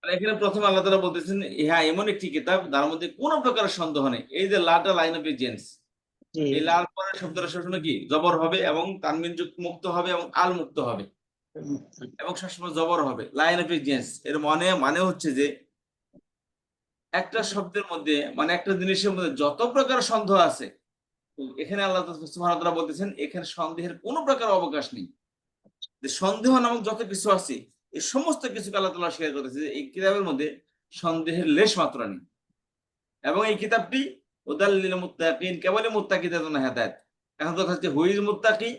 আর এখানে প্রথমে আল্লাহ তাআলা বলতেছেন ইহা এমন একটি কিতাব যার মধ্যে কোনো প্রকার সন্দেহ নেই। এই যে লাটা লাইন অফ জেন্স, জি এই লাল পরের শব্দটা সবসময় কি জবর হবে এবং তানবিন যুক্ত মুক্ত হবে এবং আল মুক্ত হবে এবং সবসময় জবর হবে। লাইন অফ জেন্স এর মানে হচ্ছে যে একটা শব্দের মধ্যে মানে একটা জিনিসের মধ্যে যত প্রকার সন্দেহ আছে, এখানে আল্লাহ সুবহানাহু ওয়া তাআলা বলতেছেন এখানে সন্দেহের কোনো প্রকার অবকাশ নেই। যে সন্দেহ নামক যত কিছু আছে এই সমস্ত কিছুকে আল্লাহ তাআলা স্বীকার করতেছে যে এই কিতাবের মধ্যে সন্দেহের লেশ মাত্রা নেই। এবং এই কিতাবটি হুদাল লিল মুত্তাকিন, কেবলই মুত্তাকিদের জন্য হেদায়েত। এখন কথা হচ্ছে হুইজ মুত্তাকি,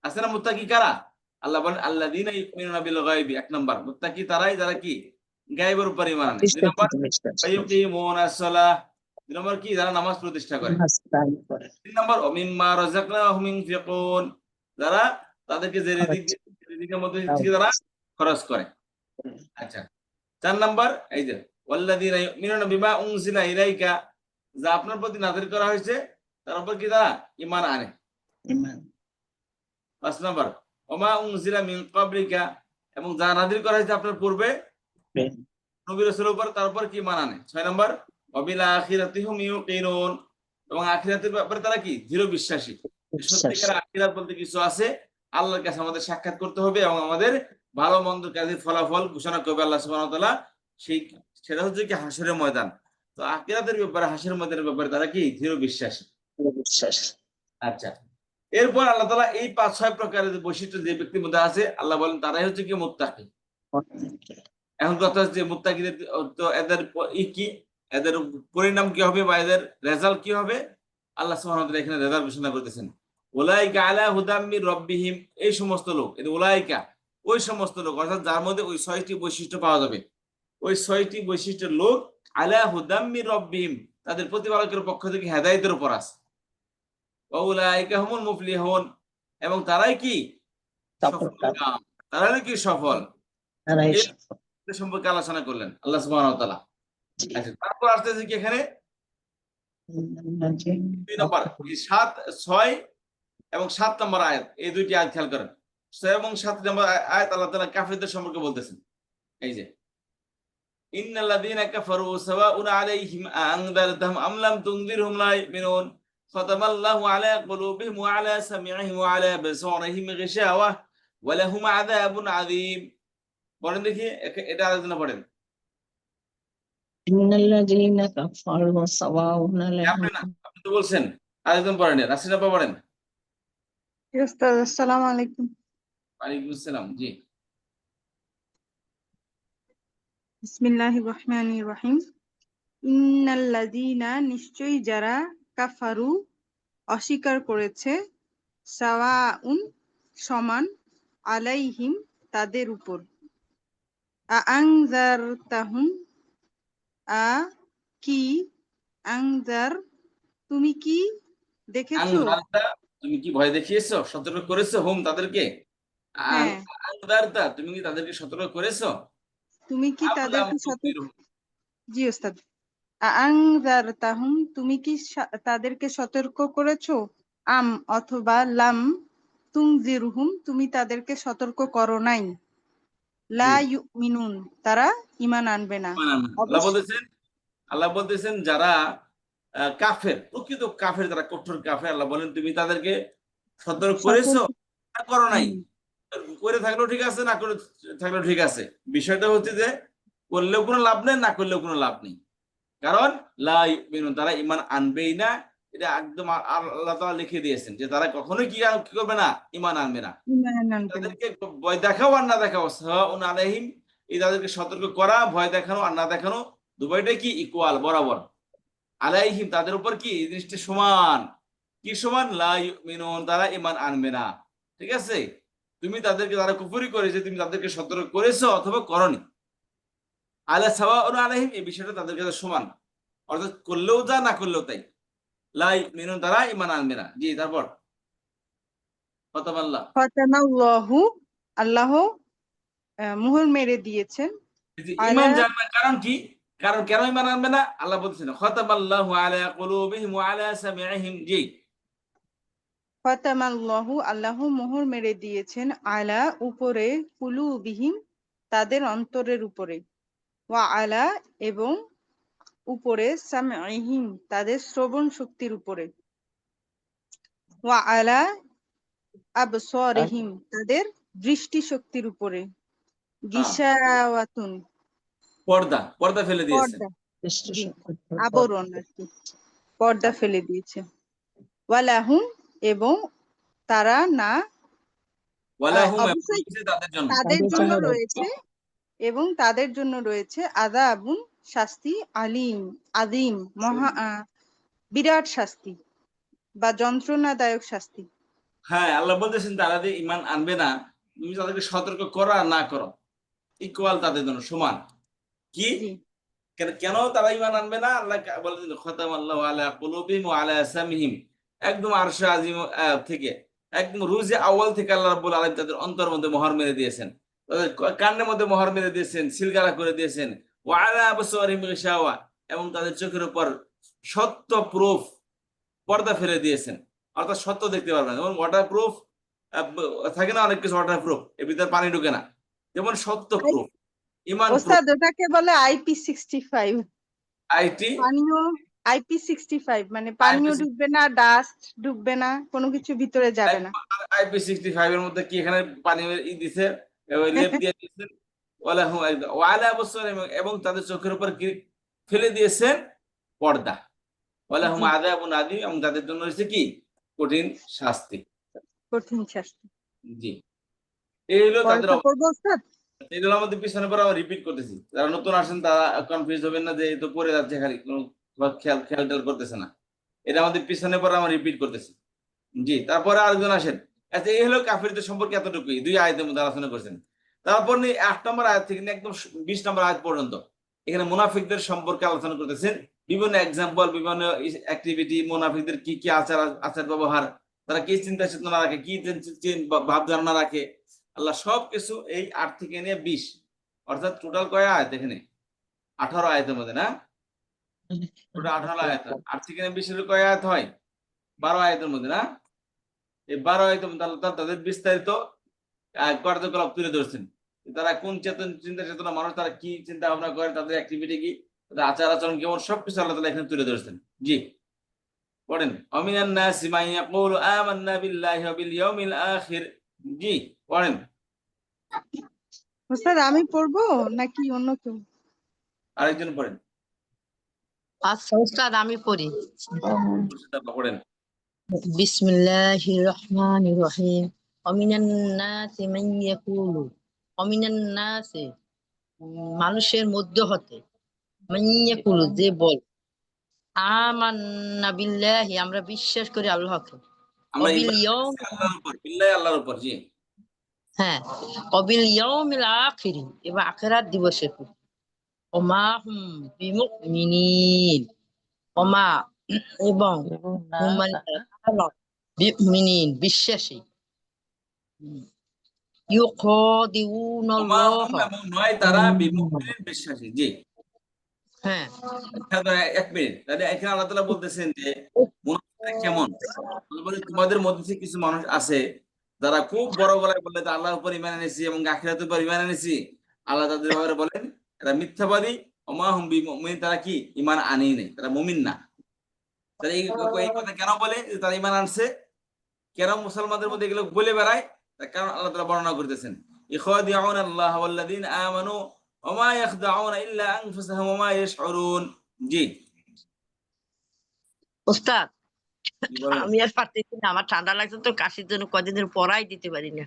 আছে না মুত্তাকি কারা? আল্লাহ বলেন আল্লাযীনা ইউমিনুনা বিল গায়বি, এক নাম্বার মুত্তাকি তারাই যারা কি গায়বের উপর ঈমান আনে। দুই নাম্বার ওয়ায়ুকিমুনাস সালাহ, দুই নাম্বার কি যারা নামাজ প্রতিষ্ঠা করে। তিন নাম্বার ওমিম্মা রাযাকনাহুম ইউনফিকুন, যারা তাদেরকে যে রিজিক দিয়েছি রিজিকের মধ্যে থেকে তারা খরচ করে। আচ্ছা, চার নাম্বার এই যে ওয়াল্লাযীনা ইউমিনুনা বিমা উনজিলা ইলাইকা, যা আপনার প্রতি নাযিল করা হয়েছে তার উপর কি তারা ঈমান আনে। পাঁচ নাম্বার ওমা উনজিলা মিন ক্বাবলিকা, এবং যা নাযিল করা হয়েছে আপনার পূর্বে নবী রাসূলের উপর তার উপর কি ঈমান আনে। ছয় নাম্বার ওয়াবিল আখিরাতি হুম ইউকিনুন, এবং আখিরাতের ব্যাপারে তারা কি দৃঢ় বিশ্বাসী। সত্যিকার আখিরাত বলতে কিছু আছে, আল্লাহর কাছে আমাদের সাক্ষাৎ করতে হবে এবং আমাদের ভালো মন্দ কাজের ফলাফল ঘোষণা করবে আল্লাহ সুবহানাহু ওয়া তাআলা। সেই সেটা হচ্ছে কি হাসরের ময়দান। তো আখিরাতের ব্যাপারে হাসরের ময়দানের ব্যাপারে তারা কি দৃঢ় বিশ্বাসী। আচ্ছা, এরপর আল্লাহ তাআলা এই ৫-৬ প্রকারের যে বৈশিষ্ট্য যে ব্যক্তির মধ্যে আছে আল্লাহ বলেন তারাই হচ্ছে কি মুত্তাকি। এখন কথা হচ্ছে মুত্তাকিদের তো এদের কি এদের পরিণাম কি হবে বা এদের রেজাল্ট কি হবে, আল্লাহ সুবহানাহু ওয়া তাআলা এখানে রেজাল্ট ঘোষণা করতেছেন। উলাইকা আলা হুদাম মির রাব্বিহিম, এই সমস্ত লোক, এই উলাইকা ওই সমস্ত লোক অর্থাৎ যার মধ্যে ওই ৬টি বৈশিষ্ট্য পাওয়া যাবে, ওই ৬টি বৈশিষ্ট্যের লোক আলা হুদাম মির রাব্বিহিম, তাদের প্রতিপালকের পক্ষ থেকে হেদায়েতের উপর আছে। ওয়া উলাইকা হুমুল মুফলিহুন, এবং তারাই কি সফলকাম, তারাই কি সফল। এর সম্পর্কে আলোচনা করলেন আল্লাহ সুবহানাহু ওয়া তাআলা। আচ্ছা, তারপর আসতেছে কি এখানে ২ নম্বর ৭, ৬ এবং ৭ নম্বর আয়াত, এই দুইটি আয়াত খেয়াল করেন। ৬ এবং ৭ নম্বর আয়াত আল্লাহ তাআলা কাফিরদের সম্পর্কে বলতেছেন। এই যে ইন্নাল্লাযীনা কাফারু সাওয়াউন আলাইহিম আনযারতাহুম আম লাম তুনযিরহুম লা ইউমিনুন খাতামাল্লাহু আলা কুলুবিহিম ওয়া আলা সামি'িহিম ওয়া আলা আবসারিহিম গিশাওয়াহ ওয়া লাহুম আযাবুন আযীম। পড়েন দেখি, এটা আলোচনা পড়েন। ইন্নাল্লাযীনা কাফারু সাওয়াউন আপনি আলাইহিম। না, আপনি তো বলছেন আরেকজন পড়েন, রাসিন আপা পড়েন। উস্তাদ আসসালামু আলাইকুম। ওয়ালাইকুম আসসালাম। জি। বিসমিল্লাহির রহমানির রহিম। ইন্নাল্লাযীনা, নিশ্চয়ই যারা, কাফারু অস্বীকার করেছে, সাওয়াউন সমান, আলাইহিম তাদের উপর, আনজারতাহুম কি, আনজার তুমি কি দেখেছো, আনজারতা, তুমি কি ভয় দেখিয়েছো, সতর্ক করেছো হুম তাদেরকে। হ্যাঁ আনজারতা, তুমি কি তাদেরকে সতর্ক করেছো। তুমি কি আম লাম তাদেরকে সতর্ক, তুনজিরহুম, জি ওস্তাদ, আনজারতাহুম তুমি কি তাদেরকে সতর্ক করেছো, আম অথবা লাম তুনজিরহুম তুমি তাদেরকে সতর্ক করো নাই, লা জি। ইউমিনুন তারা ঈমান আনবে না। আল্লাহ অবশ্য বলতেছেন, আল্লাহ বলতেছেন যারা কাফের, প্রকৃত কাফের, যারা কঠোর কাফের, আল্লাহ বলেন তুমি তাদেরকে সতর্ক করেছো সতর্ক, না করো নাই। হুম, করে থাকলেও ঠিক আছে, না করে থাকলেও ঠিক আছে। বিষয়টা হচ্ছে যে করলেও কোনো লাভ নেই, না করলেও কোনো লাভ নেই। কারণ লা ইউমিনুন, তারা ঈমান আনবেই না। এটা একদম আল্লাহ তাআলা লিখে দিয়েছেন যে তারা কখনোই কি করবে না, ঈমান আনবে না। ঈমান আনবে না। তাদেরকে ভয় দেখাও আর না দেখাও সাওয়াউন আলাইহিম, এই তাদেরকে সতর্ক করা, ভয় দেখানো আর না দেখানো দুটোটাই কি ইকুয়াল, বরাবর। আলাইহিম তাদের উপর কি এই জিনিসটা সমান। কি সমান? লা ইউমিনুন, তারা ঈমান আনবে না। ঠিক আছে, তুমি তাদেরকে, তারা কুফরি করেছে, তুমি তাদেরকে সতর্ক করেছো অথবা করনি। আলা সাওয়াউন আলাইহিম, এই বিষয়টা তাদের কাছে সমান, অর্থাৎ করলেও যা না করলেও তাই। লা ইউমিনুন, তারা ঈমান আনবে না। জি, তারপর ফতামাল্লাহ, ফাতানাল্লাহু আল্লাহ মোহর মেরে দিয়েছেন, ঈমান আলা জানবে না কারণ কি, কারণ কেন ঈমান আনবে না আল্লাহ বলছেন খতামাল্লাহু আলা কুলুবিহিম ওয়া আলা সামি'িহিম। জি। ফাতামাল্লাহু আল্লাহ মোহর মেরে দিয়েছেন, আলা উপরে, কুলুবিহিম তাদের অন্তরের উপরে, ওয়া আলা এবং উপরে সামঈহিম তাদের শ্রবণ শক্তির উপরে, ওয়া আলা আবসারিহিম তাদের দৃষ্টি শক্তির উপরে, হ্যাঁ, গিশাওয়াতুন পর্দা পর্দা ফেলে দিয়েছেন। পর্দা, দৃষ্টি জি শক্তি আবরণ আর কি, পর্দা ফেলে দিয়েছে। ওয়ালাহুম এবং তারা না ওয়ালাহুম এবং অবশ্যই রয়েছে তাদের জন্য। তাদের তাদের জন্য জন্য রয়েছে, এবং তাদের জন্য রয়েছে আযাবুন শাস্তি, আলিম আযীম মহা বিরাট শাস্তি বা যন্ত্রণাদায়ক শাস্তি। হ্যাঁ, আল্লাহ বলতেছেন তারা যে ঈমান আনবে না, তুমি তাদেরকে সতর্ক করো আর না করো, ইকুয়াল, তাদের জন্য সমান। কি জি কেন তারা ঈমান আনবে না? আল্লাহ বলেছেন খতামাল্লাহু আলা কুলুবিহিম ওয়া আলা সামিহিম, একদম আরশে আজিম থেকে, একদম রুজে আউয়াল থেকে আল্লাহ রাব্বুল আলামিন তাদের অন্তরের মধ্যে মোহর মেরে দিয়েছেন, তাদের কানের মধ্যে মোহর মেরে দিয়েছেন, সিলগালা করে দিয়েছেন। ওয়া আলা আবসারিহিম গিশাওয়া, এবং তাদের চোখের উপর সত্য প্রুফ পর্দা ফেলে দিয়েছেন, অর্থাৎ সত্য দেখতে পারবেন। যেমন ওয়াটার প্রুফ থাকে না, অনেক কিছু ওয়াটার প্রুফ, এর ভিতরে পানি ঢুকে না, যেমন সত্য প্রুফ, ইমান প্রুফ। ওস্তাদ ওটাকে বলে IP65, আইটি পানিও IP65 মানে পানিও ঢুকবে না, ডাস্ট ঢুকবে না, কোনো কিছু ভিতরে যাবে না। IP65 এর মধ্যে কি এখানে পানি দিছে, ওই লেপ দিয়ে দিয়েছেন। ওয়ালা আবসারিহিম, এবং তাদের চোখের উপর কি ফেলে দিয়েছেন? পর্দা। ওয়ালাহুম জি আযাবুন আযীম, এবং তাদের জন্য রয়েছে কি? কঠিন শাস্তি। কঠিন শাস্তি। জি, এই হলো তাদের পরেরটা পড়বো ওস্তাদ? এগুলো আমাদের পিছনে পর আবার রিপিট করতেছি, যারা নতুন আসেন তারা কনফিউজ হবেন না যে এই তো পড়ে যাচ্ছে খালি, কোনো খেয়াল খেয়াল টেয়াল করতেছে না। এটা আমাদের পিছনে পর আমরা রিপিট করতেছি। জি, তারপরে আরেকজন আসেন। আচ্ছা, এই হলো কাফিরদের সম্পর্কে এতটুকুই, দুই আয়াতের মধ্যে আলোচনা করছেন। তারপর নিয়ে 8 নম্বর আয়াত থেকে নিয়ে একদম 20 নম্বর আয়াত পর্যন্ত এখানে মুনাফিকদের সম্পর্কে আলোচনা করতেছেন, বিভিন্ন এক্সাম্পল, বিভিন্ন অ্যাক্টিভিটি, মুনাফিকদের কি কি আচার আচার ব্যবহার, তারা কি চিন্তা চেতনা রাখে, কি ভাব ধারণা রাখে, আল্লাহ সবকিছু এই 8 থেকে নিয়ে 20, অর্থাৎ টোটাল কয় আয়াত এখানে? 18 আয়াতের মধ্যে না, টোটাল 18 আয়াত। 8 থেকে নিয়ে 20 এর কয় আয়াত হয়? 12 আয়াতের মধ্যে না। এই 12 আয়াতের মধ্যে আল্লাহ তাআলা তাদের বিস্তারিত কার্যকলাপ তুলে ধরছেন। তারা কোন চিন্তা চেতনা মানুষ, তারা কি চিন্তা ভাবনা করে, তাদের অ্যাক্টিভিটি কি, তাদের আচার আচরণ কেমন, সবকিছু আল্লাহ তাআলা এখানে তুলে ধরছেন। জি, পড়েন। অমিনান নাসি মান ইয়াকুলু আমান্না বিল্লাহি ওয়া বিল ইয়াউমিল আখির। জি, পড়েন। ওস্তাদ আমি পড়বো নাকি অন্য কেউ? আরেকজন পড়েন। আচ্ছা উস্তাদ আমি পড়ি। পড়েন। বিসমিল্লাহির রহমানির রহিম। অমিনান নাসি মান ইয়াকুলু, অমিনান নাসি মানুষের মধ্য হতে, মান ইয়াকুলু যে বল, আমান্না বিল্লাহি আমরা বিশ্বাস করি আল্লাহকে, আমরা অবিল ঈমান ইয়াউম এনেছি আল্লাহর উপর, বিল্লাহি আল্লাহর উপর। জি, হ্যাঁ, অবিল ইয়াউমিল আখিরি এবং আখিরাত দিবসের উপর, ওমা হুম বিমুমিনিন, ওমা এবং বিমুমিনিন বিশ্বাসী, ওমা ইউখাদিউনাল্লাহ হুম, এবং নয় তারা বিমুমিনিন, বিশ্বাসী। জি, হ্যাঁ এক মিনিট, তাহলে এখানে আল্লাহ তাআলা বলতেছেন যে মুনাফিকরা কেমন। আল্লাহ বলে, তোমাদের মধ্যে থেকে কিছু মানুষ আছে যারা খুব বড় গলায় বলে যে আল্লাহর উপর ঈমান এনেছি এবং আখিরাতের উপর ঈমান এনেছি। আল্লাহ তাদের ব্যাপারে বলেন এরা মিথ্যাবাদী। ওমা হুম বিমুমিনিন, তারা কি ঈমান আনেই নাই, তারা মুমিন না। তারা এই কথা কেন বলে যে তারা ঈমান আনছে? কেন মুসলমানদের মধ্যে এগুলো বলে বেড়ায়? তার কারণ আল্লাহ তাআলা বর্ণনা করতেছেন, ইখাদিউনা আল্লাহ ওয়াল্লাযিনা আমানু ওমা ইয়াখদাউনা ইল্লা আনফুসাহুম ওমা ইয়াশউরুন। জি, উস্তাদ কি বলেন? আমি আর পারতেছি না, আমার ঠান্ডা লাগছে তো, কাশির জন্য কদিন ধরে পড়াই দিতে পারি না।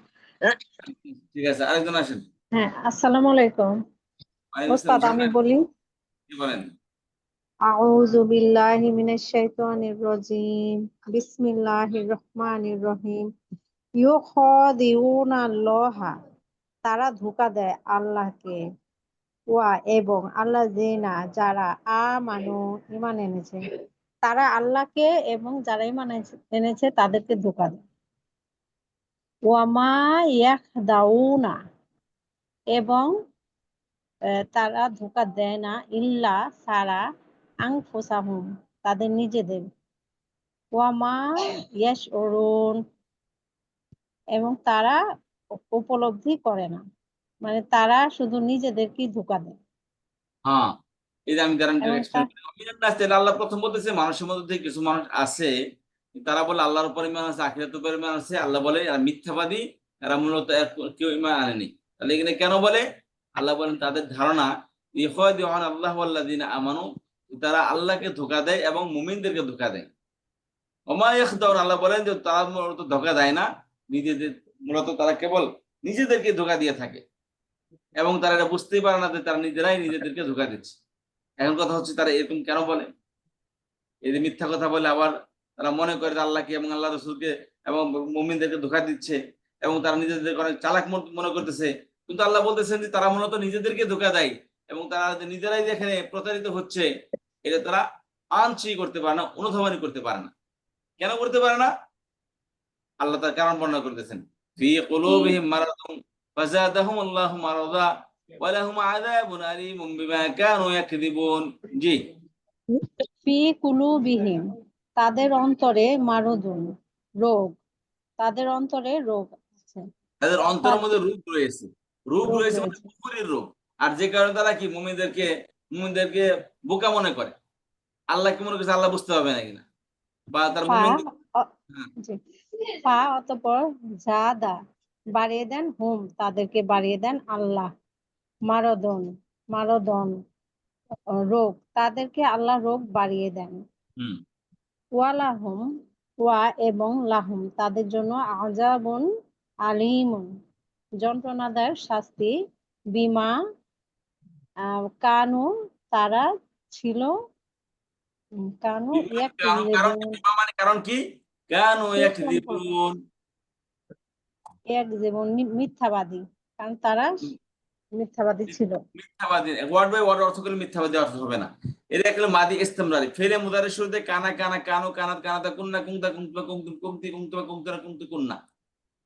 ঠিক আছে, আরেকজন আসেন। হ্যাঁ, আসসালামু আলাইকুম। ওয়ালাইকুম ওস্তাদ আসসালাম, আমি সাহেব, বলি, কি বলেন? আউযু বিল্লাহি মিনাশ শাইতানির রাজিম, বিসমিল্লাহির রহমানির রহিম। ইউখাদিউনাল্লাহা তারা ধোঁকা দেয় আল্লাহকে, ওয়া এবং আল্লাযিনা যারা আমানু ঈমান এনেছে, তারা আল্লাহকে এবং যারা ঈমান এনেছে তাদেরকে ধোঁকা দেয়। ওয়া মা ইয়াখদাউনা এবং তারা ধোঁকা দেয় না, ইল্লা ছাড়া, আনফুসাহুম তাদের নিজেদের, ওয়া মা ইয়াশউরুন এবং তারা উপলব্ধি করে না, মানে তারা শুধু নিজেদেরকেই ধোঁকা দেয়। হ্যাঁ, এই যে আমি কারণটা এবং এক্সপ্লেন করি। অমিনান নাস, তাহলে আল্লাহ প্রথম বলতেছে মানুষের মধ্যে থেকে কিছু মানুষ আছে, তারা বলে আল্লাহর উপর ঈমান আছে, আখিরাতের উপর ঈমান আছে। আল্লাহ বলে এরা মিথ্যাবাদী, এরা মূলত কেউ ঈমান আনেনি। তাহলে এখানে কেন বলে? আল্লাহ বলেন তাদের ধারণা ইখাদিউন আল্লাহ ওয়াল্লাযিনা আমানু, তারা আল্লাহকে ধোঁকা দেয় এবং মুমিনদেরকে ধোঁকা দেয়। ওমা ইয়াখদাউন, আল্লাহ বলেন যে তারা মূলত ধোঁকা দেয় না, নিজেদের, মূলত তারা কেবল নিজেদেরকে ধোঁকা দিয়ে থাকে এবং তারা এটা বুঝতেই পারে না যে তারা নিজেরাই নিজেদেরকে ধোঁকা দিচ্ছে। এখন কথা হচ্ছে তারা এরকম কেন বলে? এই যে মিথ্যা কথা বলে আবার তারা মনে করে যে আল্লাহকে এবং আল্লাহ রসুলকে এবং মুমিনদেরকে ধোঁকা দিচ্ছে এবং তারা নিজেদেরকে অনেক চালাক মনে করতেছে। কিন্তু আল্লাহ বলতেছেন যে তারা মূলত নিজেদেরকে ধোঁকা দেয় এবং তারা যে নিজেরাই যে এখানে প্রতারিত হচ্ছে, এটা তারা আনসি করতে পারে না, অনুধাবনী করতে পারে না। কেন করতে পারে না? আল্লাহ তার কারণ বর্ণনা করতেছেন, ফি কুলুবিহিম মারাদুন ফাযাদাহুমুল্লাহু মারাদা ওয়া লাহুম আযাবুন আলীমুম বিমা কানু ইয়াকযিবুন। জি, ফি কুলুবিহিম, তাদের অন্তরে মারদুন, রোগ, তাদের অন্তরে রোগ আছে, তাদের অন্তরের মধ্যে রোগ রয়েছে। রোগ রোগ রয়েছে মানে রয়েছে। কুফরির রোগ। আর যে কারণে তারা কি মুমিনদেরকে বোকা মনে করে, আল্লাহকে মনে করছে আল্লাহ বুঝতে পারবে না কিনা, বা তার ফা মুমিন। অ- জি, ফা অতঃপর জাদা, বাড়িয়ে দেন, হুম তাদেরকে বাড়িয়ে দেন, আল্লাহ, মারদন, মারদন, রোগ, তাদেরকে আল্লাহ রোগ বাড়িয়ে দেন। হুম, ওয়ালাহুম, ওয়া এবং লাহুম, তাদের জন্য আযাবুন আলীমুন, যন্ত্রণাদায়ক শাস্তি, বিমা কানু, তারা ছিল, কানু কারণ কি? ইয়াকযিবুন, বিমা মানে কারণ কি? কানু ইয়াকযিবুন, ইয়াকযিবুন মিথ্যাবাদী, কারণ তারা মিথ্যাবাদী ছিল। মিথ্যাবাদী। ওয়ার্ড বাই ওয়ার্ড অর্থ করলে মিথ্যাবাদী অর্থ হবে না। এটা একটা মাদি ইস্তেমরারি, ফেলে মুদারের শুরুতে কানা কানা কানু কানাত কানাতা কুন্না কুনতা কুনতা কুনতুম কুনতি কুনতুমা কুনতুনা কুনতু কুন্না,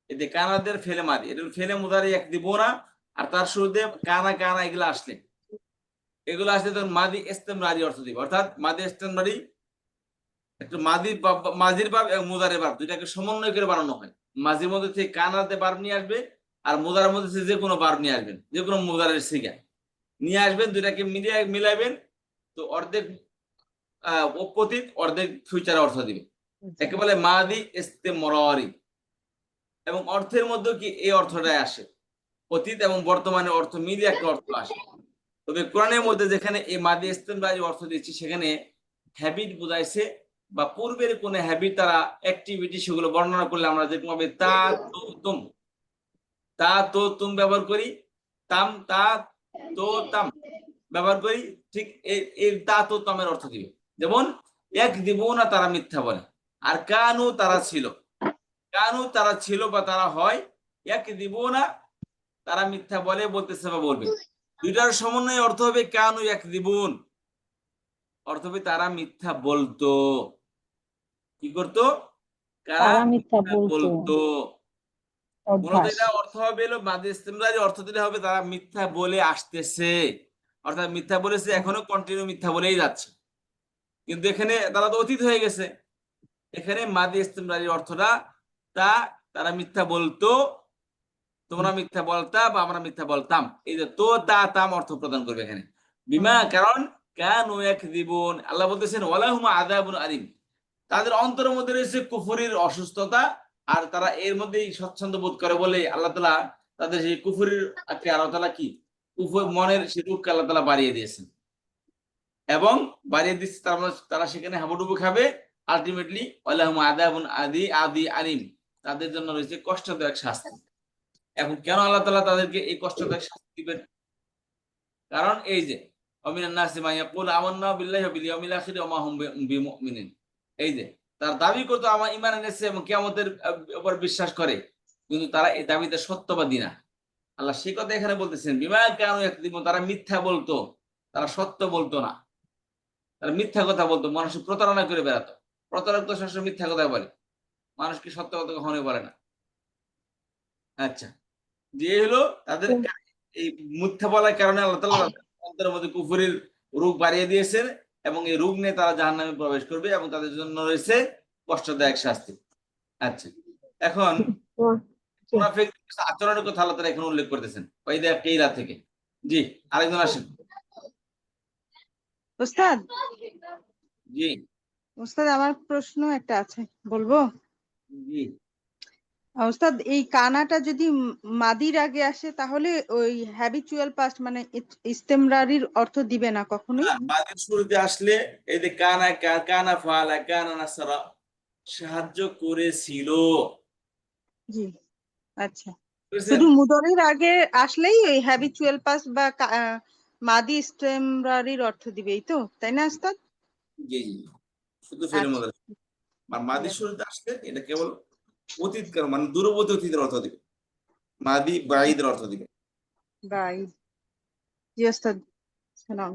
এতে কানাদের ফেলে মাদি, এটা ফেলে মুদারি এক দিব না। আর তার শুরুতে কানা কানা এগুলো আসলে তখন মাদি ইস্তেমরারি অর্থ দিবে। অর্থাৎ মাদি ইস্তেমরারি একটু মাজির ভাব এবং মুদারের ভাব দুইটাকে সমন্বয় করে বানানো হয়। মাঝির মধ্যে থেকে কানাতে ভার্ব নিয়ে আসবে, আর মুদারের মধ্যে থেকে যে কোনো ভার্ব নিয়ে আসবেন, যে কোনো মুদারের সিগা নিয়ে আসবেন, দুইটাকে মিলাইবেন। তো অর্ধেক অতীত, অর্ধেক ফিউচার অর্থ দিবে। একেবারে মাদি ইস্তেমরারি, এবং অর্থের মধ্যে কি এই অর্থটাই আসে, অতীত এবং বর্তমানে অর্থ মিলিয়ে একটা অর্থ আসে। তবে কোরআনের মধ্যে যেখানে এই মাদি ইস্তেমরারি অর্থ দিচ্ছি, সেখানে হ্যাবিট বোঝাইছে বা পূর্বের কোন হ্যাবিট, তারা অ্যাক্টিভিটি, সেগুলো বর্ণনা করলে আমরা যেরকম ভাবে তা তো তুম ব্যবহার করি, তা তো তাম ব্যবহার করি, ঠিক এই তা তো তামের অর্থ দিবে। যেমন এক দিব না, তারা মিথ্যা বলে। আর কানু তারা ছিল বা তারা হয়, এক দিব না তারা মিথ্যা বলে, বলতেছে বা বলবে। দুইটার সমন্বয়ে অর্থ হবে কানু এক দিবুন, অর্থ হবে তারা মিথ্যা বলতো। কি করতো? কারা তারা মিথ্যা মিথ্যা বলতো, বলতো। মূলত অভ্যাস। এটা অর্থ হবে হলো মাঝে ইস্তেমরারি অর্থ দিলে হবে তারা মিথ্যা বলে আসতেছে, অর্থাৎ মিথ্যা বলেছে, এখনো কন্টিনিউ মিথ্যা বলেই যাচ্ছে। কিন্তু এখানে তারা তো অতীত হয়ে গেছে। এখানে মাদি ইস্তেমরারির অর্থটা তা তারা মিথ্যা বলতো, তোমরা মিথ্যা বলতা বা আমরা মিথ্যা বলতাম, এই যে তো তা তাম অর্থ প্রদান করবে এখানে। বিমা কারণ কানু ইয়াকযিবুন, আল্লাহ বলতেছেন ওয়ালাহুম আযাবুন আলীম, তাদের অন্তরের মধ্যে রয়েছে কুফরির অসুস্থতা, আর তারা এর মধ্যেই স্বচ্ছন্দ বোধ করে বলে আল্লাহ তাআলা তাদের সেই কুফরির আল্লাহ তাআলা কি কুফর মনের সেই রূপকে আল্লাহ তাআলা বাড়িয়ে দিয়েছেন এবং বাড়িয়ে দিচ্ছে। তারা সেখানে হাবুডুবু খাবে। আলটিমেটলি ওয়ালাহুম আযাবুন আদি আলীম, তাদের জন্য রয়েছে কষ্টদায়ক শাস্তি। এখন কেন আল্লাহ তাআলা তাদেরকে এই কষ্টদায়ক শাস্তি দিবেন? কারণ এই যে ওয়ামিনান নাসি মান ইয়াকুলু আমান্না বিল্লাহি ওয়া বিল ইয়াউমিল আখির ওয়া মা হুম বিমুমিনিন, এই যে তার দাবি করতো আমার ঈমান এনেছে এবং কিয়ামতের উপর বিশ্বাস করে, কিন্তু তারা এই দাবিতে সত্যবাদী না। আল্লাহ সেই কথা এখানে বলতেছেন, বিমা কানু ইয়াকযিবুন, তারা মিথ্যা বলতো, তারা সত্য বলতো না, তারা মিথ্যা কথা বলতো, মানুষকে প্রতারণা করে বেড়াতো। প্রতারক তো সবসময় মিথ্যা কথা বলে, মানুষকে সত্য কথা কখনোই বলে না। আচ্ছা, যে হলো তাদের এই মিথ্যা বলার কারণে আল্লাহ তাআলা অন্তরের মধ্যে কুফরির রোগ বাড়িয়ে দিয়েছেন এবং এই রোগ নিয়ে তারা জাহান্নামে প্রবেশ করবে এবং তাদের জন্য রয়েছে কষ্টদায়ক শাস্তি। আচ্ছা, এখন মুনাফিক আচরণের কথা আল্লাহ তাআলা এখন উল্লেখ করতেছেন ওয়াইদা কিলা থেকে। জি, আরেকজন আসেন। ওস্তাদ, জি ওস্তাদ আমার প্রশ্ন একটা আছে, বলবো? জি ওস্তাদ, এই কানাটা যদি মাদির আগে আসে তাহলে ওই হ্যাবিচুয়াল পাস্ট মানে ইস্তেমরারির অর্থ দিবে না কখনোই? মাদের শুরুতে আসলে এই যে কানা কানা ফালা কানা নাসারা সাহায্য করেছিল, জি, আচ্ছা। বুঝছেন? শুধু মুদরির আগে আসলেই ওই হ্যাবিচুয়াল পাস্ট বা মাদি ইস্তেমরারির অর্থ দিবে, এই তো, তাই না ওস্তাদ? জি জি শুধু ফেলে আচ্ছা, মধ্যে আর ঠিক মাদের আছে। শুরুতে আসলে এটা কেবল অতীতকাল মানে দূরবর্তী অতীতের অর্থ দিবে, মাদি বাঈদের অর্থ দিবে। বাই। জি ওস্তাদ, শোনাও।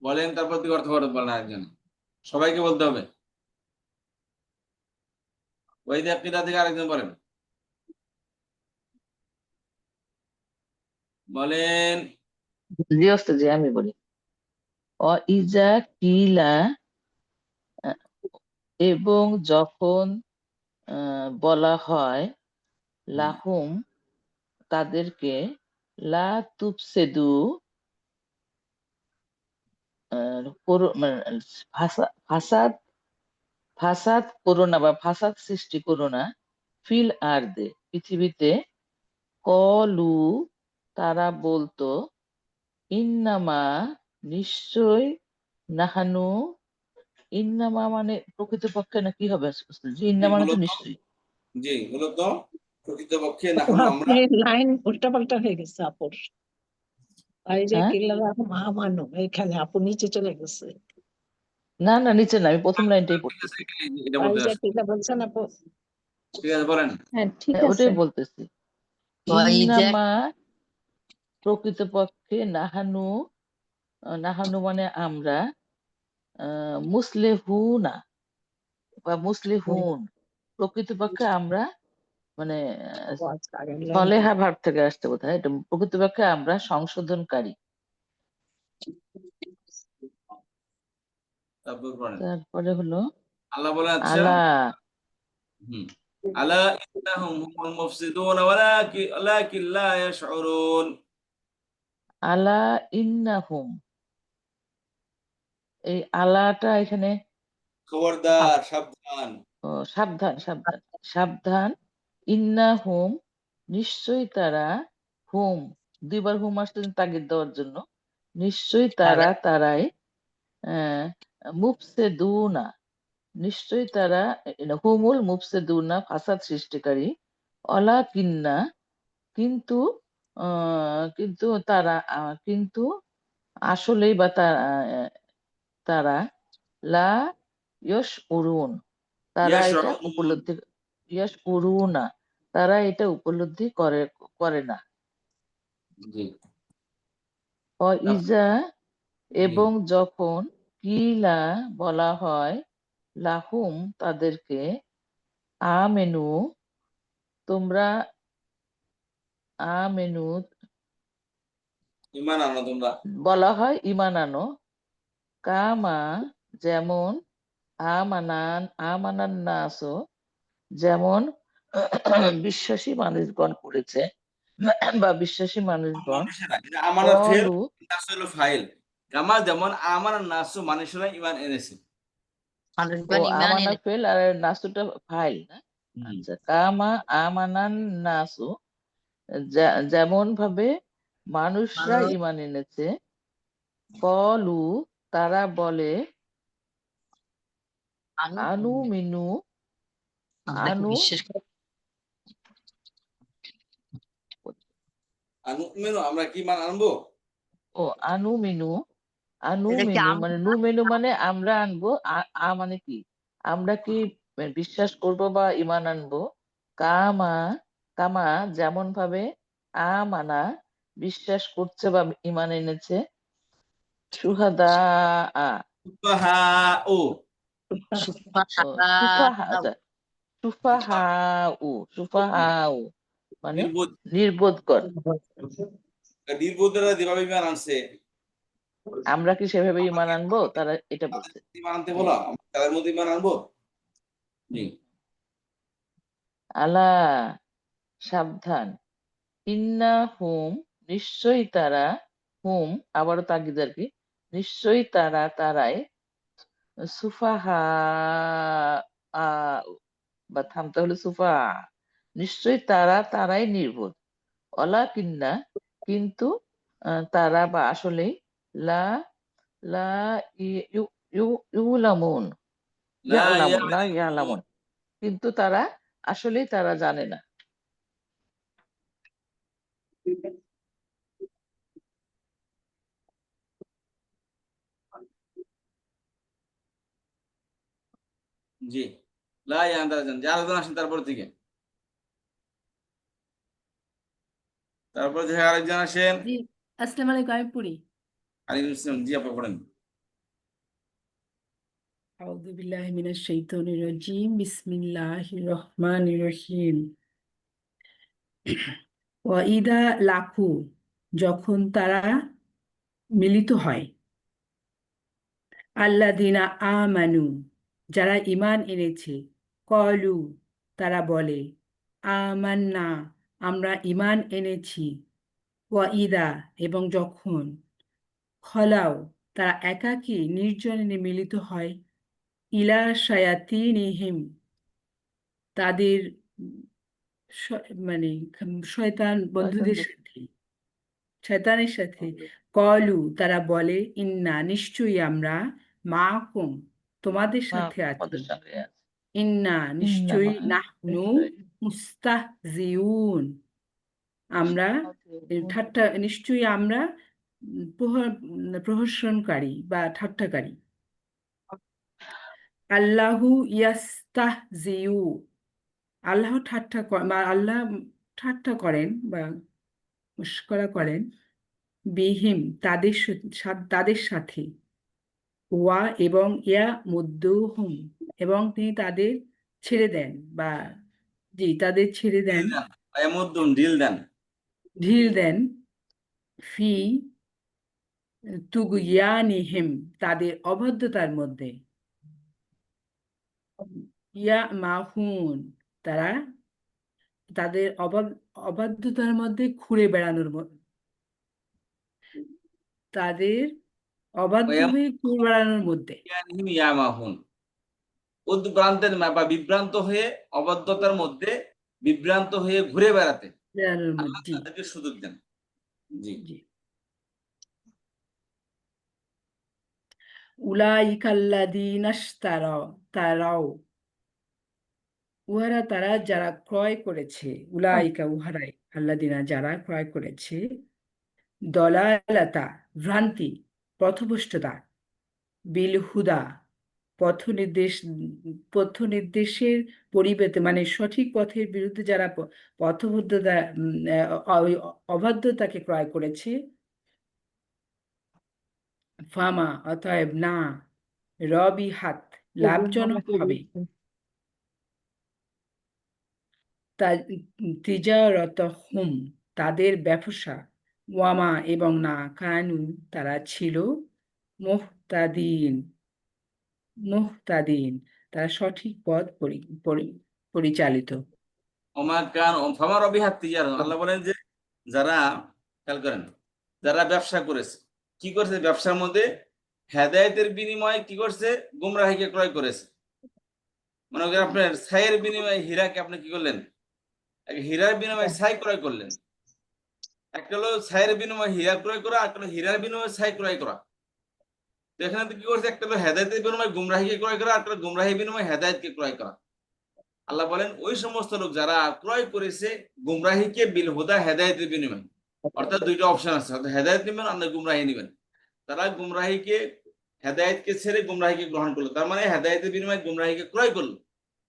বলেন তারপর তুই অর্থ বলেন আরেকজন, সবাইকে বলতে হবে। ওই কিদা থেকে আরেকজন বলেন, বলেন। জি ওস্তাদ, জি আমি বলি। ইজা কিলা, আহ, এবং যখন বলা হয়, লাহুম তাদেরকে, লা তুফসিদু মানে ফাসাদ ফাসাদ করো না বা ফাসাদ সৃষ্টি করো না, ফিল আরদে পৃথিবীতে, কলু তারা বলতো, ইন্নামা নিশ্চয়, নাহানু ইন্নামা মানে প্রকৃতপক্ষে না কি হবে ওস্তাদ? জি, ইন্নামা মানে তো মূলত নিশ্চয়ই। জি মূলত প্রকৃতপক্ষে নাহনু আমরা। লাইন উল্টাপাল্টা হয়ে গেছে আপুর। বাইরে হ্যাঁ, কিল্লারা মহামানব, এখানে আপু নিচে চলে গেছে। না না, নিচে না, আমি প্রথম লাইনটাই ঠিক আছে, পড়তেছি। এটা বলতে বাইরে আসো। কিল্লা বলছেন আপু। ঠিক আছে বলেন। হ্যাঁ, ঠিক হ্যাঁ, আছে। ওটাই বলতেছি। ওয়াইজা ইন্নামা প্রকৃতপক্ষে, নাহানু নাহানু মানে আমরা, মুসলিহুনা বা মুসলিহুন প্রকৃতপক্ষে আমরা, মানে আগের লাইন সলেহা ভাব থেকে আসতে বোধহয়, এটা প্রকৃতপক্ষে আমরা সংশোধনকারী। তারপর বলেন, তারপরে হলো আল্লাহ বলেন আচ্ছা। আলা, হুম আলা ইন্নাহুম হুমুল মুফসিদুন ওয়ালাকিন লা ইয়াশউরুন। আলা ইন্নাহুম, এই আলাটা এখানে খবরদার, সাবধান। সাবধান সাবধান সাবধান, ইন্নাহুম নিশ্চয়ই তারা, হুম দুইবার হুম আসতে তাগিদ দেওয়ার জন্য, নিশ্চয়ই তারা তারাই, আহ মুফসিদুনা নিশ্চয়ই তারা, হুমুল মুফসিদুনা ফাসাদ সৃষ্টিকারী, অলাকিন্না কিন্তু, কিন্তু তারা, কিন্তু আসলেই বা তারা, লা ইয়শউরুন তারা এটা ইয়াশউরুন। উপলব্ধি, ইয়শউরুনা তারা এটা উপলব্ধি করে করে না। জি ইজা জি এবং যখন, কিলা বলা হয়, লাহুম তাদেরকে, আমেনু তোমরা, আমেনু ঈমান আনো তোমরা। বলা হয় ঈমান আনো, কামা যেমন, আমানান নাসও যেমন বিশ্বাসী মানুষগণ করেছে বা বিশ্বাসী মানুষগণ, মানুষেরা এটা আমানার ফেল, কলু নাস হলো ফাইল। কামা যেমন আমানার নাসু মানুষেরা ঈমান এনেছে। ও মানুষগণ ইমান আমানা এনে। ফেল আর নাসুটা ফাইল না। হুম। আচ্ছা, কামা আমানান নাসু যেমন ভাবে মানুষরা মানুষ ঈমান এনেছে, কলু তারা বলে, আনু আনু মিনু আমরা কি আনু বিশ্বাস করি? আনুমিনু আমরা কি ঈমান আনবো? ও আনু মিনু, আনু এটা কি মেনু মানে নু মেনু মানে আমরা আনবো, মানে কি আমরা কি বিশ্বাস করব বা ইমান আনবো, কামা কামা যেমন ভাবে, আমানা বিশ্বাস করছে বা ইমান এনেছে, সুহাদা সুফাহাউ। সুফাহা, আচ্ছা, সুফাহাউ মানে নির্বোধ। নির্বোধকর। নির্বোধরা যেভাবে ঈমান আনছে, আমরা কি সেভাবে ইমান আমাকে আনবো, আমাকে তারা এটা তাদের বলছে। ঈমান আনতে বলো, হ্যাঁ, আমরা তাদের মধ্যে ঈমান আনবো। জি আলা সাবধান, ইন্নাহুম নিশ্চয়ই তারা, হুম আবারও তাগিদ আর কি, নিশ্চয়ই তারাই সুফাহা বা থামতে হলে সুফা, নিশ্চয়ই তারাই নির্বোধ, অলাকিন্না কিন্তু তারা বা আসলেই লা লা ইউলামুন লা ইয়ালামুন, ইয়ালামুন। কিন্তু আসলেই তারা জানে না। জি, লা ইয়ান্দারাজান, যে আরেকজন আসেন তারপর থেকে, তারপর থেকে আরেকজন আসেন। জি, আসসালামু আলাইকুম, আমি পড়ি। আলাইকুম আসসালাম, জি আপনি পড়েন। আউযু বিল্লাহি মিনাশ শাইতানির রাজিম, বিসমিল্লাহির রহমানির রহিম। ওয়া ইদা লাকু, যখন তারা মিলিত হয়, আল্লাযিনা আমানু, যারা ঈমান এনেছে, ক্বালু, তারা বলে, আমান্না, আমরা ঈমান এনেছি, ওয়া ইদা, এবং যখন, খলাও, তারা একাকী নির্জনে মিলিত হয়, ইলা শায়াতিনিহিম, তাদের মানে শয়তান বন্ধুদের সাথে, শয়তানের সাথে, কলু, তারা বলে, ইন্না, নিশ্চয়ই আমরা, মাকুম, তোমাদের সাথে আছি, তোমাদের সঙ্গে আছে। ইন্না, নিশ্চয়ই, নাহনু নিশ্চয়ই মুস্তাহজিউন, আমরা নিশ্চয়ই আমরা প্রহসনকারী বা ঠাট্টাকারী। আল্লাহু ইয়াস্তাহজিউ, আল্লাহ ঠাট্টা করেন বা মস্করা করেন, বিহিম, তাদের সাথে, ওয়া, এবং ইয়া মুদ্দুহুম, এবং তিনি তাদের ছেড়ে দেন বা তাদের ছেড়ে দেন, ঢিল দেন, আয়ামুদ্দুন, ঢিল দেন। ঢিল দেন, ফি তুগয়ানিহিম, তাদের অবাধ্যতার মধ্যে, ইয়া মাহুন, তারা তাদের অবাধ্যতার মধ্যে ঘুরে বেড়ানোর তাদের অবাধ্য হয়ে ঘুরে বেড়ানোর মধ্যে, ওয়ায়ামুদ্দুন ইয়ামাহুন, উদ্ভ্রান্তের বা বিভ্রান্ত হয়ে, অবাধ্যতার মধ্যে বিভ্রান্ত হয়ে ঘুরে বেড়াতে বেড়ানোর আল্লাহ মধ্যে। তাদেরকে সুযোগ দেন। জি, জি, তারাও, উহারা, তারা যারা ক্রয় করেছে, উলাইকা, উহারাই, আল্লাদিনা, যারা ক্রয় করেছে, দলালাতা, ভ্রান্তি, পথভ্রষ্টতা, বিল হুদা, পথ নির্দেশের পরিবর্তে, মানে সঠিক পথের বিরুদ্ধে যারা পথবদ্ধতা, অবাধ্যতাকে ক্রয় করেছে, ফামা, অতএব না, রবি হাত, লাভজনক হবে, তিজারত হুম, তাদের ব্যবসা, ওয়ামা, এবং না, কানু, তারা ছিল, মুহতাদিন, তারা সঠিক পথ পরিচালিত। ফামার অবিহাত তিজার, আল্লাহ বলেন যে যারা, খেয়াল করেন, যারা ব্যবসা করেছে, কি করছে, ব্যবসার মধ্যে হেদায়েতের বিনিময়ে কি করছে, গুমরাহিকে ক্রয় করেছে। মনে করেন আপনার ছাইয়ের বিনিময়ে হীরাকে আপনি কি করলেন, হীরার বিনিময়ে ছাই ক্রয় করলেন। একটা হলো ছাইয়ের বিনিময়ে হীরা ক্রয় করা, একটা হলো হীরার বিনিময়ে ছাই ক্রয় করা। তো এখানে তো কি করছে, একটা হলো হেদায়েতের বিনিময়ে গুমরাহিকে ক্রয় করা, একটা হলো গুমরাহির বিনিময়ে হেদায়েতকে ক্রয় করা। আল্লাহ বলেন ওই সমস্ত লোক যারা ক্রয় করেছে গুমরাহিকে বিল হুদা, হেদায়েতের বিনিময়ে, অর্থাৎ দুইটা অপশন আছে, হেদায়েত নেবেন আর গুমরাহি নেবেন। তারা গুমরাহিকে, হেদায়েতকে ছেড়ে গুমরাহিকে গ্রহণ করলো, তার মানে হেদায়েতের বিনিময়ে গুমরাহিকে ক্রয় করলো।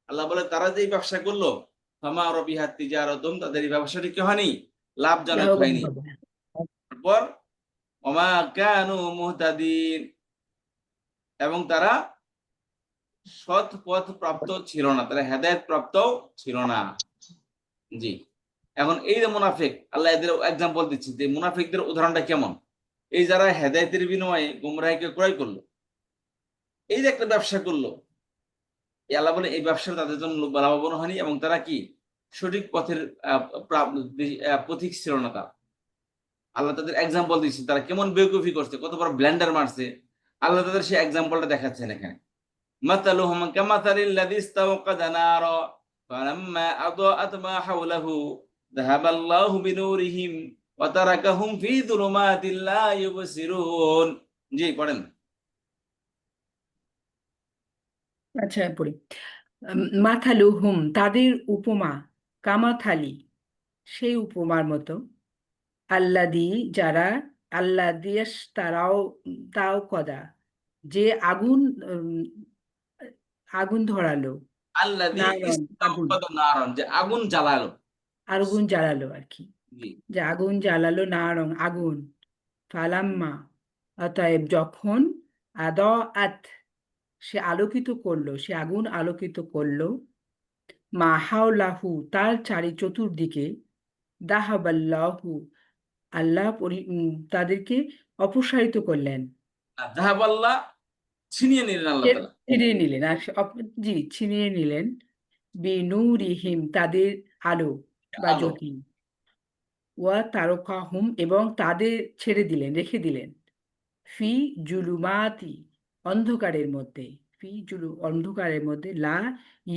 আল্লাহ বলে তারা যে ব্যবসা করলো, ফামা রবিহাত তিজারাতুহুম, তাদের এই ব্যবসাটি কি হয়নি, লাভজনক হয়নি। তারপর ওমা কানু মুহতাদিন, এবং তারা সৎ পথ প্রাপ্ত ছিল না, তারা হেদায়েত প্রাপ্ত ছিল না। জি, এখন এই যে মুনাফিক, আল্লাহ এদের এক্সাম্পল দিচ্ছে যে মুনাফিকদের উদাহরণটা কেমন। এই যারা হেদায়েতের বিনিময়ে গুমরাহিকে ক্রয় করলো, এই যে একটা ব্যবসা করলো, আল্লাহ বলে এই ব্যবসা তাদের জন্য লাভবান হয়নি, এবং তারা কি সঠিক পথের পথিক ছিল না। তারা আল্লাহ তাদের এক্সাম্পল দিচ্ছে তারা কেমন বেকুফি করছে, কত বড় ব্ল্যান্ডার মারছে। আল্লাহ তাদের সেই এক্সাম্পলটা দেখাচ্ছেন এখানে। মাতালুহুম কামাতালিল্লাযী ইসতাওকাদা নারা ফালাম্মা আদাআত মা হাওলাহু যাহাবাল্লাহু বিনূরিহিম ওয়া তারাকাহুম ফি যুলুমাতিল লা ইউবসিরুন। জি পড়েন। আচ্ছা পড়ি। মাথালুহুম তাদের উপমা, কামাথালি সেই উপমার মতো, আল্লাদি যারা, আল্লাদিয়াস তারাও তাও কদা যে আগুন আগুন ধরালো, আল্লাযী নারন আগুন, ইসতাওকাদা নারান, যে আগুন জ্বালালো। আগুন জ্বালালো আর কি, জি যে আগুন জ্বালালো, নারং আগুন, ফালাম্মা অতএব যখন, আত সে আলোকিত করলো, সে আগুন আলোকিত করলো, মা হাওলাহু তার চতুর্দিকে, দাহাবাল্লাহু আল্লাহ তাদেরকে অপসারিত করলেন, যাহাবাল্লাহ ছিনিয়ে নিলেন আল্লাহ তাআলা। ছিনিয়ে নিলেন, আর জি ছিনিয়ে নিলেন, বিনূরিহিম তাদের আলো বা আলো। জ্যোতি, ওয়া তারকাহুম এবং তাদের ছেড়ে দিলেন, রেখে দিলেন, ফি জুলুমাতি অন্ধকারের মধ্যে, অন্ধকারের মধ্যে, লা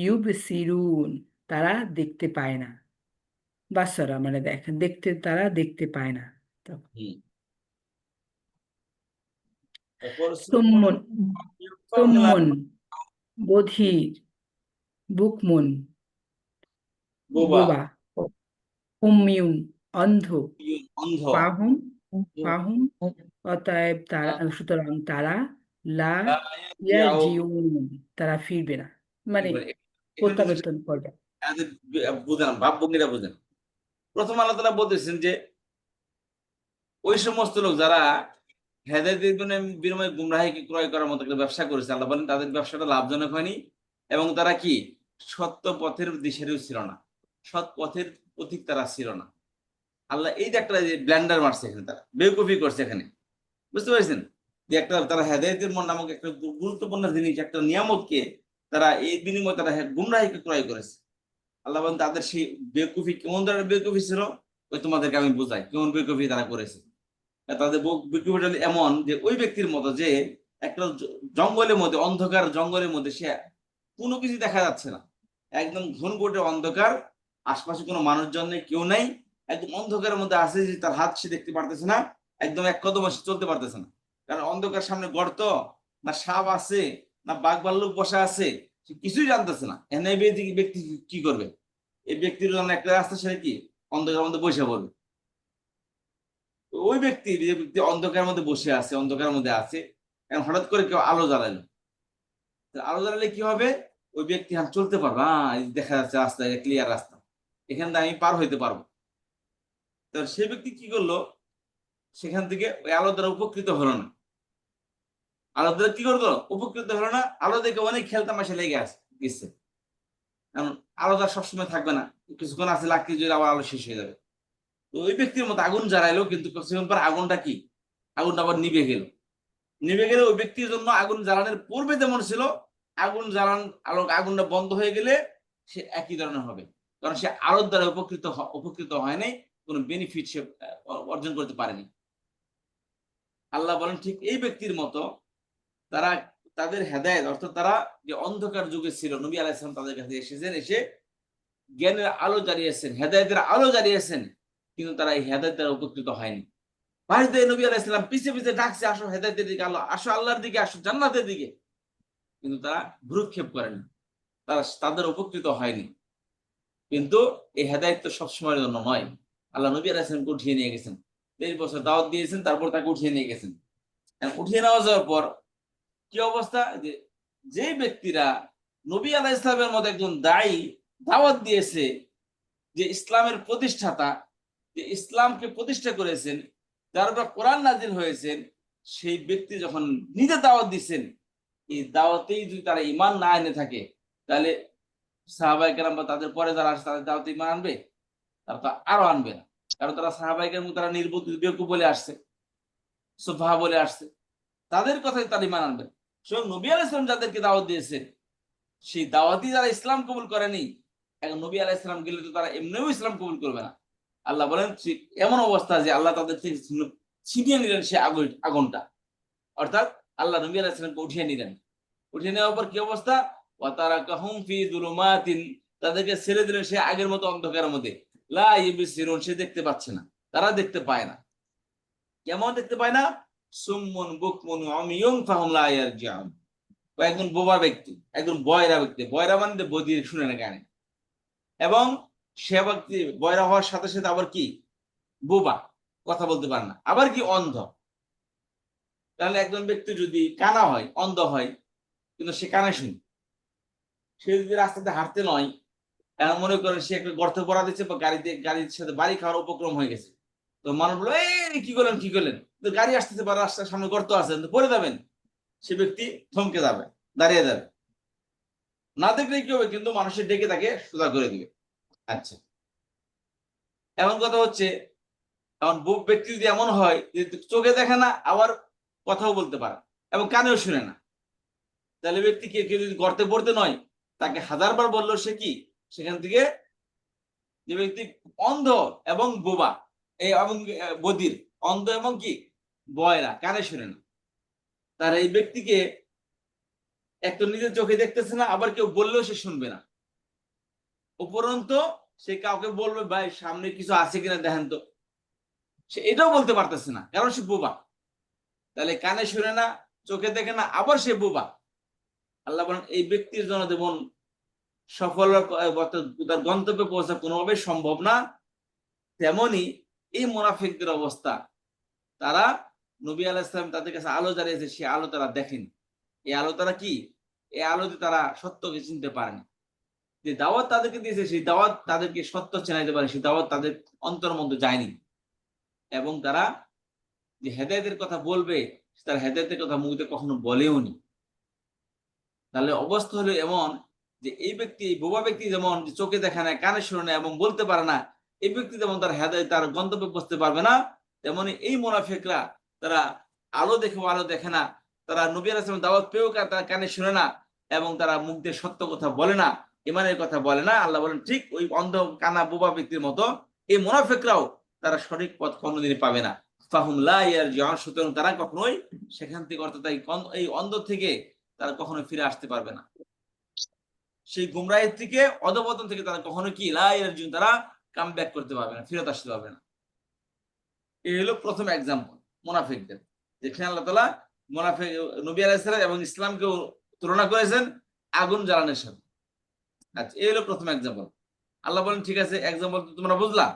ইউবসিরুন তারা দেখতে পায় না, বাচ্চারা মানে দেখেন তারা দেখতে পায় না তখন। হুম। তারপর সুম্মুন সুম্মুন বধির, বুকমুন বোবা, বোবা, উম্মিউন অন্ধ, অন্ধ। ফাহুম ফাহুম অতএব তারা, সুতরাং তারা, লা লা ইয়ারজিউন। ইয়ারজিউন তারা ফিরবে না, মানে এখানে দুটো প্রত্যাবর্তন করবে। বুঝেন, ভাবভঙ্গিটা বুঝেন। প্রথম আল্লাহ তাআলা বলতেছেন যে ওই সমস্ত লোক যারা হেদায়েতের বিনিময়ে গুমরাহিকে ক্রয় করার মতো একটা ব্যবসা করেছে, আল্লাহ বলেন তাদের ব্যবসাটা লাভজনক হয়নি, এবং তারা কি সত্য পথের দিশারিও ছিল না, সৎ পথের পথিক তারা ছিল না। আল্লাহ এই যে একটা ব্ল্যান্ডার মারছে এখানে, তারা বেকুফি করছে এখানে, বুঝতে পেরেছেন? যে একটা তারা হেদায়েতের মন নামক একটা গুরুত্বপূর্ণ জিনিস, একটা নিয়ামতকে তারা এই বিনিময়ে তারা গুমরাহিকে ক্রয় করেছে। আল্লাহ বলেন তাদের সেই বেকুফি কেমন ধরনের বেকুফি ছিল, ওই তোমাদেরকে আমি বোঝাই কেমন বেকুফি তারা করেছে। তাদের বেকুফিটা এমন যে ওই ব্যক্তির মতো যে একটা জঙ্গলের মধ্যে, অন্ধকার জঙ্গলের মধ্যে সে কোনো কিছু দেখা যাচ্ছে না, একদম ঘনঘটে অন্ধকার, আশপাশে কোনো মানুষজন নেই, কেউ নাই, একদম অন্ধকারের মধ্যে আছে, যে তার হাত সে দেখতে পারতেছে না, একদম এক কদম সে চলতে পারতেছে না, কারণ অন্ধকার সামনে গর্ত, না সাপ আছে, না বাঘ ভাল্লুক বসা আছে, সে কিছুই জানতেছে না। এনে ব্যক্তি কি করবে? এই ব্যক্তির জন্য একটা রাস্তা, সেটা কি অন্ধকারের মধ্যে বসে পড়বে। তো ওই ব্যক্তি, যে ব্যক্তি অন্ধকারের মধ্যে বসে আছে, অন্ধকারের মধ্যে আছে, এখন হঠাৎ করে কেউ আলো জ্বালালো, আলো জ্বালালে কি হবে? ওই ব্যক্তি চলতে পারবে, এই দেখা যাচ্ছে রাস্তা, ক্লিয়ার রাস্তা, এখান থেকে আমি পার হইতে পারবো। তো সেই ব্যক্তি কি করলো? সেখান থেকে ওই আলো দ্বারা উপকৃত হলো না। আলো দ্বারা কি করলো? উপকৃত হলো না। আলো দেখে অনেক খেলতামাশা লেগে গেছে, কারণ আলো দ্বারা সবসময় থাকবে না, কিছুক্ষণ আছে, লাগতে যদি আবার আলো শেষ হয়ে যাবে। তো ওই ব্যক্তির মতো আগুন জ্বালাইলো, কিন্তু কিছুক্ষণ পর আগুনটা কি, আগুনটা আবার নিভে গেল। নিভে গেলে ওই ব্যক্তির জন্য আগুন জ্বালানোর পূর্বে যেমন ছিল, আগুন আগুনটা বন্ধ হয়ে গেলে সে একই ধরনের হবে, কারণ সে আলোর দ্বারা উপকৃত হয় নাই, কোনো বেনিফিট সে অর্জন করতে পারেনি। আল্লাহ বলেন ঠিক এই ব্যক্তির মতো তারা, তাদের হেদায়েত, অর্থাৎ তারা যে অন্ধকার যুগে ছিল, নবী আলাইহিস সালাম তাদের কাছে এসেছেন, এসে জ্ঞানের আলো জ্বালিয়েছেন, হেদায়েতের আলো জ্বালিয়েছেন, কিন্তু তারা এই হেদায়েত দ্বারা উপকৃত হয়নি। বাড়িতে নবী আলাইহিস সালাম পিছে পিছে ডাকছে, আসো হেদায়েতের দিকে, আসো আল্লাহর দিকে, আসো জান্নাতের দিকে, কিন্তু তারা ভ্রুক্ষেপ করেনি, তাদের উপকৃত হয়নি। কিন্তু এই হেদায়েত তো সবসময়ের জন্য নয়। আল্লাহ নবী আলাইহিস সালামকে উঠিয়ে নিয়ে গেছেন, 23 বছর দাওয়াত দিয়েছেন, তারপর তাকে উঠিয়ে নিয়ে গেছেন। উঠিয়ে নেওয়া যাওয়ার পর কি অবস্থা? যে ব্যক্তিরা নবী আলাইহিস সালামের মতো একজন দায়ী দাওয়াত দিয়েছে, যে ইসলামের প্রতিষ্ঠাতা, যে ইসলামকে প্রতিষ্ঠা করেছেন, যার উপর কোরআন নাজিল হয়েছেন, সেই ব্যক্তি যখন নিজে দাওয়াত দিচ্ছেন, এই দাওয়াতেই যদি তারা ঈমান না এনে থাকে, তাহলে সাহাবায়ে কেরাম বা তাদের পরে যারা আসে তাদের দাওয়াতে ঈমান আনবে? তারা তো আরো আনবে না, কারণ তারা সাহাবায়ে কেরাম, তারা নির্বুদ্ধ বেকুব বলে আসছে, সুফাহা বলে আসছে, তাদের কথাই তারা ঈমান আনবে। স্বয়ং নবী আলাইহিস সালাম যাদেরকে দাওয়াত দিয়েছেন, সেই দাওয়াতই যারা ইসলাম কবুল করেনি, এখন নবী আলাইহিস সালাম গেলে তো তারা এমনিও ইসলাম কবুল করবে না, আল্লাহ বলেন এমন অবস্থা যে আল্লাহ তাদের থেকে ছিনিয়ে নিলেন সে আগুনটা, অর্থাৎ আল্লাহ নবী আলাইহিস সালামকে উঠিয়ে নিলেন। উঠিয়ে নেওয়ার পর কি অবস্থা? ওয়া তারাকাহুম ফি যুলুমাতিন, তাদেরকে ছেড়ে দিলেন সে আগের মতো অন্ধকারের মধ্যে। লা ইবসিরুন, সে দেখতে পাচ্ছে না, তারা দেখতে পায় না। কেমন দেখতে পায় না? সুম্মুন বুকমুন উমিয়ুন ফাহুম লা ইয়ারজিউন, একজন বোবা ব্যক্তি, একজন বয়রা ব্যক্তি। বয়রা মানে বধির, শুনে না কানে। এবং সে ব্যক্তি বয়রা হওয়ার সাথে সাথে আবার কি বোবা, কথা বলতে পারে না, আবার কি অন্ধ। তাহলে একজন ব্যক্তি যদি কানা হয়, অন্ধ হয়, কিন্তু সে কানে শুনে, সে যদি রাস্তাতে হাঁটতে নয়, এখন মনে করেন সে একটা গর্তে পড়া দিচ্ছে বা গাড়ির সাথে বাড়ি খাওয়ার উপক্রম হয়ে গেছে, তো মানুষ বললো এই কি করলেন কি করলেন, তো গাড়ি আসতেছে বা রাস্তার সামনে গর্ত আছে, পড়ে যাবেন। সে ব্যক্তি থমকে যাবে, দাঁড়িয়ে যাবে, না দেখলে কি হবে, কিন্তু মানুষের ডেকে তাকে সোজা করে দিবে। আচ্ছা, এমন কথা হচ্ছে, এমন ব্যক্তি যদি এমন হয় যে চোখে দেখে না, আবার কথাও বলতে পারে এবং কানেও শুনে না, তাহলে ব্যক্তিকে কেউ যদি গর্তে পড়তে নয়, তাকে হাজারবার বললো সে কি সেখান থেকে, যে ব্যক্তি অন্ধ এবং বোবা এবং বধির, অন্ধ এবং কি বয়রা, কানে শুনে না, তার এই ব্যক্তিকে এক তো নিজের চোখে দেখতেছে না, আবার কেউ বললেও সে শুনবে না, উপরন্তু সে কাউকে বলবে ভাই সামনে কিছু আছে কিনা দেখেন তো, সে এটাও বলতে পারতেছে না, কারণ সে বোবা। তাহলে কানে শুনে না, চোখে দেখে না, আবার সে বোবা। আল্লাহ বলেন এই ব্যক্তির জন্য যেমন সফল তার গন্তব্যে পৌঁছা কোনোভাবে সম্ভব না, তেমনি এই মুনাফিকদের অবস্থা, তারা নবী আলাইহিস সালাম তাদের কাছে আলো জ্বালিয়েছে, সে আলো তারা দেখেনি। এই আলো তারা কি, এই আলোতে তারা সত্যকে চিনতে পারেনি। যে দাওয়াত তাদেরকে দিয়েছে, সেই দাওয়াত তাদেরকে সত্য চেনাইতে পারে, সেই দাওয়াত তাদের অন্তর মধ্যে যায়নি। এবং তারা যে হেদায়েতের কথা বলবে, তার হেদায়েতের কথা মুখে কখনো বলেও নি। তাহলে অবস্থা হলো এমন যে এই ব্যক্তি, এই বোবা ব্যক্তি যেমন চোখে দেখে না, কানে শুনে না এবং বলতে পারে না, এই ব্যক্তি যেমন তার হেদায়েত, তার গন্তব্যে পৌঁছতে পারবে না, তেমনি এই মুনাফিকরা তারা আলো দেখে আলো দেখে না, তারা নবী আলাইহিস সালাম দাওয়াত পেয়েও তারা কানে শুনে না, এবং তারা মুখ দিয়ে সত্য কথা বলে না, ইমানের কথা বলে না। আল্লাহ বলেন ঠিক ওই অন্ধ কানা বোবা ব্যক্তির মতো এই মুনাফিকরাও তারা সঠিক পথ কোনোদিনই পাবে না। ফাহুম লা ইয়ারজিউন, সুতরাং তারা কখনোই সেখান থেকে, অর্থাৎ এই অন্ধ থেকে তারা কখনো ফিরে আসতে পারবে না, সেই গুমরাহের থেকে, অধপতন থেকে তারা কখনো কি লা ইয়ারজিউন, তারা কাম ব্যাক করতে পারবে না, ফিরত আসতে পারবে না। এই হলো প্রথম এক্সাম্পল মুনাফিকদের, যেখানে আল্লাহ তাআলা মুনাফিক নবী আলাইহিস সালাম এবং ইসলামকে তুলনা করেছেন আগুন জ্বালানোর সাথে। আচ্ছা, এই হলো প্রথম এক্সাম্পল। আল্লাহ বলেন ঠিক আছে, এক্সাম্পল তো তোমরা বুঝলা,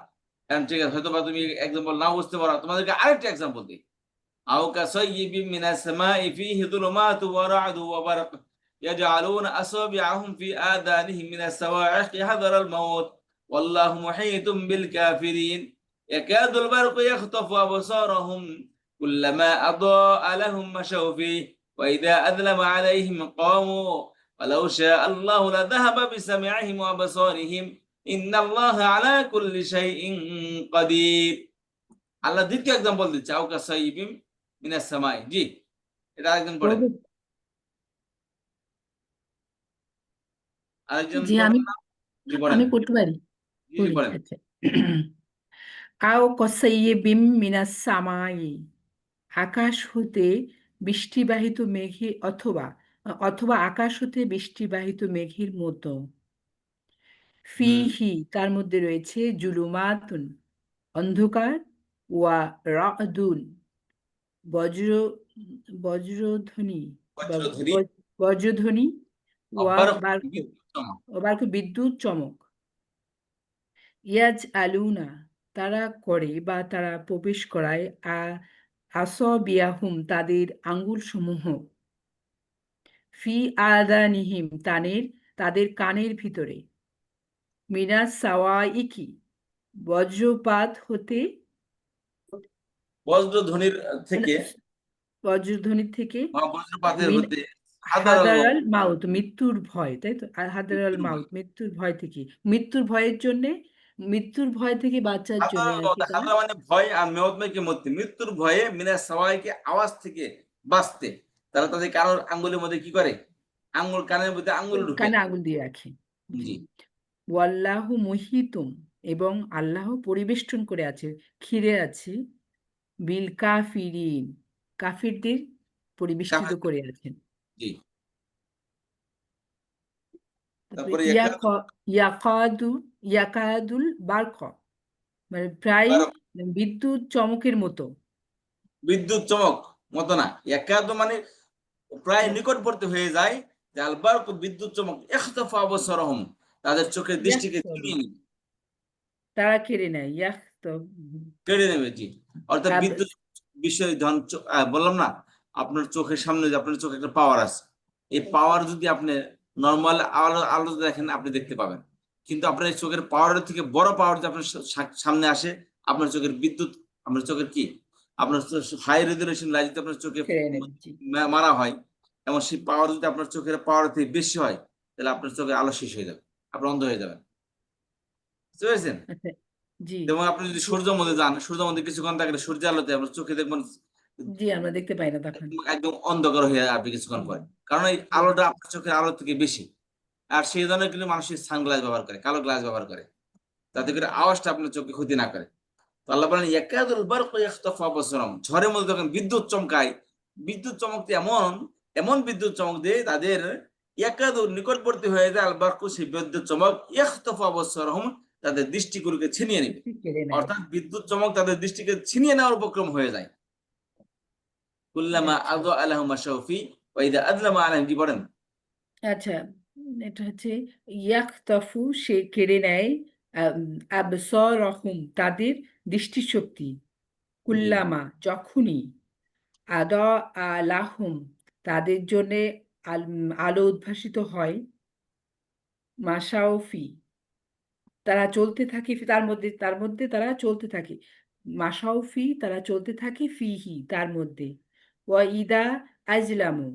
ঠিক আছে, হয়তো বা তুমি এক্সাম্পল নাও বুঝতে পারো, তোমাদেরকে আরেকটা এক্সাম্পল দিই। আও কাসাইয়্যিবিন মিনাস সামাই ফীহি যুলুমাতু ওয়া রা'দু ওয়া বারাক ইয়াজআলুনা আসাবি'আহুম ফী আযানিহিম মিনাস সাওয়া'iqi হাযারাল মাউত ওয়াল্লাহু মুহীতুম বিল কাফিরিন ইয়াকাদুল বারকু ইয়াখতাফু আবসারাহুম কুল্লামা আদাআ লাহুম মাশাউ ফীহি ওয়া ইযা আযলামা আলাইহিম ক্বামু ওয়ালাউ শাআ আল্লাহু লাযাহাবা বিসাম'ihim ওয়া আবসারিহিম ইন্নাল্লাহা আলা কুল্লি শাইইন কাদির। আল্লাহ দ্বিতীয় এক্সাম্পল দিচ্ছে, আও কাসাইয়্যিবিন মিনাস সামাই। জি, এটা আরেকজন পড়েন, আরেকজন জি পড়বেন আমি না? জি পড়েন, আমি পড়তে পারি, জি জি পড়ি। পড়েন। আচ্ছা। আও কসাইয়্যিবিম মিনাস সামাই, আকাশ হতে বৃষ্টিবাহিত মেঘে, অথবা অথবা আকাশ হতে বৃষ্টিবাহিত মেঘের মতো, ফিহি তার মধ্যে রয়েছে জুলুমাতুন অন্ধকার, ওয়া রা'দুন বজ্র বজ্রধ্বনি বা বজ্রধ্বনি, বজ্রধ্বনি, ওয়া অব্বারক, বারক বিদ্যুৎ চমক। বারক বিদ্যুৎ চমক। ইয়াজ আলুনা তারা করে বা তারা প্রবেশ করায় আসবিয়াহুম তাদের আঙ্গুল সমূহ, ফি আদানিহিম তাদের কানের ভিতরে, মিনাস সাওয়াইকি বজ্রপাত হতে, বজ্রধ্বনির থেকে, বজ্রধ্বনির থেকে, বজ্রপাতের মিন হতে, হাদারাল মাউত, হাদারাল মাউত মৃত্যুর ভয়, তাই তো, আর হাদারাল মৃত্যুর ভয়, মাউত মৃত্যুর ভয় থেকে, মৃত্যুর ভয়ের জন্যে, মৃত্যুর ভয় থেকে বাঁচার জন্য হাদারাল আর মাউত, কি তারা, হাদারা মানে ভয়, আর মেউত মানে কি মৃত্যু, মৃত্যুর ভয়ে, মিনাস সাওয়াইকে আওয়াজ থেকে বাঁচতে তারা তাদের কানের আঙ্গুলের মধ্যে কি করে, আঙ্গুল কানের মধ্যে আঙ্গুল ঢুকে। কানে আঙুল দিয়ে রাখে। জি। জি, ওয়াল্লাহু মুহিতুম এবং আল্লাহ পরিবেষ্টন করে আছে, ঘিরে আছে, বিল কাফিরিন, কাফিরদের পরিবেষ্টিত কাফের, করে আছেন। জি। তারপরে তারপরে ইয়াকাদুল বারক, মানে প্রায় বিদ্যুৎ চমকের মতো। বিদ্যুৎ চমক মতো না, একাদ মানে প্রায় নিকটবর্তী হয়ে যায়, যে আলবারক বিদ্যুৎ চমক, ইখতাফা আবসারহুম, তাদের চোখের দৃষ্টিকে ছিনিয়ে নেবে, তারা কেড়ে নেয়, কেড়ে নেবে, জি। অর্থাৎ আব- বিদ্যুৎ বিষয় যখন বললাম না, আপনার চোখের সামনে যে আপনার চোখে একটা পাওয়ার আছে, এই পাওয়ার যদি আপনি নর্মাল আলো আলো দেখেন আপনি দেখতে পাবেন, কিন্তু আপনার এই চোখের পাওয়ারের থেকে বড় পাওয়ার যে আপনার সামনে আসে, আপনার চোখের বিদ্যুৎ, আপনার চোখের কি, আপনার হাই রেজুলেশন লাইট যদি আপনার চোখে কেড়ে নেবে, জি। মারা হয়, এবং সেই পাওয়ার যদি আপনার চোখের পাওয়ার থেকে বেশি হয়, তাহলে আপনার চোখে আলো শেষ হয়ে যাবে, আপনি অন্ধ হয়ে যাবেন, বুঝতে পেরেছেন? আচ্ছা, জি যেমন আপনি যদি সূর্যের মধ্যে যান, সূর্যের মধ্যে কিছুক্ষণ থাকলে সূর্যের আলোতে আপনার চোখে দেখবেন জি, আমরা দেখতে পাই না তখন। একদম অন্ধকার হয়ে আপনি কিছুক্ষণ পরে, কারণ এই আলোটা আপনার চোখের আলো থেকে বেশি। আর সেই জন্য কিন্তু মানুষের সানগ্লাস ব্যবহার করে, কালো গ্লাস ব্যবহার করে, যাতে করে আওয়াজটা আপনার চোখে ক্ষতি না করে। তো আল্লাহ বলেন ইয়াকাদুল বারকু ইয়াখতাফু আবসারহুম, ঝড়ের মধ্যে যখন বিদ্যুৎ চমকায়, বিদ্যুৎ চমকতে এমন এমন বিদ্যুৎ চমক দিয়ে তাদের ইয়াকাদু নিকটবর্তী হয়ে যায়, আল বারকু সেই বিদ্যুৎ চমক, ইয়াখতাফু আবসারহুম, তাদের দৃষ্টিগুলোকে ছিনিয়ে নেবে। কেড়ে নেয়। অর্থাৎ বিদ্যুৎ চমক তাদের দৃষ্টিকে ছিনিয়ে নেওয়ার উপক্রম হয়ে যায়। কুল্লামা আচ্ছা, আযা আলাহুম মাশাউফি ওয়া ইযা আযলামা আলাইহিম, কি বলেন? আচ্ছা, এটা হচ্ছে ইয়াখতাফু, সে কেড়ে নেয়, আবসারহুম, তাদের দৃষ্টিশক্তি, জি, কুল্লামা, যখনই, আদা আলাহুম, তাদের জন্য আলো উদ্ভাসিত হয়, মাসাউফি, তারা চলতে থাকে, তার মধ্যে তারা চলতে থাকে, মাসাউফি, তারা চলতে থাকে, ফিহি, তার মধ্যে, ওয়া ইদা আজলামু,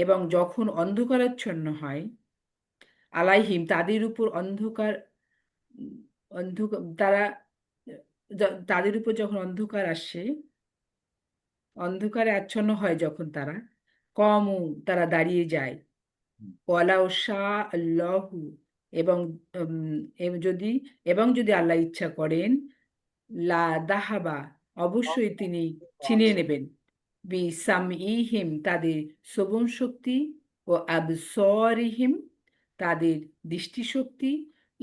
এবং যখন অন্ধকারাচ্ছন্ন হয়, আলাইহিম, তাদের উপর অন্ধকার, তাদের উপর যখন অন্ধকার আসে, অন্ধকারে আচ্ছন্ন হয় যখন তারা, কমু, তারা দাঁড়িয়ে যায়, ওয়ালাউ শাহ আল্লাহু, এবং যদি আল্লাহ ইচ্ছা করেন, লা দাহাবা, অবশ্যই তিনি ছিনিয়ে নেবেন, বি সামইহিম, তাদের শ্রবণ শক্তি, ও আবসরিহিম, তাদের দৃষ্টিশক্তি,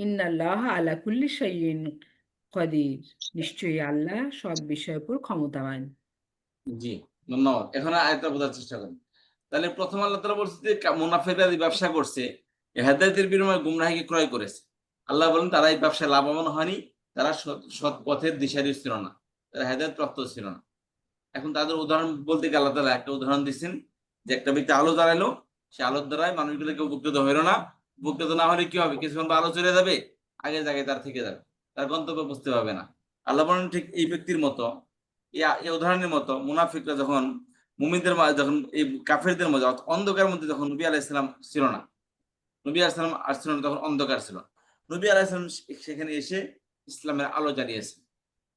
ইন্নাল্লাহ আলা কুল্লি শাইইন কদির, নিশ্চয়ই আল্লাহ সব বিষয়ের উপর ক্ষমতাবান। জি, ধন্যবাদ। এখন আয়াতটা বোঝার চেষ্টা করুন। তাহলে প্রথম আল্লাহ তাআলা বলছে যে মুনাফিকরা যে ব্যবসা করছে, এই হেদায়েতের বিনিময়ে গুমরাহিকে ক্রয় করেছে। আল্লাহ বলেন তারা এই ব্যবসায় লাভবান হয়নি, তারা সৎ পথের দিশারি ছিল না, তারা হেদায়েত প্রাপ্ত ছিল না। এখন তাদের উদাহরণ বলতে গিয়ে আল্লাহ তাআলা একটা উদাহরণ দিচ্ছেন, যে একটা ব্যক্তি আলো জ্বালাইলো, সে আলোর দ্বারাই মানুষগুলোকে উপকৃত হইল না, উপকৃত না হলে কি হবে, কিছুক্ষণ পর আলো চলে যাবে, আগের জায়গায় তার থেকে যাবে, তার গন্তব্য বুঝতে পারবে না। আল্লাহ বলেন ঠিক এই ব্যক্তির মতো, এই উদাহরণের মতো মুনাফিকরা যখন মুমিনদের মাঝে, যখন এই কাফেরদের মাঝে অন্ধকার মধ্যে, যখন নবী আলাইহিস সালাম ছিল না, নবী আলাইহিস সালাম আসছিল না, তখন অন্ধকার ছিল, নবী আলাইহিস সালাম সেখানে এসে ইসলামের আলো জ্বালিয়েছে,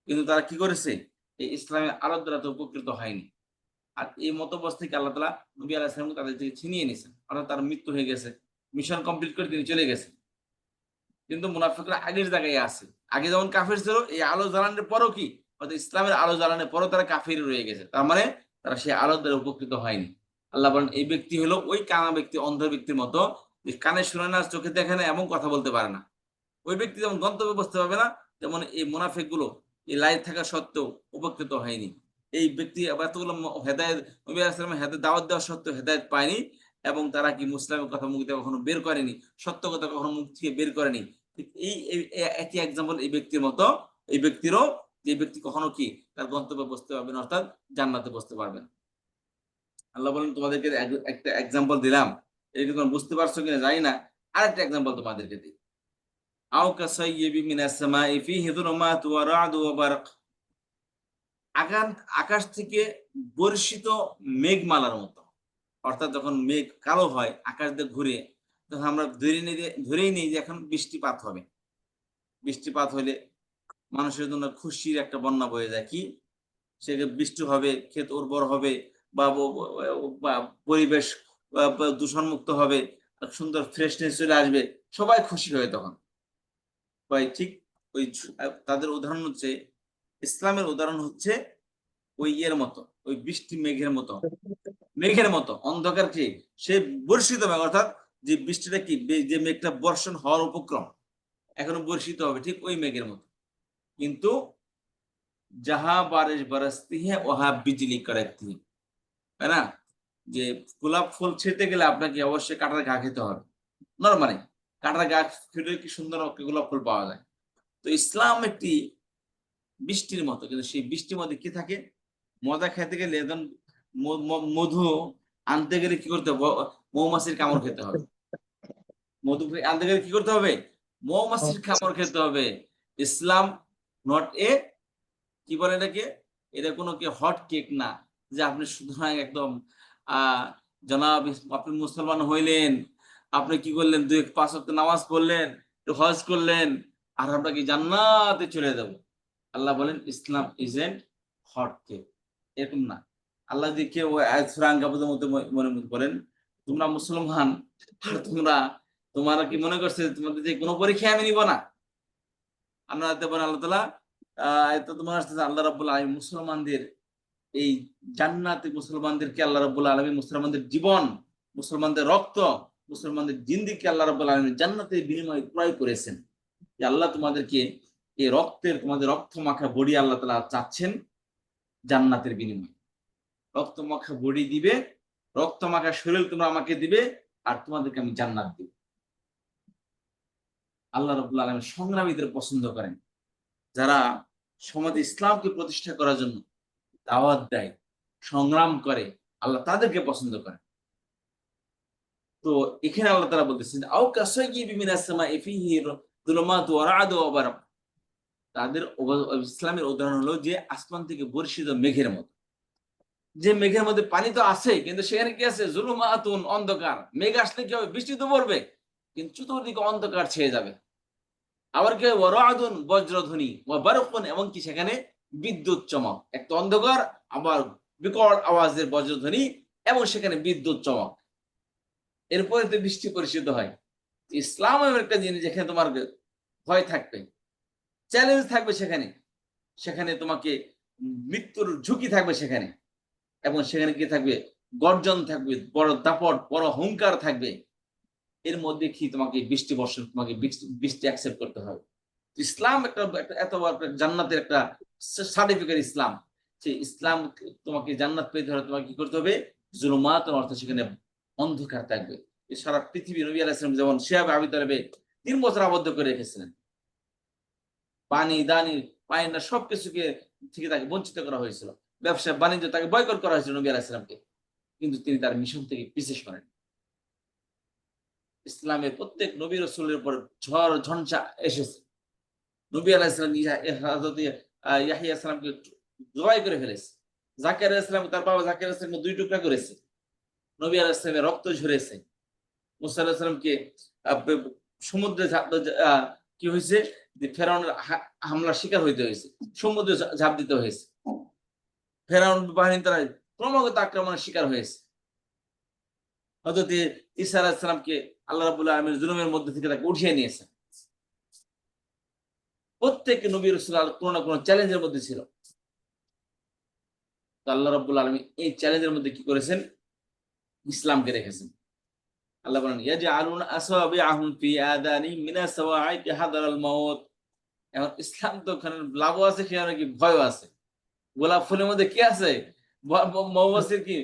কিন্তু তারা কি করেছে, এই ইসলামের আলোর দ্বারা তো উপকৃত হয়নি। আর এই মতবাদ থেকে আল্লাহ তাআলা নবী আলাইহিস সালামকে তাদের থেকে ছিনিয়ে নিয়েছেন, অর্থাৎ তার মৃত্যু হয়ে গেছে, মিশন কমপ্লিট করে তিনি চলে গেছেন। কিন্তু মুনাফিকরা আগের জায়গায় আছে, আগে যেমন কাফের ছিল, এই আলো জ্বালানোর পরও কি, অর্থাৎ ইসলামের আলো জ্বালানোর পরও তারা কাফের রয়ে গেছে, তার মানে তারা সেই আলোর দ্বারা উপকৃত হয়নি। আল্লাহ বলেন এই ব্যক্তি হলো ওই কানা ব্যক্তি, অন্ধ ব্যক্তির মতো, যে কানে শুনে না, চোখে দেখে না, এবং কথা বলতে পারে না। ওই ব্যক্তি যেমন গন্তব্যে বসতে পারবে না, তেমন এই মুনাফিক গুলো এই লাইট থাকা সত্ত্বেও উপকৃত হয়নি। এই ব্যক্তি এতগুলো হেদায়েত, নবী আলাইহিস সালামের হেদায়েত দাওয়াত দেওয়া সত্ত্বেও হেদায়েত পায়নি, এবং তারা কি মুসলিমের কথা মুখ দিয়ে কখনো বের করেনি, সত্য কথা কখনো মুখ থেকে বের করেনি। ঠিক এই একই এক্সাম্পল এই ব্যক্তির মতো, এই ব্যক্তিরও, যে ব্যক্তি কখনো কি তার গন্তব্যে বসতে পারবেন, অর্থাৎ জান্নাতে বসতে পারবেন। আল্লাহ বলেন তোমাদেরকে একটা এক্সাম্পল দিলাম, এটা তোমরা বুঝতে পারছো কিনা জানি না, আরেকটা এক্সাম্পল তোমাদেরকে দিই। আও কাসাইয়্যিবি মিনাস সামাই ফীহি যুলুমাতু ওয়া রা'দু ওয়া বারক, আকাশ থেকে বর্ষিত মেঘমালার মতো। অর্থাৎ যখন মেঘ কালো হয়, আকাশ দিয়ে ঘুরে, তখন আমরা ধরেই নিই যে এখন বৃষ্টিপাত হবে। বৃষ্টিপাত হলে মানুষের জন্য খুশির একটা বন্যা বয়ে যায়, কি সে বৃষ্টি হবে, ক্ষেত উর্বর হবে, বা বা পরিবেশ দূষণমুক্ত হবে, সুন্দর ফ্রেশনেস চলে আসবে, সবাই খুশি হয় তখন। ভাই ঠিক ওই তাদের উদাহরণ হচ্ছে, ইসলামের উদাহরণ হচ্ছে ওই ইয়ের মতো, ওই বৃষ্টি মেঘের মতো অন্ধকার কি সে বর্ষিত মেঘ, অর্থাৎ যে বৃষ্টিটা কি যে মেঘটা বর্ষণ হওয়ার উপক্রম এখনো বর্ষিত হবে, ঠিক ওই মেঘের মতো। কিন্তু যাহা বারিশ বরসতি হ্যাঁ ওহা বিজলি করতি, তাই না? যে গোলাপ ফুল ছিঁড়তে গেলে আপনাকে অবশ্যই কাঁটার ঘা খেতে হবে, নরমালি কাঁটার ঘা খেলে কি সুন্দর গোলাপ ফুল পাওয়া যায়। তো ইসলাম একটি বৃষ্টির মতো, কিন্তু সেই বৃষ্টির মধ্যে কি থাকে, মজা খেতে গেলে একদম মধু আনতে গেলে কি করতে হবে, মৌমাছির কামড় খেতে হবে। মধু আনতে গেলে কি করতে হবে, মৌমাছির কামড় খেতে হবে। ইসলাম নট এ, কি বলে এটাকে, এটা কোনো কি হট কেক না যে আপনি সুতরাং একদম জনাব আপনি মুসলমান হইলেন, আপনি কি করলেন, 2-5 ওয়াক্ত নামাজ পড়লেন, একটু হজ করলেন, আর আপনাকে জান্নাতে চলে যাব। আল্লাহ বলেন ইসলাম ইজেন্ট হট কেক, এরকম না। আল্লাহ যদি কেউ সূরা আনকাবুতের মধ্যে মনে বলেন তোমরা মুসলমান, তোমরা কি মনে করছে তোমাদের যে কোনো পরীক্ষা আমি নিব না? আল্লাহ তাআলা তোমার আল্লাহ রাব্বুল আলামিন মুসলমানদের এই জান্নাতে, মুসলমানদেরকে আল্লাহ রাব্বুল আলামিন মুসলমানদের জীবন, মুসলমানদের রক্ত, মুসলমানদের জিন্দেগিকে আল্লাহ রাব্বুল আলামিন জান্নাতের বিনিময়ে ক্রয় করেছেন। যে আল্লাহ তোমাদেরকে এই তোমাদের রক্ত মাখা বডি আল্লাহ তাআলা চাচ্ছেন জান্নাতের বিনিময়ে। রক্ত মাখা বডি দিবে, রক্ত মাখা শরীর তোমরা আমাকে দিবে, আর তোমাদেরকে আমি জান্নাত দিব। আল্লাহ রাব্বুল আলামিন সংগ্রামীদের পছন্দ করেন, যারা সমাজে ইসলামকে প্রতিষ্ঠা করার জন্য দাওয়াত দেয়, সংগ্রাম করে, আল্লাহ তাদেরকে পছন্দ করেন। তো এখানে আল্লাহ তাআলা বলতেছেন আও কাসাইয়িবিন মিনাস সামাই ফিহি যুলুমাতু ওয়া রা'দু ওয়া বারাক, তাদের ইসলামের উদাহরণ হলো যে আসমান থেকে বর্ষিত মেঘের মতো। যে মেঘের মধ্যে পানি তো আছে, কিন্তু সেখানে কি আছে, যুলুমাতুন অন্ধকার। মেঘ আসলে কি হবে, বৃষ্টি তো পড়বে, কিন্তু চতুর্দিকে অন্ধকার ছেয়ে যাবে। আবার কি ওয়া রা'দুন বজ্রধ্বনি, ওয়া বারাকুন এবং কি সেখানে বিদ্যুৎ চমক। একটা অন্ধকার, আবার বিকট আওয়াজের বজ্রধ্বনি, এবং সেখানে বিদ্যুৎ চমক। এরপরে তো বৃষ্টি পরিচিত হয়। ইসলাম এমন একটা জিনিস যেখানে তোমার ভয় থাকবে, চ্যালেঞ্জ থাকবে, সেখানে তোমাকে মৃত্যুর ঝুঁকি থাকবে সেখানে, এবং সেখানে কি থাকবে, গর্জন থাকবে, বড় দাপট, বড় হুঙ্কার থাকবে। এর মধ্যে কি তোমাকে বৃষ্টি বর্ষণ, তোমাকে বৃষ্টি অ্যাকসেপ্ট করতে হবে। ইসলাম একটা এত বড় জান্নাতের একটা সার্টিফিকেট ইসলাম। সেই ইসলাম তোমাকে জান্নাত পেতে হলে তোমাকে কি করতে হবে, জুলুমাত অর্থ সেখানে অন্ধকার থাকবে। সারা পৃথিবী নবী আলাইহিস সালাম যেমন শিহাবে আবি তালেবে 3 বছর আবদ্ধ করে রেখেছিলেন, পানি দানি পানি না সবকিছুকে থেকে তাকে বঞ্চিত করা হয়েছিল, ব্যবসা বাণিজ্য তাকে বয়কট করা হয়েছিল নবী আলাইহিস সালামকে, কিন্তু তিনি তার মিশন থেকে পিছিয়ে সরেন। ইসলামের প্রত্যেক নবী রাসূলের উপর ঝড় ঝঞ্ঝা এসেছে। নবী আলাইহিস সালাম হযরত ইয়াহইয়া আলাইহিস সালামকে জবাই করে ফেলেছে, জাকারিয়া আলাইহিস সালাম তার বাবা জাকারিয়া আলাইহিস সালামকে 2 টুকরা করেছে, নবী আলাইহিস সালামের রক্ত ঝরেছে, মুসা আলাইহিস সালামকে সমুদ্রে কি হয়েছে, যে ফেরাউনের হামলার শিকার হইতে হয়েছে, সমুদ্রে ঝাঁপ দিতে হয়েছে, ফেরাউন বাহিনী তারা ক্রমাগত আক্রমণের শিকার হয়েছে। হযরত ঈসা আলাইহিস সালামকে আল্লাহ রাব্বুল আলামিন জুলুমের মধ্যে থেকে তাকে উঠিয়ে নিয়েছেন। প্রত্যেক নবী রাসূল কোন না কোন চ্যালেঞ্জের মধ্যে ছিল। তো আল্লাহ রাব্বুল আলামিন এই চ্যালেঞ্জের মধ্যে কি করেছেন, ইসলামকে রেখেছেন। আল্লাহ বলেন ইয়াজআলুনা আসাবিআহুম ফি আযানিহিম মিনাস সাওয়াইকি হাদারাল মাউত। এখন ইসলাম তো ওখানে লাভও আছে, সেখানে কি ভয়ও আছে। গোলাপ ফুলের মধ্যে কি আছে, মৌমাছির কি,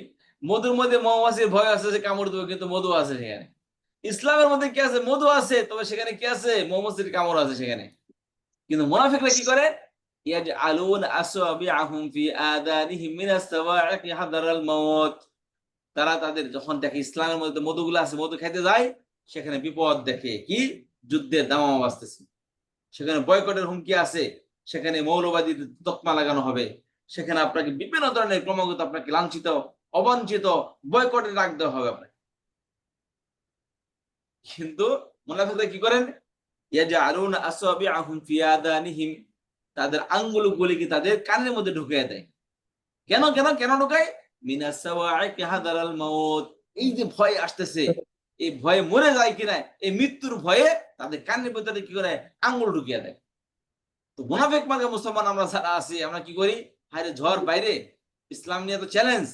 মধুর মধ্যে মৌমাছির ভয় আছে যে কামড় দেবে, কিন্তু মধু আছে সেখানে। ইসলামের মধ্যে কি আছে, মধু আছে, তবে সেখানে কি আছে, মৌমাছির কামড় আছে সেখানে। কিন্তু মুনাফিকরা কি করে, ইয়াজআলুনা আসাবিআহুম ফি আযানিহিম মিনাস সাওয়াইকি হাদারাল মাউত। তারা তাদের যখন দেখে ইসলামের মধ্যে মধুগুলো আছে, মধু খাইতে যায়, সেখানে বিপদ দেখে, কি যুদ্ধের দামামা বাজতেছে, সেখানে বয়কটের হুমকি আছে, সেখানে মৌলবাদী তকমা লাগানো হবে, সেখানে আপনাকে বিভিন্ন ধরনের ক্রমাগত আপনাকে লাঞ্ছিত, অবাঞ্ছিত, বয়কটের ডাক দেওয়া হবে আপনাকে। কিন্তু মুনাফিকরা কি করেন, ইয়াজআলুনা আসাবিআহুম ফি আযানিহিম, তাদের আঙ্গুলগুলিকে তাদের কানের মধ্যে ঢুকিয়ে দেয়। কেন কেন কেন ঢুকায়, মিনাস সাওয়াইকি হাদারাল মাউত, এই যে ভয় আসতেছে, এই ভয়ে মরে যায় কিনা, এই মৃত্যুর ভয়ে তাদের কানের ভিতরে কি করে, আঙ্গুল ঢুকিয়ে দেয়। তো মুনাফিক মার্কা মুসলমান আমরা যারা আছি আমরা কি করি, হায়রে ঝড় বাইরে, ইসলাম নিয়ে তো চ্যালেঞ্জ,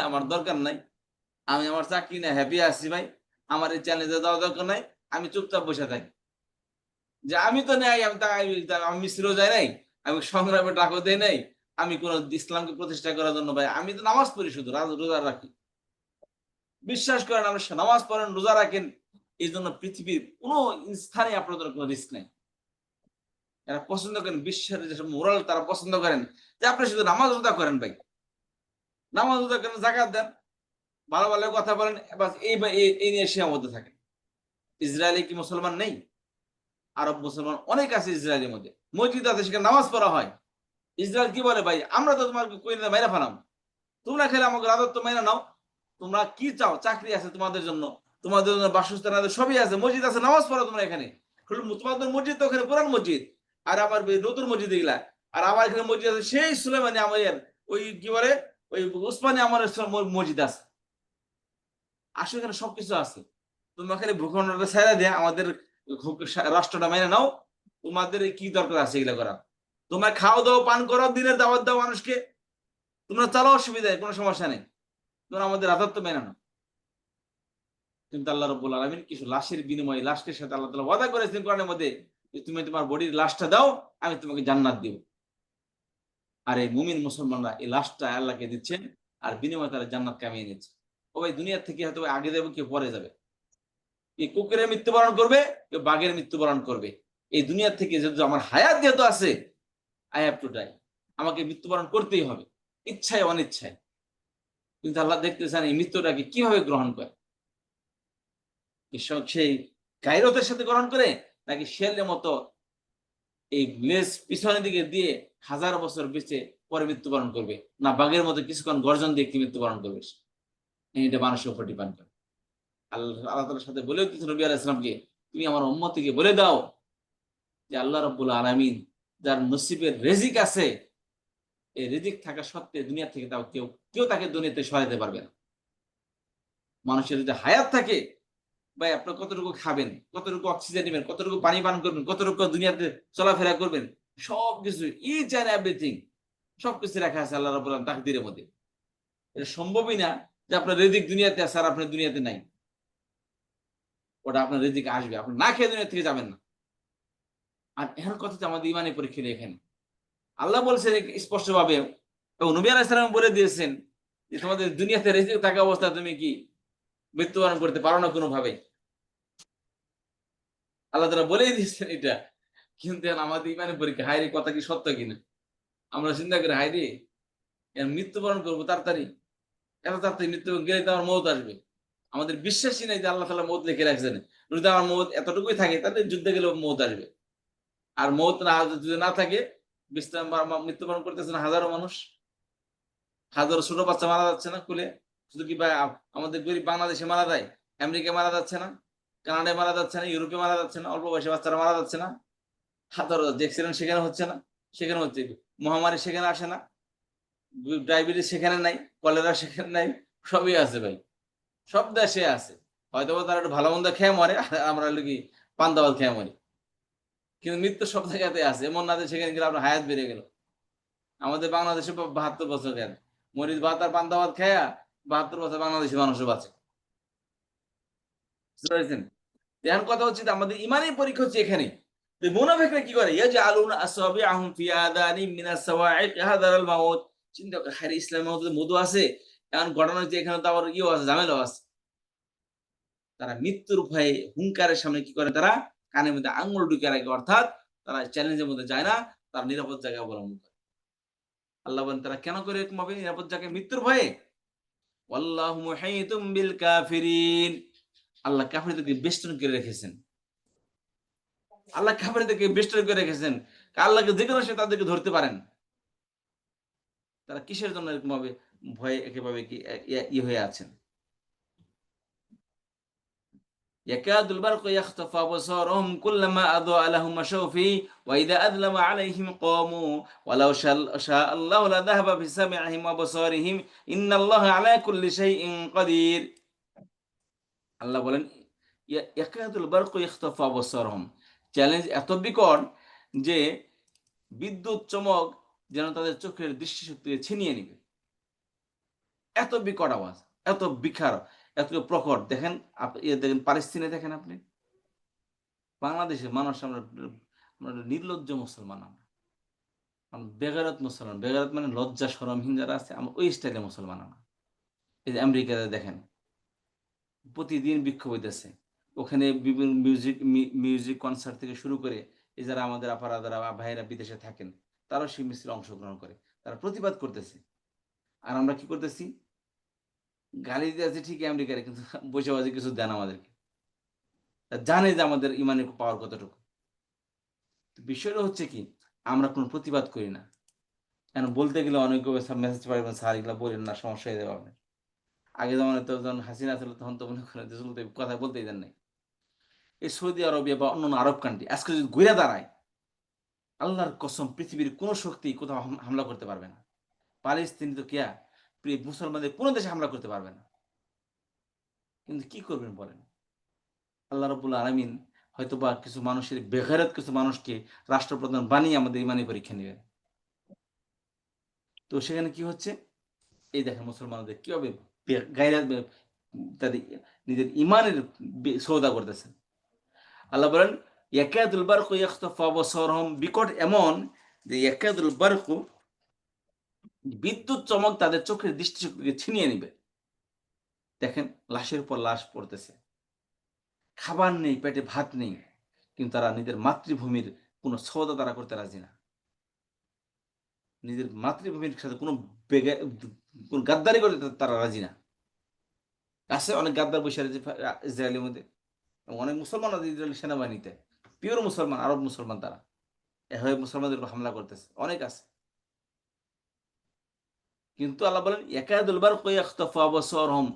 আমার দরকার নাই, আমি আমার চাকরি নিয়ে হ্যাপি আছি ভাই, আমার এই চ্যালেঞ্জে যাওয়া দরকার নাই, আমি চুপচাপ বসে থাকি। যে আমি তো নেই, আমি মিশ্রও যাই নাই, আমি সংগ্রামে ডাকও দেই নাই, আমি কোন ইসলামকে প্রতিষ্ঠা করার জন্য ভাই আমি তো নামাজ পড়ি, শুধু রোজা রাখি। বিশ্বাস করেন, আপনি নামাজ পড়েন, রোজা রাখেন, এই জন্য পৃথিবীর কোন স্থানে আপনার জন্য কোনো রিস্ক নেই। এরা পছন্দ করেন, বিশ্বের যেসব মোরাল তারা পছন্দ করেন যে আপনি শুধু নামাজ রোজা করেন ভাই, নামাজ রোজা করেন, জাকাত দেন, ভালো ভালো কথা বলেন, বাস এই নিয়ে সীমাবদ্ধ থাকেন। ইসরায়েলে কি মুসলমান নেই? আরব মুসলমান অনেক আছে ইসরায়েলের মধ্যে, মসজিদ আছে, সেখানে নামাজ পড়া হয়। ইসরায়েল কি বলে, ভাই আমরা তো তোমার কই মাইরা ফেলাম, তোমরা খেলে আমাকে রাজত্ব মাইনা নাও, তোমরা কি চাও, চাকরি আছে তোমাদের জন্য, তোমাদের জন্য বাসস্থান আছে, সবই আছে, মসজিদ আছে, নামাজ পড়ো তোমরা এখানে, তোমাদের মসজিদ তো ওখানে পুরান মসজিদ, আর আমার নতুন মসজিদ এগুলা, আর আমার এখানে মসজিদ আছে সেই সুলেমানি আমাদের ওই কি বলে ওই উসমানী আমার মসজিদ আছে, আসলে এখানে সবকিছু আছে, তোমরা খালি ভূখণ্ডটা ছেড়ে দিয়ে আমাদের রাষ্ট্রটা মেনে নাও, তোমাদের কি দরকার আছে এগুলা করা, তোমরা খাও দাও, পান করো, দিনের দাওয়াত দাও মানুষকে, তোমরা চালো, অসুবিধা কোনো সমস্যা নেই, তোমরা আমাদের রাজত্ব মেনে নাও। কিন্তু আল্লাহ রাব্বুল আলামিন কিছু লাশের বিনিময়ে, লাশের সাথে আল্লাহ তাআলা ওয়াদা করেছেন কোরআনের মধ্যে, যে তুমি তোমার বডির লাশটা দাও, আমি তোমাকে জান্নাত দিব। আর এই মুমিন মুসলমানরা এই লাশটা আল্লাহকে দিচ্ছেন, আর বিনিময়ে তারা জান্নাত কামিয়ে নিচ্ছে। ও ভাই, দুনিয়ার থেকে হয়তো আগে যাবে, কেউ পরে যাবে, এই কুকুরের মৃত্যুবরণ করবে, কেউ বাঘের মৃত্যুবরণ করবে। এই দুনিয়ার থেকে যেহেতু আমার হায়াত যেহেতু আছে, আই হ্যাভ টু ডাই, আমাকে মৃত্যুবরণ করতেই হবে, ইচ্ছায় অনিচ্ছায়। কিন্তু আল্লাহ দেখতে চান এই মৃত্যুটাকে কিভাবে গ্রহণ করে, সেই গায়রতের সাথে গ্রহণ করে, নাকি শেলের মতো এই লেজ পিছনের দিকে দিয়ে 1000 বছর বেঁচে পরে মৃত্যুবরণ করবে, না বাঘের মতো কিছুক্ষণ গর্জন দিয়ে কি মৃত্যুবরণ করবে, এটা মানুষের উপর ডিপেন্ড করে। আল্লাহ তাআলার সাথে বলেও কিছু নবী আলাইহিস সালামকে, তুমি আমার উম্মতকে বলে দাও যে আল্লাহ রাব্বুল আলামিন যার নসিবের রিজিক আছে, এই রিজিক থাকা সত্ত্বে দুনিয়া থেকে তাও কেউ তাকে দুনিয়াতে সরাতে পারবে না। মানুষের যদি হায়াত থাকে ভাই, আপনি কতটুকু খাবেন, কতটুকু অক্সিজেন নেবেন, কতটুকু পানি পান করবেন, কতটুকু দুনিয়াতে চলাফেরা করবেন, সবকিছু ইচ এন্ড এভরিথিং সবকিছু রাখা আছে আল্লাহ রাব্বুল আলামিন তাকদীরের মধ্যে। এটা সম্ভবই না যে আপনার রিজিক দুনিয়াতে আছে আর আপনার দুনিয়াতে নাই, ওটা আপনার রিজিক আসবে, আপনি না খেয়ে দুনিয়া থেকে যাবেন না। আর এর কথা আমাদের ইমানের পরীক্ষা এখানে আল্লাহ বলছেন স্পষ্ট ভাবে, এবং নবী আলাইহিস সালাম বলে দিয়েছেন যে তোমাদের দুনিয়াতে রিজিক থাকা অবস্থা তুমি কি মৃত্যুবরণ করতে পারো না কোনোভাবে, আল্লাহ তাআলা বলেই দিয়েছেন এটা। কিন্তু আমাদের ইমানের পরীক্ষা, হায়রে কথা কি সত্য কিনা, আমরা চিন্তা করি হায়রে মৃত্যুবরণ করবো তাড়াতাড়ি, এত তাড়াতাড়ি মৃত্যু গেলে তো আমার মৌত আসবে, আমাদের বিশ্বাসই নাই যে আল্লাহ তাআলা মৌত লিখে রাখছেন, যদি আমার মৌত এতটুকুই থাকে তাহলে যুদ্ধে গেলে মৌত আসবে, আর মৌত না যদি না থাকে, মৃত্যুবরণ করতেছেন হাজারো মানুষ, হাজারো ছোট বাচ্চা মারা যাচ্ছে না কুলে, শুধু কি আমাদের গরিব বাংলাদেশে মারা যায়, আমেরিকায় মারা যাচ্ছে না, কানাডায় মারা যাচ্ছে না, ইউরোপে মারা যাচ্ছে না, অল্প বয়সী বাচ্চারা মারা যাচ্ছে না, হাজারো অ্যাক্সিডেন্ট সেখানে হচ্ছে না, সেখানে হচ্ছে, মহামারী সেখানে আসে না, ডায়াবেটিস সেখানে নাই, কলেরা সেখানে নাই, সবই আছে ভাই, সব দেশে আছে। হয়তো তারা একটু ভালো মন্দ খেয়ে মরে, আমরা কি পান্তাবাদ খেয়ে মরি, কিন্তু মৃত্যু সব জায়গাতে আছে, এমন না যে সেখানে গেলে আপনার হায়াত বেড়ে গেল। আমাদের বাংলাদেশে 72 বছর কেন মরিচ ভাত আর পান্তাবাদ খেয়া 72 বছর বাংলাদেশি মানুষও বাঁচে। এখন কথা হচ্ছে আমাদের ইমানের পরীক্ষা হচ্ছে এখানে, মুনাফিকরা কি করে, ইয়াজআলুনা আসাবিআহুম ফি আযানিহিম মিনাস সাওয়া'iক হাযারাল মাউত, চিন্তা করে হায় ইসলামের মধ্যে মধু আছে, এখন ঘটনা হচ্ছে এখানে তো আবার ইও আছে, ঝামেলাও আছে। তারা মৃত্যুর ভয়ে হুঙ্কারের সামনে কি করে, তারা কানের মধ্যে আঙ্গুল ঢুকে রাখে, অর্থাৎ তারা চ্যালেঞ্জের মধ্যে যায় না, তারা নিরাপদ জায়গা অবলম্বন করে। আল্লাহ বলেন তারা কেন করে এরকম ভাবে নিরাপদ জায়গায়, মৃত্যুর ভয়ে। ওয়াল্লাহু মুহীতুম বিল কাফিরিন, আল্লাহ কাফিরদেরকে বেষ্টন করে রেখেছেন, আল্লাহ কাফিরদেরকে বেষ্টন করে রেখেছেন, আল্লাহকে যে কোনো সময় তাদেরকে ধরতে পারেন। তারা কিসের জন্য এরকম ভাবে ভয়ে একেভাবে কি হয়ে আছেন। يكاد البرق يخطف أبصارهم كلما أضاء لهم مشوا فيه وإذا أظلم عليهم قاموا ولو شاء الله لذهب بسمعهم وبصارهم إن الله على كل شيء قدير। আল্লাহ বলেন ইয়াকাদুল বারকু ইখতাফু আবসারহুম, চ্যালেঞ্জ এত বিকট যে বিদ্যুৎ চমক যেন তাদের চোখের দৃষ্টিশক্তিকে ছিনিয়ে নিবে। এত বিকট আওয়াজ, এত বিখার, এত প্রকট। দেখেন দেখেন পালেস্তিনে, দেখেন আপনি বাংলাদেশের মানুষ আমরা নির্লজ্জ মুসলমান, আমরা বেগারত মুসলমান। বেগারত মানে লজ্জা শরমহীন যারা আছে, আমরা ওই স্টাইলে মুসলমান আমরা। এই যে আমেরিকাতে দেখেন প্রতিদিন বিক্ষোভ হইতেছে, ওখানে বিভিন্ন মিউজিক কনসার্ট থেকে শুরু করে এই যারা আমাদের আপারা যারা ভাইয়েরা বিদেশে থাকেন তারাও সেই মিছিলে অংশগ্রহণ করে, তারা প্রতিবাদ করতেছে। আর আমরা কি করতেছি? গালি দিয়ে আছে ঠিকই আমেরিকারে, কিন্তু বসে বসে কিছু দেন আমাদেরকে। জানে যে আমাদের ইমানের পাওয়ার কতটুকু। বিষয়টা হচ্ছে কি, আমরা কোনো প্রতিবাদ করি না। এখন বলতে গেলে অনেকে মেসেজ পাঠাবেন, স্যার এগুলো বলেন না, সমস্যা হয়ে যাবে আপনার। আগে যেমন তো যখন হাসিনা ছিল তখন তো মনে করেন কথা বলতেই দেন নাই। এই সৌদি আরবিয়া বা অন্যান্য আরব কান্ট্রি আজকে যদি ঘুরে দাঁড়ায়, আল্লাহর কসম পৃথিবীর কোনো শক্তি কোথাও হামলা করতে পারবে না। পালেস্তিনি তো কেয়া মুসলমানদের কোনো দেশে হামলা করতে পারবে না। কিন্তু কি করবেন বলেন? আল্লাহ রাব্বুল আলামিন হয়তো বা কিছু মানুষের বেগারত কিছু মানুষকে রাষ্ট্রপ্রধান বানিয়ে আমাদের ইমানি পরীক্ষা নেবেন। তো সেখানে কি হচ্ছে, এই দেখেন মুসলমানদের কিভাবে গায়রাত তাদের নিজের ইমানের সওদা করতেছেন। আল্লাহ বলেন ইয়াকাদুল বারকু ইয়াখতাফু আবসারহুম, বিকট এমন যে ইয়াকাদুল বারকু বিদ্যুৎ চমক তাদের চোখের দৃষ্টিশক্তিকে ছিনিয়ে নিবে। দেখেন লাশের পর লাশ পড়তেছে, খাবার নেই, পেটে ভাত নেই, কিন্তু তারা নিজের মাতৃভূমির কোনো সওদা তারা করতে রাজি না। নিজের মাতৃভূমির সাথে কোনো গাদ্দারি করতে তারা রাজি না। আছে অনেক গাদ্দার বসে আছে ইসরায়েলের মধ্যে, অনেক মুসলমান আছে ইসরায়েলি সেনাবাহিনীতে, পিওর মুসলমান, আরব মুসলমান, তারা এভাবে মুসলমানদের উপর হামলা করতেছে, অনেক আছে। কিন্তু আল্লাহ বলেন ইয়াকাদুল বারকু ইয়াখতাফু আবসারহুম,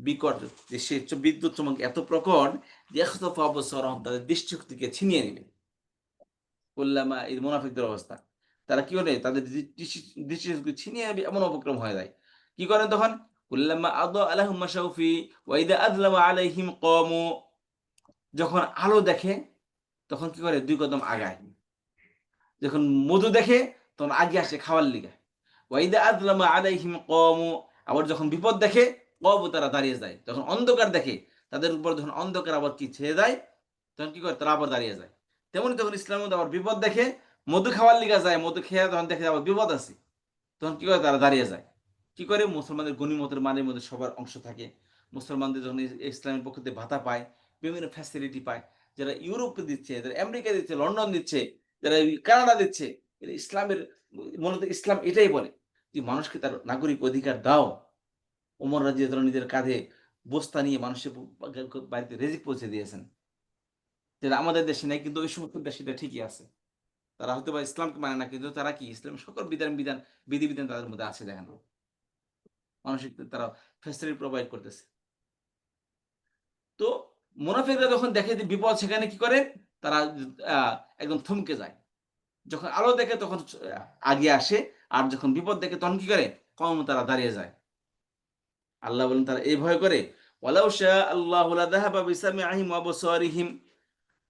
বিকট যে সে বিদ্যুৎ চমক এত প্রকট যে ইয়াখতাফু আবসারহুম, তাদের দৃষ্টিশক্তিকে ছিনিয়ে নেবে। কুল্লামা, এই মুনাফিকদের অবস্থা, তারা কি করে তাদের দৃষ্টিশক্তি ছিনিয়ে নেবে এমন উপক্রম হয়ে যায়। কি করেন তখন? কুল্লামা আদা আলাহুম মাশাউ ফি ওয়া ইযা আযলামা আলাইহিম কামু, যখন আলো দেখে তখন কি করে? দুই কদম আগায়। যখন মধু দেখে তখন আগে আসে খাওয়ার লিগে। ওয়াইদা আযলামা আলাইহিম কামু, আবার যখন বিপদ দেখে কমু, তারা দাঁড়িয়ে যায়। যখন অন্ধকার দেখে তাদের উপর, যখন অন্ধকার আবার কি ছেয়ে যায়, তখন কি করে? তারা আবার দাঁড়িয়ে যায়। তেমনি তখন ইসলামের মধ্যে আবার বিপদ দেখে মধু খাওয়ার লিগা যায়, মধু খেয়ে তখন দেখে আবার বিপদ আছে, তখন কি করে? তারা দাঁড়িয়ে যায়। কি করে? মুসলমানদের গনিমতের মানের মধ্যে সবার অংশ থাকে। মুসলমানদের যখন ইসলামের পক্ষ থেকে ভাতা পায়, বিভিন্ন ফ্যাসিলিটি পায়, যারা ইউরোপে দিচ্ছে, যারা আমেরিকা দিচ্ছে, লন্ডন দিচ্ছে, যারা কানাডা দিচ্ছে, এটা ইসলামের মূলত ইসলাম এটাই বলে যে মানুষকে তার নাগরিক অধিকার দাও। ওমর রাদিয়াল্লাহু আনহু নিজের কাঁধে বস্তা নিয়ে মানুষের বাড়িতে রিজিক পৌঁছে দিয়েছেন, যেটা আমাদের দেশে নাই। কিন্তু ওই সমস্ত দেশে এটা ঠিকই আছে। তারা হয়তো বা ইসলামকে মানে না, কিন্তু তারা কি ইসলামের সকল বিধিবিধান তাদের মধ্যে আছে। দেখেন মানুষের তারা ফ্যাসিলিটি প্রোভাইড করতেছে। তো মুনাফিকরা যখন দেখে যে বিপদ, সেখানে কি করে? তারা একদম থমকে যায়। যখন আলো দেখে তখন আগে আসে, আর যখন বিপদ দেখে তখন কি করে? কম, তারা দাঁড়িয়ে যায়। আল্লাহ বলেন তারা এই ভয় করে, ওয়ালাউ শা আল্লাহু লাযাহাবা বিসামিআহিম ওয়া আবসারিহিম,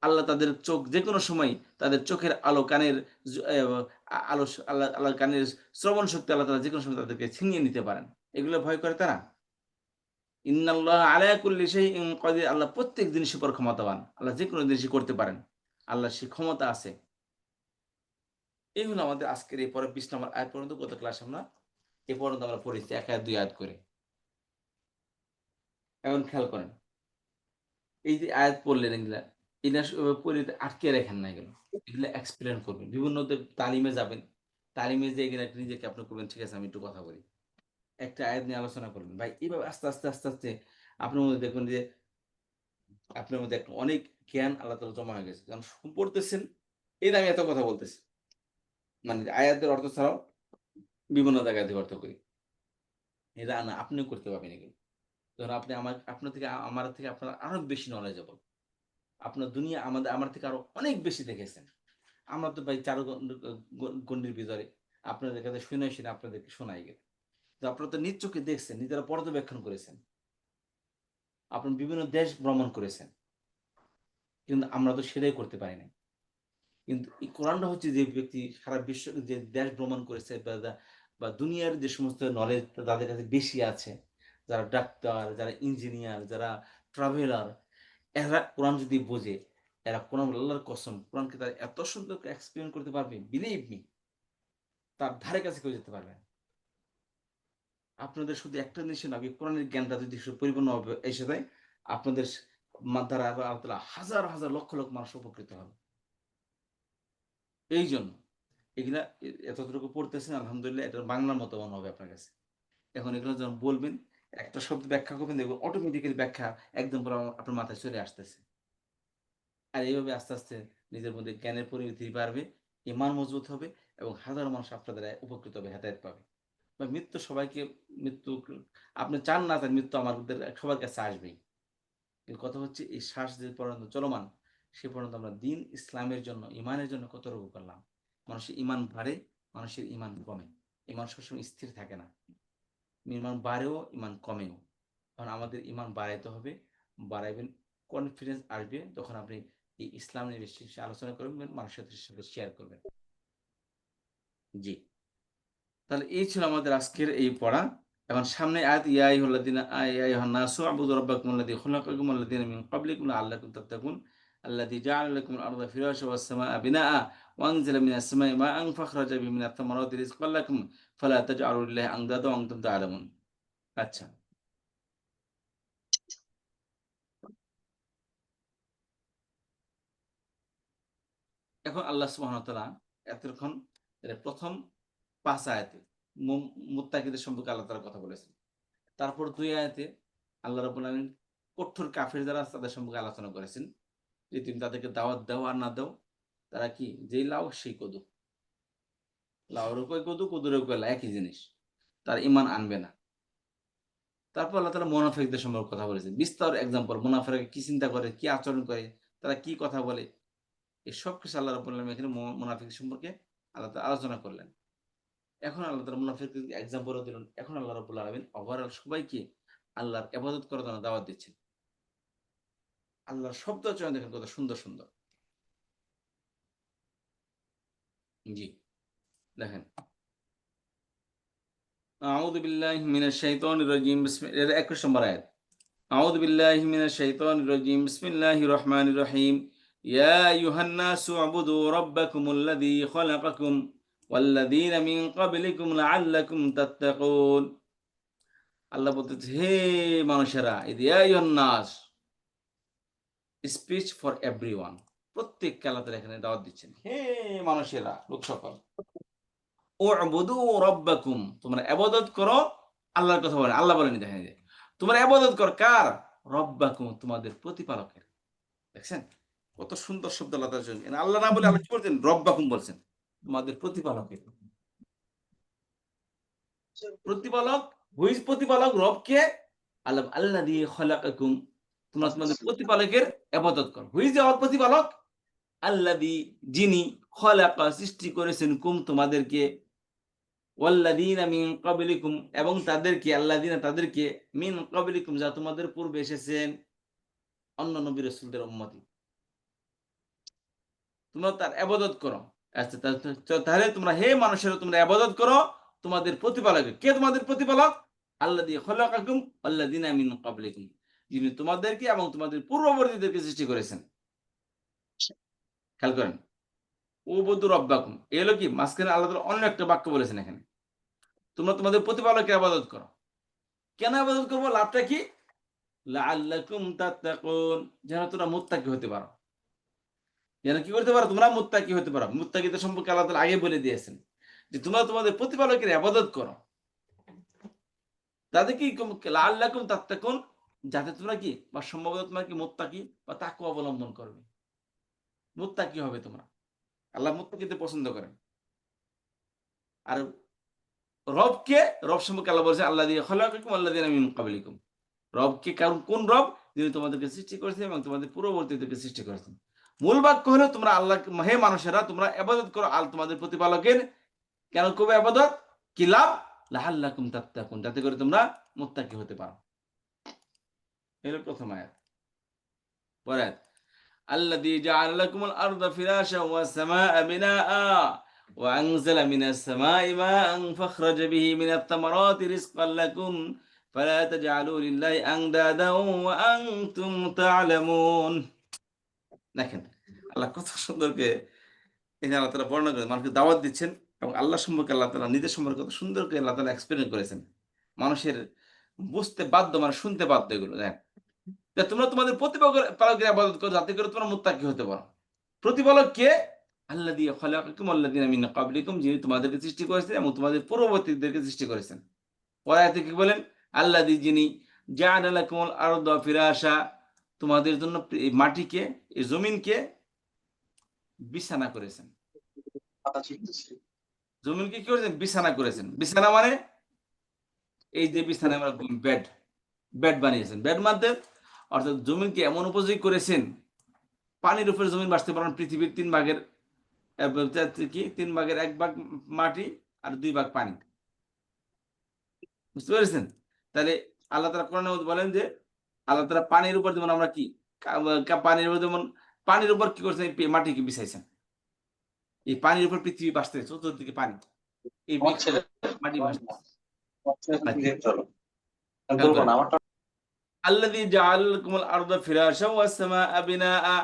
আল্লাহ তাদের চোখ যে কোনো সময়, তাদের চোখের আলো, কানের আলো, আল্লাহ কানের শ্রবণ শক্তি আল্লাহ তারা যে কোনো সময় তাদেরকে ছিনিয়ে নিতে পারেন। এগুলো ভয় করে তারা। ইন্নাল্লাহ আলা কুল্লি শাইইন কাদির, আল্লাহ প্রত্যেক জিনিসের উপর ক্ষমতাবান, আল্লাহ যে কোনো জিনিসই করতে পারেন, আল্লাহ সে ক্ষমতা আছে। এই হলো আমাদের আজকের এই পরে 20 নম্বর আয়াত পর্যন্ত। গত ক্লাস আমরা এ পর্যন্ত আমরা পড়েছি 1 আয়াত 2 আয়াত করে। এখন খেয়াল করেন, এই যে আয়াত পড়লেন, এগুলা পড়ে আটকে রাখেন না, এগুলো এক্সপ্লেন করবেন, বিভিন্ন তালিমে যাবেন, তালিমে যে এগুলো নিজেকে আপনি করবেন। ঠিক আছে, আমি একটু কথা বলি, একটা আয়াত নিয়ে আলোচনা করবেন ভাই, এইভাবে আস্তে আস্তে আস্তে আস্তে আপনার মধ্যে দেখবেন যে আপনার মধ্যে একটা অনেক জ্ঞান আল্লাহ তাআলা জমা হয়ে গেছে। কারণ পড়তেছেন, এই আমি এত কথা বলতেছি, মানে আয়াতের অর্থ ছাড়াও বিভিন্ন জায়গায় অর্থ করি, এটা না আপনিও করতে পারবেন এগুলো। ধরুন আপনি আপনার থেকে আমার থেকে আপনার আরো বেশি নলেজেবল, আপনার দুনিয়া আমার থেকে আরো অনেক বেশি দেখেছেন। আমরা তো ভাই চারু গণ্ডির ভিতরে আপনাদের কাছে শুনে আপনাদেরকে শোনাই গেল। তো আপনারা তো নিজ চোখে দেখছেন, নিজেরা পর্যবেক্ষণ করেছেন, আপনার বিভিন্ন দেশ ভ্রমণ করেছেন, কিন্তু আমরা তো সেটাই করতে পারি না। কিন্তু এই কোরআনটা হচ্ছে যে ব্যক্তি সারা বিশ্ব যে দেশ ভ্রমণ করেছে বা দুনিয়ার যে সমস্ত নলেজ তাদের কাছে বেশি আছে, যারা ডাক্তার, যারা ইঞ্জিনিয়ার, যারা ট্রাভেলার, এরা কোরআন যদি বোঝে, এরা কোরআন, আল্লাহর কসম, কোরআনকে তারা এত সুন্দর এক্সপ্লেন করতে পারবে, বিলিভ মি, তার ধারে কাছে কেউ যেতে পারবে না। আপনাদের শুধু একটা জিনিস না, কোরআনের জ্ঞানটা যদি পরিপূর্ণভাবে এসে যায়, আপনাদের দ্বারা আল্লাহ তাআলা হাজার হাজার লক্ষ লক্ষ মানুষ উপকৃত হবে। এই জন্য এগুলা এতটুকু পড়তেছেন, আলহামদুলিল্লাহ, এটা বাংলার মতো মনে হবে আপনার কাছে। এখন এগুলো যখন বলবেন, একটা শব্দ ব্যাখ্যা করবেন, দেখবেন অটোমেটিক্যালি ব্যাখ্যা একদম পুরো আপনার মাথায় চলে আসতেছে। আর এইভাবে আস্তে আস্তে নিজের মধ্যে জ্ঞানের পরিণতি বাড়বে, ইমান মজবুত হবে, এবং হাজার মানুষ আপনার দ্বারা উপকৃত হবে, হেদায়েত পাবে। বা মৃত্যু সবাইকে, মৃত্যু আপনি চান না চান, মৃত্যু আমাদের সবার কাছে আসবেই। কিন্তু কথা হচ্ছে, এই শ্বাস যে পর্যন্ত চলমান, সে পর্যন্ত আমরা দিন ইসলামের জন্য, ইমানের জন্য কত রকম করলাম। মানুষের ইমান বাড়ে, মানুষের ইমান কমে, ইমান সবসময় স্থির থাকে না, ইমান বাড়েও ইমান কমেও। কারণ আমাদের ইমান বাড়াইতে হবে, বাড়াইবেন, কনফিডেন্স আসবে তখন আপনি এই ইসলাম নিয়ে বেশি আলোচনা করবেন, মানুষের সাথে শেয়ার করবেন। জি, তাহলে এই ছিল আমাদের আজকের এই পড়া। এখন সামনে আয়াত, ইয়া আইয়ুহাল্লাযীনা আইয়ুহান নাসু আবুদু রাব্বাকুমুল্লাযী খালাকাকুম ওয়াল্লাযীনা মিন ক্বাবলিকুম লাআল্লাকুম তাত্তাকুন আল্লাযী জাআলা লাকুমুল আরদা ফিরাশা ওয়াস সামাআ বিনাআ ওয়া আনজালা মিনাস সামাই মাআন ফাখরাজা বিহি মিনাত থামারাতি রিজকান লাকুম ফালা তাজআলু লিল্লাহি আনদাদা ওয়া আনতুম তা'লামুন। আচ্ছা, এখন আল্লাহ সুবহানাহু ওয়া তাআলা এতক্ষণ প্রথম 5 আয়াতে মুত্তাকিদের সম্পর্কে আল্লাহ তাআলা কথা বলেছেন। তারপর 2 আয়াতে আল্লাহ রাব্বুল আলামিন কঠোর কাফের যারা আছে তাদের সম্পর্কে আলোচনা করেছেন, যে তুমি তাদেরকে দাওয়াত দাও আর না দাও, তারা কি, যেই লাউ সেই কদু, লাউর কয় কদু, কদুর কয় লাউ, একই জিনিস, তার ইমান আনবে না। তারপর আল্লাহ তাআলা মুনাফিকদের সম্পর্কে কথা বলেছেন, বিস্তার এক্সাম্পল, মুনাফিকরা কি চিন্তা করে, কি আচরণ করে, তারা কি কথা বলে, এই সব কিছু আল্লাহ রাব্বুল আলামিন এখানে মুনাফিক সম্পর্কে আল্লাহ তাআলা আলোচনা করলেন। এখন আল্লাহ তাআলা মুনাফিকদের এক্সাম্পলও দিলেন। এখন আল্লাহ রাব্বুল আলামিন ওভারঅল সবাইকে আল্লাহর ইবাদত করার জন্য দাওয়াত দিচ্ছেন। আল্লাহর শব্দ চয়ন দেখেন কত সুন্দর সুন্দর। জি, দেখেন, আউযু বিল্লাহি মিনাশ শাইতানির রাজিম, এর 21 নম্বর আয়াত। আউযু বিল্লাহি মিনাশ শাইতানির রাজিম, বিসমিল্লাহির রহমানির রহিম, ইয়া আইয়ুহান নাসু উবুদু রাব্বাকুমুল্লাযী খালাকাকুম ওয়াল্লাযীনা মিন ক্বাবলিকুম লাআল্লাকুম তাত্তাকুন। আল্লাহ বলতেছে, হে মানুষেরা, ইয়া আইয়ুহান নাস, স্পিচ ফর এভরিওয়ান, প্রত্যেককে আল্লাহ তাআলা এখানে দাওয়াত দিচ্ছেন, হে মানুষেরা, লোক সকল, উবুদু রাব্বাকুম, তোমরা ইবাদত করো, আল্লাহর কথা বলেন, আল্লাহ বলেন, দেখেন যে তোমরা ইবাদত কর কার, রব্বাকুম, তোমাদের প্রতিপালকের। দেখছেন কত সুন্দর শব্দ আল্লাহ তাআলা, আল্লাহ না বলে আল্লাহ কি বলছেন, রব্বাকুম বলছেন, তোমাদের প্রতিপালকের। প্রতিপালক, হুইজ প্রতিপালক, রবকে, আল্লাহ, আল্লাযী খালাকাকুম, তোমরা তোমাদের প্রতিপালকের ইবাদত করো। হুইজ আওয়ার প্রতিপালক, আল্লাযী, যিনি, খালাকা, সৃষ্টি করেছেন, কুম, তোমাদেরকে, ওয়াল্লাযীনা মিন ক্বাবলিকুম, এবং তাদেরকে, আল্লাযীনা, তাদেরকে, মিন ক্বাবলিকুম, যা তোমাদের পূর্বে এসেছেন, অন্য নবী রাসূলদের উম্মতি, তোমরা তার ইবাদত করো। আচ্ছা, তাহলে তোমরা, হে মানুষেরা, তোমরা ইবাদত করো তোমাদের প্রতিপালকের। কে তোমাদের প্রতিপালক? আল্লাযী খালাকাকুম ওয়াল্লাযীনা মিন ক্বাবলিকুম, যিনি তোমাদেরকে এবং তোমাদের পূর্ববর্তীদেরকে সৃষ্টি করেছেন। খেয়াল করেন, উবুদু রাব্বাকুম, এলো কি মাঝখানে আল্লাহ তাআলা অন্য একটা বাক্য বলেছেন এখানে, তোমরা তোমাদের প্রতিপালকের ইবাদত করো। কেন ইবাদত করবো, লাভটা কি? লাআল্লাকুম তাত্তাকুন, যেন তোমরা মুত্তাকি হতে পারো। যেন কি করতে পারো, তোমরা মুত্তাকি হতে পারো। মুত্তাকিদের সম্পর্কে আল্লাহ তাআলা আগে বলে দিয়েছেন যে তোমরা তোমাদের প্রতিপালকের ইবাদত করো। তাদের কি, লাআল্লাকুম তাত্তাকুন, যাতে তোমরা কি, বা সম্ভবত তোমরা কি মুত্তাকি বা তাকওয়া অবলম্বন করবে, মুত্তাকি হবে তোমরা। আল্লাহ মুত্তাকিদের পছন্দ করেন। আর রবকে, রব সম্পর্কে আল্লাহ বলেছেন, আল্লাযী খালাকাকুম ওয়াল্লাযীনা মিন ক্বাবলিকুম, রবকে, কারণ কোন রব, যিনি তোমাদেরকে সৃষ্টি করেছেন এবং তোমাদের পূর্ববর্তীদেরকে সৃষ্টি করেছেন। মূল বাক্য হলো, তোমরা আল্লাহ, হে মানুষেরা, তোমরা ইবাদত করো আল তোমাদের প্রতিপালকের। কেন করবে ইবাদত? কি লাভ? লাআল্লাকুম তাত্তাকুন, যাতে করে তোমরা মুত্তাকি হতে পারো। এর প্রথম আয়াত। পরে الذي جعل لكم الأرض فراشا والسماء بناء وأنزل من السماء ماء فأخرج به من الثمرات رزقا لكم فلا تجعلوا لله أندادا وأنتم تعلمون দেখেন আল্লাহ কত সুন্দর করে এখানে আল্লাহ তাআলা বর্ণনা করে মানুষকে দাওয়াত দিচ্ছেন এবং আল্লাহ সম্পর্কে আল্লাহ তাআলা নিজের সম্পর্কে কত সুন্দর করে আল্লাহ তাআলা এক্সপ্লেন করেছেন মানুষের বুঝতে বাধ্য মানে শুনতে বাধ্য এগুলো দেখেন যে তোমরা তোমাদের প্রতিপালকের ইবাদত করো যাতে করে তোমরা মুত্তাকি হতে পারো প্রতিপালক কে আল্লাযী খালাকাকুম আল্লাযীনা মিন ক্বাবলিকুম যিনি তোমাদেরকে সৃষ্টি করেছেন এবং তোমাদের পূর্ববর্তীদেরকে সৃষ্টি করেছেন পরে আয়াতে কি বলেন আল্লাযী যিনি জাআলা লাকুমুল আরদা ফিরাশা তোমাদের জন্য এই মাটিকে এই জমিনকে বিছানা করেছেন জমিনকে কি করেছেন বিছানা করেছেন বিছানা মানে এই যে বিছানা আমরা বেড বেড বানিয়েছেন বেড মধ্যে অর্থাৎ জমিনকে এমন উপযোগী করেছেন পানির উপরে জমিন বাঁচতে পারেন পৃথিবীর 3 ভাগের কি 3 ভাগের 1 ভাগ মাটি আর 2 ভাগ পানি বুঝতে পেরেছেন তাহলে আল্লাহ তাআলা কোরআনে বলেন যে আল্লাহ তাআলা পানির উপর যেমন আমরা কি পানির উপর যেমন পানির উপর কি করছেন মাটিকে বিছাইছেন এই পানির উপর পৃথিবী বাঁচতে চতুর্দিকে পানি এই মাটি আল্লাযী জাআলা লাকুমুল আরদা ফিরাশা ওয়াস সামাআ বিনাআ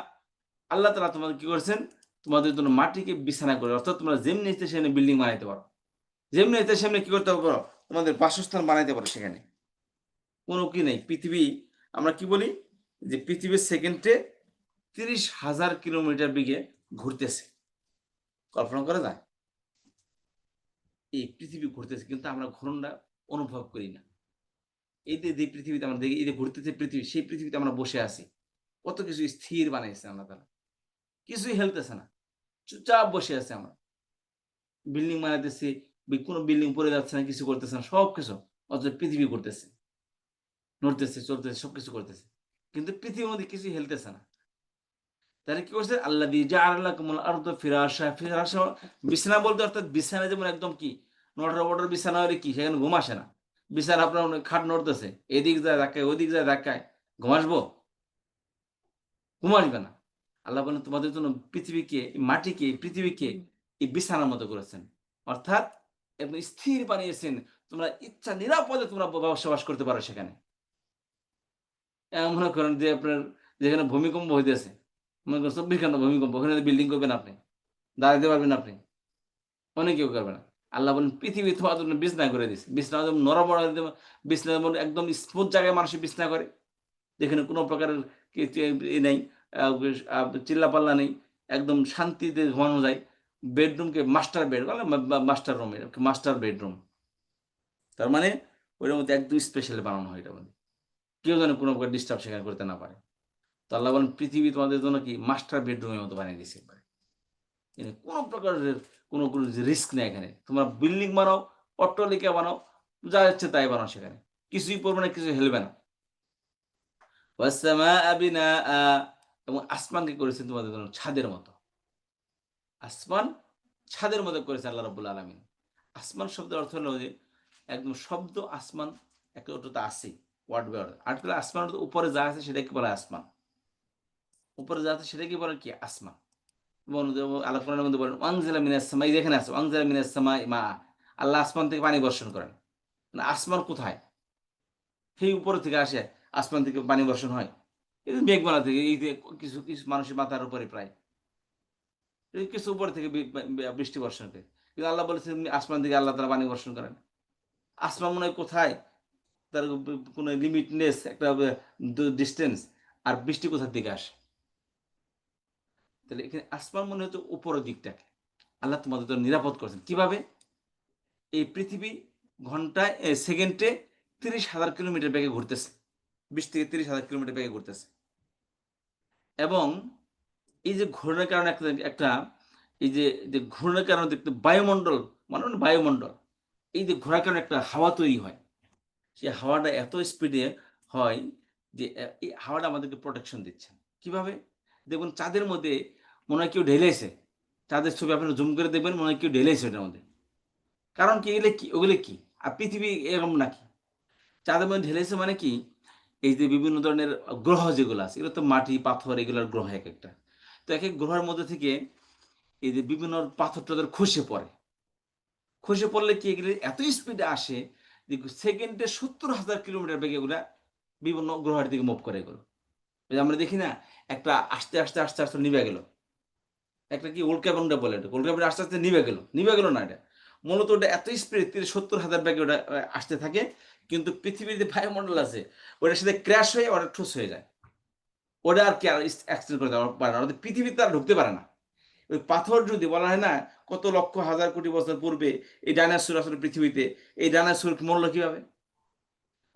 আল্লাহ তাআলা তোমাদের কি করেছেন তোমাদের জন্য মাটিকে বিছানা করে অর্থাৎ তোমরা যেমনি ইচ্ছে সেখানে বিল্ডিং বানাইতে পারো যেমনি ইচ্ছে সেমনি কি করতে পারো তোমাদের বাসস্থান বানাইতে পারো সেখানে কোনো কি নেই পৃথিবী আমরা কি বলি যে পৃথিবীর সেকেন্ডে 30,000 কিলোমিটার বেগে ঘুরতেছে কল্পনা করা যায় এই পৃথিবী ঘুরতেছে কিন্তু আমরা ঘূর্ণনটা অনুভব করি না এই যে পৃথিবীতে আমরা দেখি এই যে ঘুরতেছে পৃথিবী সেই পৃথিবীতে আমরা বসে আছি কত কিছু স্থির বানাইছে আল্লাহ তাআলা কিছুই হেলতেছে না চুপচাপ বসে আছে আমরা বিল্ডিং বানাইতেছি কোনো বিল্ডিং পড়ে যাচ্ছে না কিছু করতেছে না সবকিছু অথচ পৃথিবী করতেছে নড়তেছে চলতেছে সবকিছু করতেছে কিন্তু পৃথিবীর মধ্যে কিছুই হেলতেছে না তাহলে কি করছে আল্লাযী জাআলা লাকুমুল আরদা ফিরাশা ফিরাশা বিছানা বলতে অর্থাৎ বিছানা যেমন একদম কি নড়ার বিছানা হলে কি সেখানে ঘুম আসে না বিছানা আপনার খাট নড়তেছে এদিক যায় ধাক্কায় ওদিক যায় ধাক্কায় ঘুম আসবো ঘুম আসবে না আল্লাহ বলেন তোমাদের জন্য পৃথিবীকে মাটিকে পৃথিবীকে এই বিছানার মতো করেছেন অর্থাৎ একদম স্থির বানিয়েছেন তোমরা ইচ্ছা নিরাপদে তোমরা বসবাস করতে পারো সেখানে মনে করেন যে আপনার যেখানে ভূমিকম্প হইতেছে মনে করেন 24 ঘন্টা ভূমিকম্প ওখানে বিল্ডিং করবেন আপনি দাঁড়াতে পারবেন আপনি অনেক কেউ করবে না আল্লাহ বলেন পৃথিবী তোমার জন্য বিছনা করে দিচ্ছে বিছনা নরবড় বিছনা একদম স্মুথ জায়গায় মানুষ বিছনা করে যেখানে কোনো প্রকারের নেই চিল্লাপাল্লা নেই একদম শান্তিতে ঘুমানো যায় বেডরুমকে মাস্টার বেড বলে মাস্টার রুম মাস্টার বেডরুম তার মানে ওইটার মধ্যে একদম স্পেশাল বানানো হয় এটা মানে কেউ যেন কোনো প্রকার ডিস্টার্ব সেখানে করতে না পারে তো আল্লাহ বলেন পৃথিবী তোমাদের জন্য কি মাস্টার বেডরুমের মতো বানিয়ে দিয়েছে একবারে কোনো প্রকারের কোনো রিস্ক নেই এখানে তোমরা বিল্ডিং বানাও অট্টালিকা বানাও যা ইচ্ছে তাই বানাও সেখানে কিছুই পড়বে না কিছু হেলবে না এবং আসমানকে করেছেন তোমাদের জন্য ছাদের মতো আসমান ছাদের মতো করেছে আল্লাহ রাব্বুল আলামিন আসমান শব্দের অর্থ হলো যে একদম শব্দ আসমান একটা ওটা আছে ওয়ার্ড বাই ওয়ার্ড আর আসমান উপরে যা আছে সেটা কি বলে আসমান উপরে যা আছে সেটা কি বলে কি আসমান আল্লাহ কোরআনের মধ্যে বলেন ওয়ানজিলা মিনাস সামাই যেখানে আছে ওয়ানজিলা মিনাস সামাই মা আল্লাহ আসমান থেকে পানি বর্ষণ করেন না আসমান কোথায় সেই উপর থেকে আসে আসমান থেকে পানি বর্ষণ হয় এই মেঘমালা থেকে এই কিছু কিছু মানুষের মাথার উপরে প্রায় কিছু উপর থেকে বৃষ্টি বর্ষণ করে কিন্তু আল্লাহ বলেছেন আসমান থেকে আল্লাহ তাআলা পানি বর্ষণ করেন আসমান মনে হয় কোথায় তার কোনো লিমিটনেস একটা ডিস্টেন্স আর বৃষ্টি কোথার দিকে আসে তাহলে এখানে আসমান মনে হচ্ছে উপরের দিকটাকে আল্লাহ তোমাদের জন্য নিরাপদ করেছেন কিভাবে এই পৃথিবী ঘন্টায় সেকেন্ডে 30,000 কিলোমিটার বেগে ঘুরতেছে 20 থেকে 30,000 কিলোমিটার বেগে ঘুরতেছে এবং এই যে ঘূর্ণনের কারণে একটা এই যে ঘূর্ণনের কারণে দেখতে বায়ুমণ্ডল মানে বায়ুমণ্ডল এই যে ঘোরার কারণে একটা হাওয়া তৈরি হয় সেই হাওয়াটা এত স্পিডে হয় যে এই হাওয়াটা আমাদেরকে প্রোটেকশন দিচ্ছে কিভাবে দেখুন চাঁদের মধ্যে মনে হয় কেউ ঢেলেছে চাঁদের ছবি আপনারা জুম করে দেখবেন মনে হয় কেউ ঢেলেছে ওটার মধ্যে কারণ কি এগুলো কি ওগুলো কি আর পৃথিবী এরকম নাকি চাঁদের মধ্যে ঢেলেছে মানে কি এই যে বিভিন্ন ধরনের গ্রহ যেগুলো আছে, এগুলো তো মাটি পাথর এগুলোর গ্রহ এক একটা। তো এক এক গ্রহের মধ্যে থেকে এই যে বিভিন্ন পাথর টাথর খসে পড়ে, খসে পড়লে কি এগুলো এত স্পিডে আসে যে সেকেন্ডে 70,000 কিলোমিটার বেগে এগুলা বিভিন্ন গ্রহের দিকে মুভ করে এগুলো। এই যে আমরা দেখি না, একটা আস্তে আস্তে আস্তে আস্তে নিভে গেল, একটা কি উল্কাপিন্ড বলে, এটা উল্কাপিন্ড আস্তে আস্তে নিভে গেল না, এটা মূলত ওটা এত স্পিড 70,000 বেগে ওটা আসতে থাকে, কিন্তু পৃথিবীর যে বায়ুমণ্ডল আছে ওটার সাথে ক্র্যাশ হয়ে ওটা ঠুস হয়ে যায়, ওটা আর কি আর অ্যাক্সিডেন্ট করে দেওয়া পারে না, ওদের পৃথিবীতে তারা ঢুকতে পারে না। ওই পাথর যদি বলা হয় না কত লক্ষ হাজার কোটি বছর পূর্বে এই ডাইনোসর আসলে পৃথিবীতে, এই ডাইনোসর মরলো কিভাবে?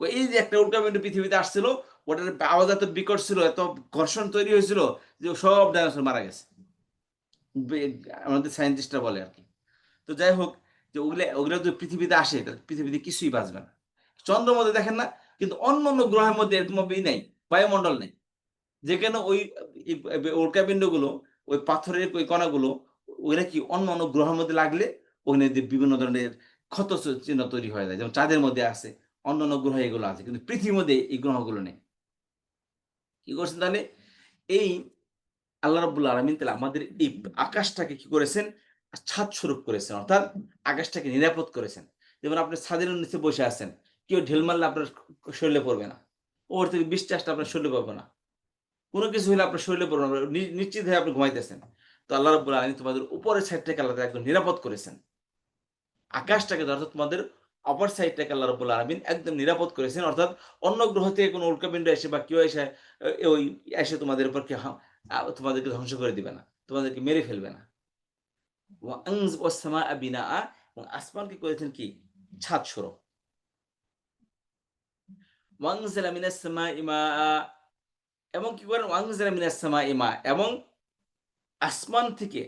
এই যে একটা উল্কাপিন্ড পৃথিবীতে আসছিল, ওটার আওয়াজ এত বিকট ছিল, এত ঘর্ষণ তৈরি হয়েছিল যে সব ডাইনোসর মারা গেছে, আমাদের সায়েন্টিস্টরা বলে আর কি। তো যাই হোক, যে ওগুলো যদি পৃথিবীতে আসে তাহলে পৃথিবীতে কিছুই বাঁচবে না। চন্দ্রের মধ্যে দেখেন না, কিন্তু অন্য অন্য গ্রহের মধ্যে এরকম নেই, বায়ুমণ্ডল নেই, যেখানে ওই উল্কাপিন্ড গুলো, ওই পাথরের ওই কণাগুলো ওইটা কি অন্য অন্য গ্রহের মধ্যে লাগলে ওখানে বিভিন্ন ধরনের ক্ষত চিহ্ন তৈরি হয়ে যায়, যেমন চাঁদের মধ্যে আছে, অন্য অন্য গ্রহ এগুলো আছে, কিন্তু পৃথিবীর মধ্যে এই গ্রহগুলো নেই। কি করছেন তাহলে? এই আল্লাহ রাব্বুল আলামিন তাহলে আমাদের এই আকাশটাকে কি করেছেন? ছাদ স্বরূপ করেছেন, অর্থাৎ আকাশটাকে নিরাপদ করেছেন। যেমন আপনি ছাদের নিচে বসে আছেন, কেউ ঢেল মারলে আপনার শরীরে পড়বে না, ওর থেকে বৃষ্টি আসলে আপনার শরীরে পড়বে না, কোনো কিছু হলে আপনার শরীরে পড়বে না, নিশ্চিত হয়ে আপনি ঘুমাইতেছেন। তো আল্লাহ রাব্বুল আলামিন তোমাদের উপরের সাইডটাকে আল্লাহ একদম নিরাপদ করেছেন, আকাশটাকে অর্থাৎ তোমাদের অপর সাইডটাকে আল্লাহ রাব্বুল আলামিন একদম নিরাপদ করেছেন, অর্থাৎ অন্য গ্রহ থেকে কোনো উল্কাপিন্ড এসে বা কেউ এসে ওই এসে তোমাদের উপর তোমাদেরকে ধ্বংস করে দিবে না, তোমাদেরকে মেরে ফেলবে না। এবং আসমানকে করেছেন কি? ছাদ স্বরূপ। এবং কি করেন? এবং আসমান থেকে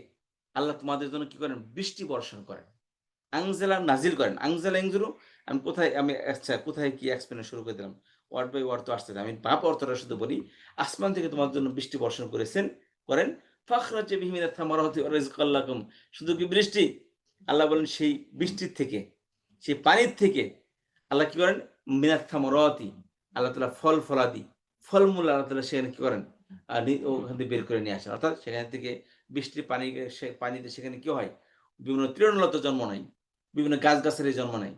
আল্লাহ তোমাদের জন্য কি করেন? বৃষ্টি বর্ষণ করেন। আংজেলা নাজিল করেন, আংজেলা ইংজুরু। আমি আচ্ছা কোথায় কি এক্সপ্লেন শুরু করে দিলাম, ওয়ার্ড বাই ওয়ার্ড তো আসছে না, আমি বাপ অর্থটা শুধু বলি। আসমান থেকে তোমার জন্য বৃষ্টি বর্ষণ করেন। ফাখরাজে বিহি মিনাত থামারাতি ওয়া রিজকাল লাকুম। শুধু কি বৃষ্টি? আল্লাহ বলেন সেই বৃষ্টির থেকে, সেই পানির থেকে আল্লাহ কি করেন? মিনাত থামারাতি, আল্লাহ তাআলা ফলাদি, ফলমূল আল্লাহ তাআলা সেখানে কি করেন? ওখান থেকে বের করে নিয়ে আসেন, অর্থাৎ সেখান থেকে বৃষ্টির পানিতে সেখানে কি হয়? বিভিন্ন তৃণলতা জন্ম নেয়, বিভিন্ন গাছগাছালি জন্ম নেয়,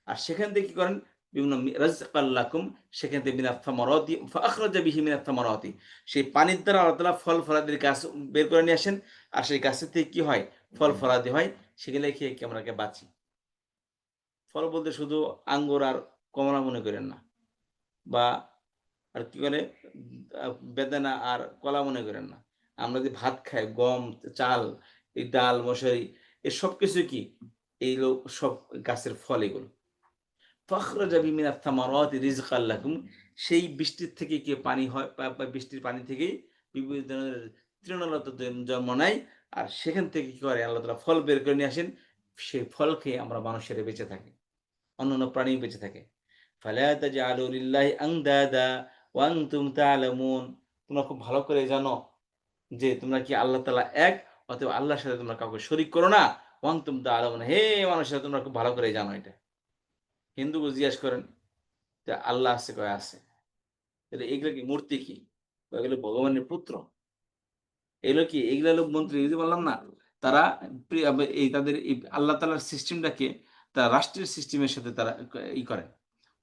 আর সেখান থেকে কি করেন? বিভিন্ন রাজকাল্লাকুম, সেখান থেকে মিনাত থামারাতি ফাখরাজা বিহি মিনাত থামারাতি, সেই পানির দ্বারা আল্লাহ তাআলা ফল ফলাদির গাছ বের করে নিয়ে আসেন, আর সেই গাছের থেকে কি হয়? ফল ফলাদি হয়, সেগুলো খেয়ে কি আমরা বাঁচি। ফল বলতে শুধু আঙ্গুর আর কমলা মনে করেন না, বা আর কি করে বেদানা আর কলা মনে করেন না। আমরা যে ভাত খাই, গম, চাল, এই ডাল, মশারি, এ সব কিছু কি? এইগুলো সব গাছের ফল এগুলো। ফাখরাজা বিহি মিনাত থামারাতি রিজকাল লাকুম, সেই বৃষ্টির থেকে কি পানি হয়, বা বৃষ্টির পানি থেকেই বিভিন্ন ধরনের তৃণলতা জন্ম নেয়, আর সেখান থেকে কি করে? আল্লাহ তাআলা ফল বের করে নিয়ে আসেন, সেই ফল খেয়ে আমরা মানুষেরা বেঁচে থাকি, অন্যান্য প্রাণী বেঁচে থাকে। ফালা তাজআলু লিল্লাহি আনদাদা ওয়া আনতুম তা'লামুন। তোমরা খুব ভালো করে জানো যে তোমরা কি আল্লাহ তাআলা এক, অতএব আল্লাহর সাথে তোমরা কাউকে শরীক করো না। ওয়া আনতুম তা'লামুন, হে মানুষেরা তোমরা খুব ভালো করে জানো এটা। হিন্দুকে জিজ্ঞেস করেন যে আল্লাহ আছে, কয় আছে। তাহলে এগুলো কি মূর্তি? কি এগুলো? ভগবানের পুত্র। এগুলো কি? এগুলো হলো মন্ত্রী। এই যে বললাম না, তারা এই তাদের এই আল্লাহ তাআলার সিস্টেমটাকে তারা রাষ্ট্রের সিস্টেমের সাথে তারা করেন,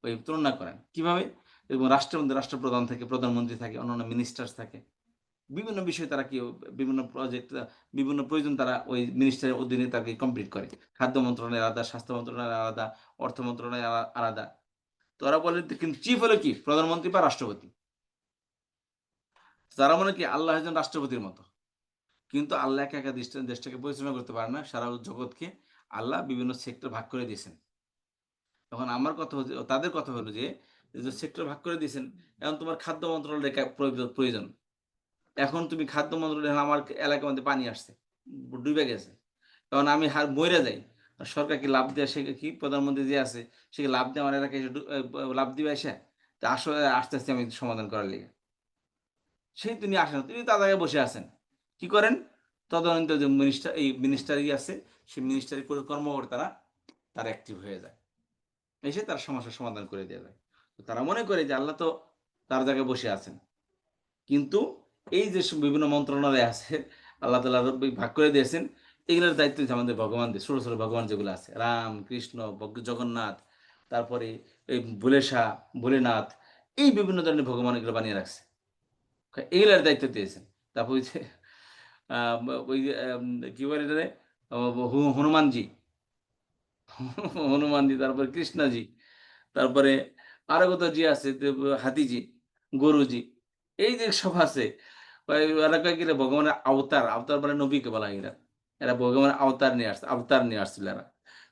ওই তুলনা করেন। কিভাবে? এবং রাষ্ট্রের মধ্যে রাষ্ট্রপ্রধান থাকে, প্রধানমন্ত্রী থাকে, অন্যান্য মিনিস্টার্স থাকে, বিভিন্ন বিষয়ে তারা কি বিভিন্ন প্রজেক্ট, বিভিন্ন প্রয়োজন তারা ওই মিনিস্টারের অধীনে তাকে কমপ্লিট করে। খাদ্য মন্ত্রণালয় আলাদা, স্বাস্থ্য মন্ত্রণালয় আলাদা, অর্থ মন্ত্রণালয় আলাদা। তো ওরা বলে কিন্তু চিফ হলো কি? প্রধানমন্ত্রী বা রাষ্ট্রপতি। তারা মনে কি আল্লাহ একজন রাষ্ট্রপতির মতো, কিন্তু আল্লাহ একা একা দেশটাকে পরিচালনা করতে পারে না, সারা জগৎকে আল্লাহ বিভিন্ন সেক্টর ভাগ করে দিয়েছেন। তখন আমার কথা হচ্ছে, তাদের কথা হলো যে সেক্টর ভাগ করে দিয়েছেন, এখন তোমার খাদ্য মন্ত্রণালয়ের প্রয়োজন, এখন তুমি খাদ্য মন্ত্রণালয়, আমার এলাকার মধ্যে পানি আসছে, ডুবে গেছে, তখন আমি মরে যাই, সরকার কি লাভ দেয়? সে কি প্রধানমন্ত্রী যে আছে সে কি লাভ দেয় আমার এলাকায় লাভ দিবে এসে? তা আসলে আস্তে আস্তে আমি সমাধান করার লেগে, সেই তিনি আসেন, তিনি তার জায়গায় বসে আছেন, কি করেন? তদন্ত যে মিনিস্টারই আছে, সেই মিনিস্টারি কর্মকর্তারা তারা অ্যাক্টিভ হয়ে যায়, এসে তার সমস্যার সমাধান করে দেওয়া যায়। তো তারা মনে করে যে আল্লাহ তো তার জায়গায় বসে আছেন। কিন্তু এই যে সব বিভিন্ন মন্ত্রণালয় আছে আল্লাহ তাআলা ভাগ করে দিয়েছেন, এগুলোর দায়িত্ব হচ্ছে আমাদের ভগবানদের, ছোট ছোট ভগবান যেগুলো আছে, রাম, কৃষ্ণ, জগন্নাথ, তারপরে এই ভোলেশা, ভোলেনাথ, এই বিভিন্ন ধরনের ভগবান এগুলো বানিয়ে রাখছে, এগুলোর দায়িত্ব দিয়েছেন। তারপর ওই যে ওই যে কি বলে এটারে, হনুমানজি, হনুমানজি, তারপরে কৃষ্ণজি, তারপরে আরো কত জি আছে, হাতিজি, গরুজি, এই যে সব আছে, এরা কয় কি ভগবানের আবতার, আবতার মানে নবীকে বলা হয় এরা, এরা ভগবানের আবতার নিয়ে আসছে, আবতার নিয়ে আসছিল এরা।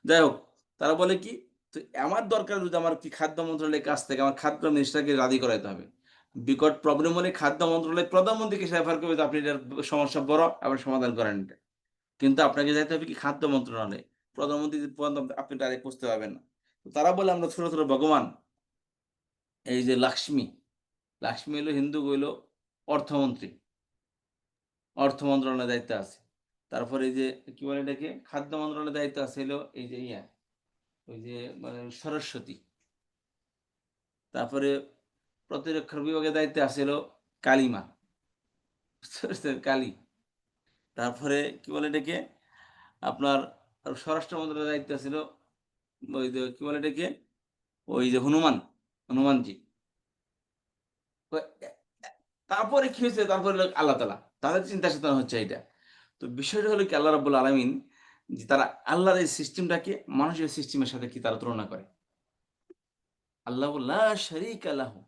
যাই হোক, তারা বলে কি, তো আমার দরকার যদি আমার কি খাদ্য মন্ত্রণালয়ের কাছ থেকে আমার খাদ্য মিনিস্টারকে রাজি করাইতে হবে। বিকট প্রবলেম হলে খাদ্য মন্ত্রণালয় প্রধানমন্ত্রীকে রেফার করবে যে আপনি এটার সমস্যা বড়, আবার সমাধান করেন এটা। কিন্তু আপনাকে যাইতে হবে কি খাদ্য মন্ত্রণালয়ে, প্রধানমন্ত্রী আপনি ডাইরেক্ট বুঝতে পারবেন না। তো তারা বলে আমরা ছোট ছোট ভগবান, এই যে লক্ষ্মী, লক্ষ্মী হলো হিন্দু হইল অর্থমন্ত্রী, অর্থ মন্ত্রণালয়ের দায়িত্ব আছে। তারপরে এই যে কি বলে এটাকে, খাদ্য মন্ত্রণালয়ের দায়িত্ব আছে হলো এই যে ওই যে মানে সরস্বতী। তারপরে প্রতিরক্ষা বিভাগের দায়িত্বে আছে হলো কালিমা, কালী। তারপরে কি বলে এটাকে আপনার স্বরাষ্ট্র মন্ত্রণালয়ের দায়িত্ব ছিল ওই যে কি বলে এটাকে, ওই যে হনুমানজি। তারপরে কি হয়েছে, তারপরে আল্লাহ তাআলা, তাদের চিন্তা চেতনা হচ্ছে এটা। তো বিষয়টা হলো কি, আল্লাহ রাব্বুল আলামিন যে তারা আল্লাহর এই সিস্টেমটাকে মানুষের সিস্টেমের সাথে কি তারা তুলনা করে। আল্লাহু লা শারীকা লাহু,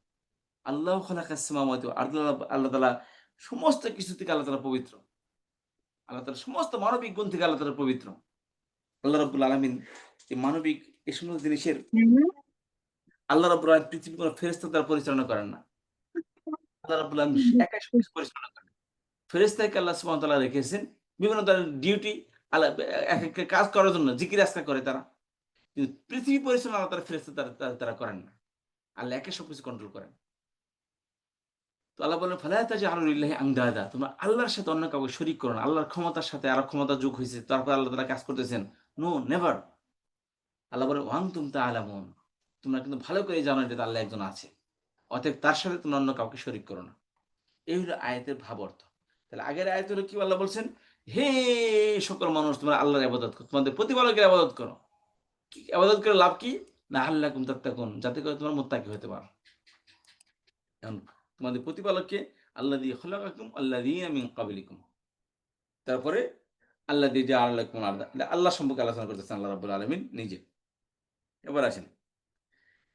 আল্লাহু খালাকাস সামাওয়াতি ওয়াল আরদ, আল্লাহ তাআলা সমস্ত কিছু থেকে আল্লাহ তাআলা পবিত্র, আল্লাহ তাআলা সমস্ত মানবিক গুণ থেকে আল্লাহ তাআলা পবিত্র। আল্লাহ রাব্বুল আলামিন এই মানবিক এই সমস্ত জিনিসের আল্লাহ রাব্বুল আলামিন পৃথিবীর কোনো ফেরেশতা দ্বারা পরিচালনা করেন না। আল্লাহ রাব্বুল আলামিন একাই সবকিছু পরিচালনা করেন। ফেরেশতাকে আল্লাহ সুবহানাহু ওয়া তাআলা রেখেছেন বিভিন্ন ধরনের ডিউটি, আল্লাহ এক একটা কাজ করার জন্য, জিকির আজকার করে তারা। কিন্তু পৃথিবী পরিচালনা আল্লাহ তাআলা ফেরেশতা তারা করেন না। আল্লাহ একাই সবকিছু কন্ট্রোল করেন। তো আল্লাহ বলেন ফালা তাজআলু লিল্লাহি আনদাদা, তোমরা আল্লাহর সাথে অন্য কাউকে শরীক করো না। আল্লাহর ক্ষমতার সাথে আর ক্ষমতা যোগ হয়েছে, তারপর আল্লাহ তাআলা কাজ করতেছেন। No, never. আল্লাহ বলেন ওয়া আনতুম তা'লামুন, তোমরা কিন্তু ভালো করে জানো যে আল্লাহ একজন আছে, অতএব তার সাথে তোমরা অন্য কাউকে শরীক করো না। এই হলো আয়াতের ভাব অর্থ। তাহলে আগের আয়াত হলো কি, আল্লাহ বলছেন হে সকল মানুষ তোমরা আল্লাহর ইবাদত করো, তোমাদের প্রতিপালকের ইবাদত করো। কি ইবাদত করে লাভ কি, না আল্লাকুম তাত্তাকুন, যাতে করে তোমরা মুত্তাকি হতে পারো। এখন তোমাদের প্রতিপালককে আল্লাযী খালাকাকুম আল্লাযীনা মিন ক্বাবলিকুম, তারপরে আল্লাযী জাআলা লাকুমুল আরদা, আল্লাহ সম্পর্কে আলোচনা করতেছেন আল্লাহ রাব্বুল আলামিন নিজে। এবার আসেন,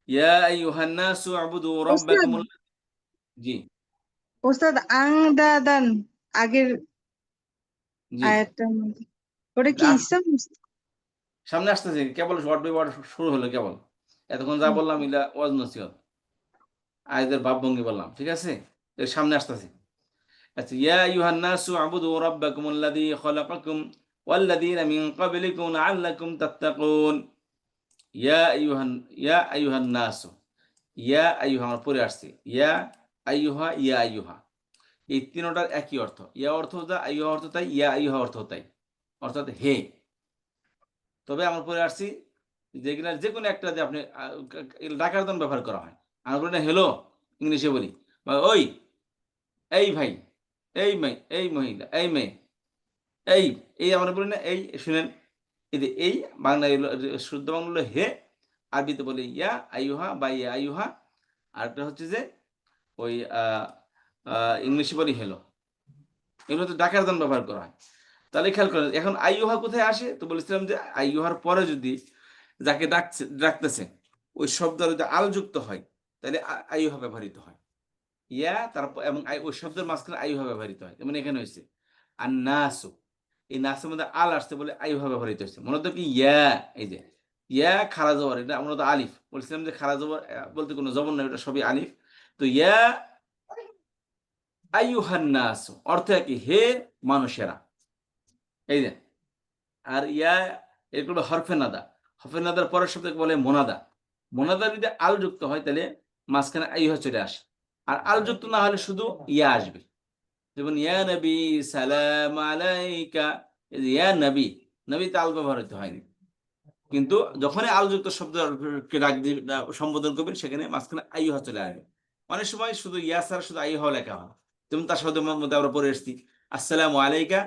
ইয়া আইয়ুহান নাসু উবুদু ওস্তাদ রাব্বাকুমুল, জি ওস্তাদ আংদাদান আগের জি আয়াতটার মধ্যে ওটা কি ইসম? সামনে আসতেছে, কেবল ওয়ার্ড বাই ওয়ার্ড শুরু হলো কেবল। এতক্ষণ যা বললাম ইলা ওয়াজ নসিহত, আয়াতের ভাবভঙ্গি বললাম, ঠিক আছে, এর সামনে আসতেছে। আচ্ছা, ইয়া আইয়ুহান নাসু উবুদু রাব্বাকুমুল্লাযী খালাকাকুম ওয়াল্লাযীনা মিন ক্বাবলিকুম লাআল্লাকুম তাত্তাকুন। ইয়া আইয়ুহান নাসু, ইয়া আইয়ুহা আমার পরে আসছে, ইয়া আইয়ুহা, এই তিনটার একই অর্থ। ইয়া অর্থ যা, আইয়ুহা অর্থ তাই, ইয়া আইয়ুহা অর্থ তাই, অর্থাৎ হে। তবে আমার পরে আসছি যেগুলা যে কোনো একটা যে আপনি ডাকার জন্য ব্যবহার করা হয়। আমরা বলি না হ্যালো, ইংলিশে বলি, বা ওই, এই ভাই, এই মেয়ে, এই মহিলা, এই মেয়ে, এই আমরা বলি না এই, শুনেন, এই যে এই বাংলা শুদ্ধ বাংলা হলো হে, আরবিতে বলি ইয়া আইয়ুহা বা ইয়া আইয়ুহা, আরেকটা হচ্ছে যে ওই ইংলিশে বলি হ্যালো। এগুলো তো ডাকার জন্য ব্যবহার করা হয়। তাহলে খেয়াল করেন, এখন আইয়ুহা কোথায় আসে, তো বলেছিলাম যে আইয়ুহার পরে যদি যাকে ডাকতেছে ওই শব্দ যদি আল যুক্ত হয়, তাহলে আইয়ুহা ব্যবহৃত হয়। ইয়া তারপর এবং ওই শব্দের মাঝখানে আইয়ুহা ব্যবহৃত হয়। যেমন এখানে হয়েছে আর নাসু, এই নাসের মধ্যে আল আসছে বলে আইয়ুহা ব্যবহৃত হয়েছে। মনে হতো কি ইয়া, এই যে ইয়া খারা জবর, এটা মূলত আলিফ। বলছিলাম যে খারা জবর বলতে কোনো জবর নয়, এটা সবই আলিফ। তো ইয়া আইয়ুহান নাসু অর্থ কি, হে মানুষেরা, এই যে। আর ইয়া এগুলো হরফে নাদা, হরফে নাদার পরের শব্দকে বলে মোনাদা। মোনাদা যদি আল যুক্ত হয় তাহলে মাঝখানে আইয়ুহা চলে আসে, আর আল যুক্ত না হলে শুধু ইয়া আসবে। যেমন ইয়া নবী সালাম আলাইকা, এই যে ইয়া নবী, নবীতে আল ব্যবহৃত হয়নি, কিন্তু যখনই আল যুক্ত শব্দকে ডাক দিয়ে সম্বোধন করবেন সেখানে মাঝখানে আইয়ুহা চলে আসবে। অনেক সময় শুধু ইয়া ছাড়া শুধু আইয়ুহা লেখা হয়, যেমন তার সাথে মধ্যে আমরা পড়ে এসেছি আসসালামু আলাইকা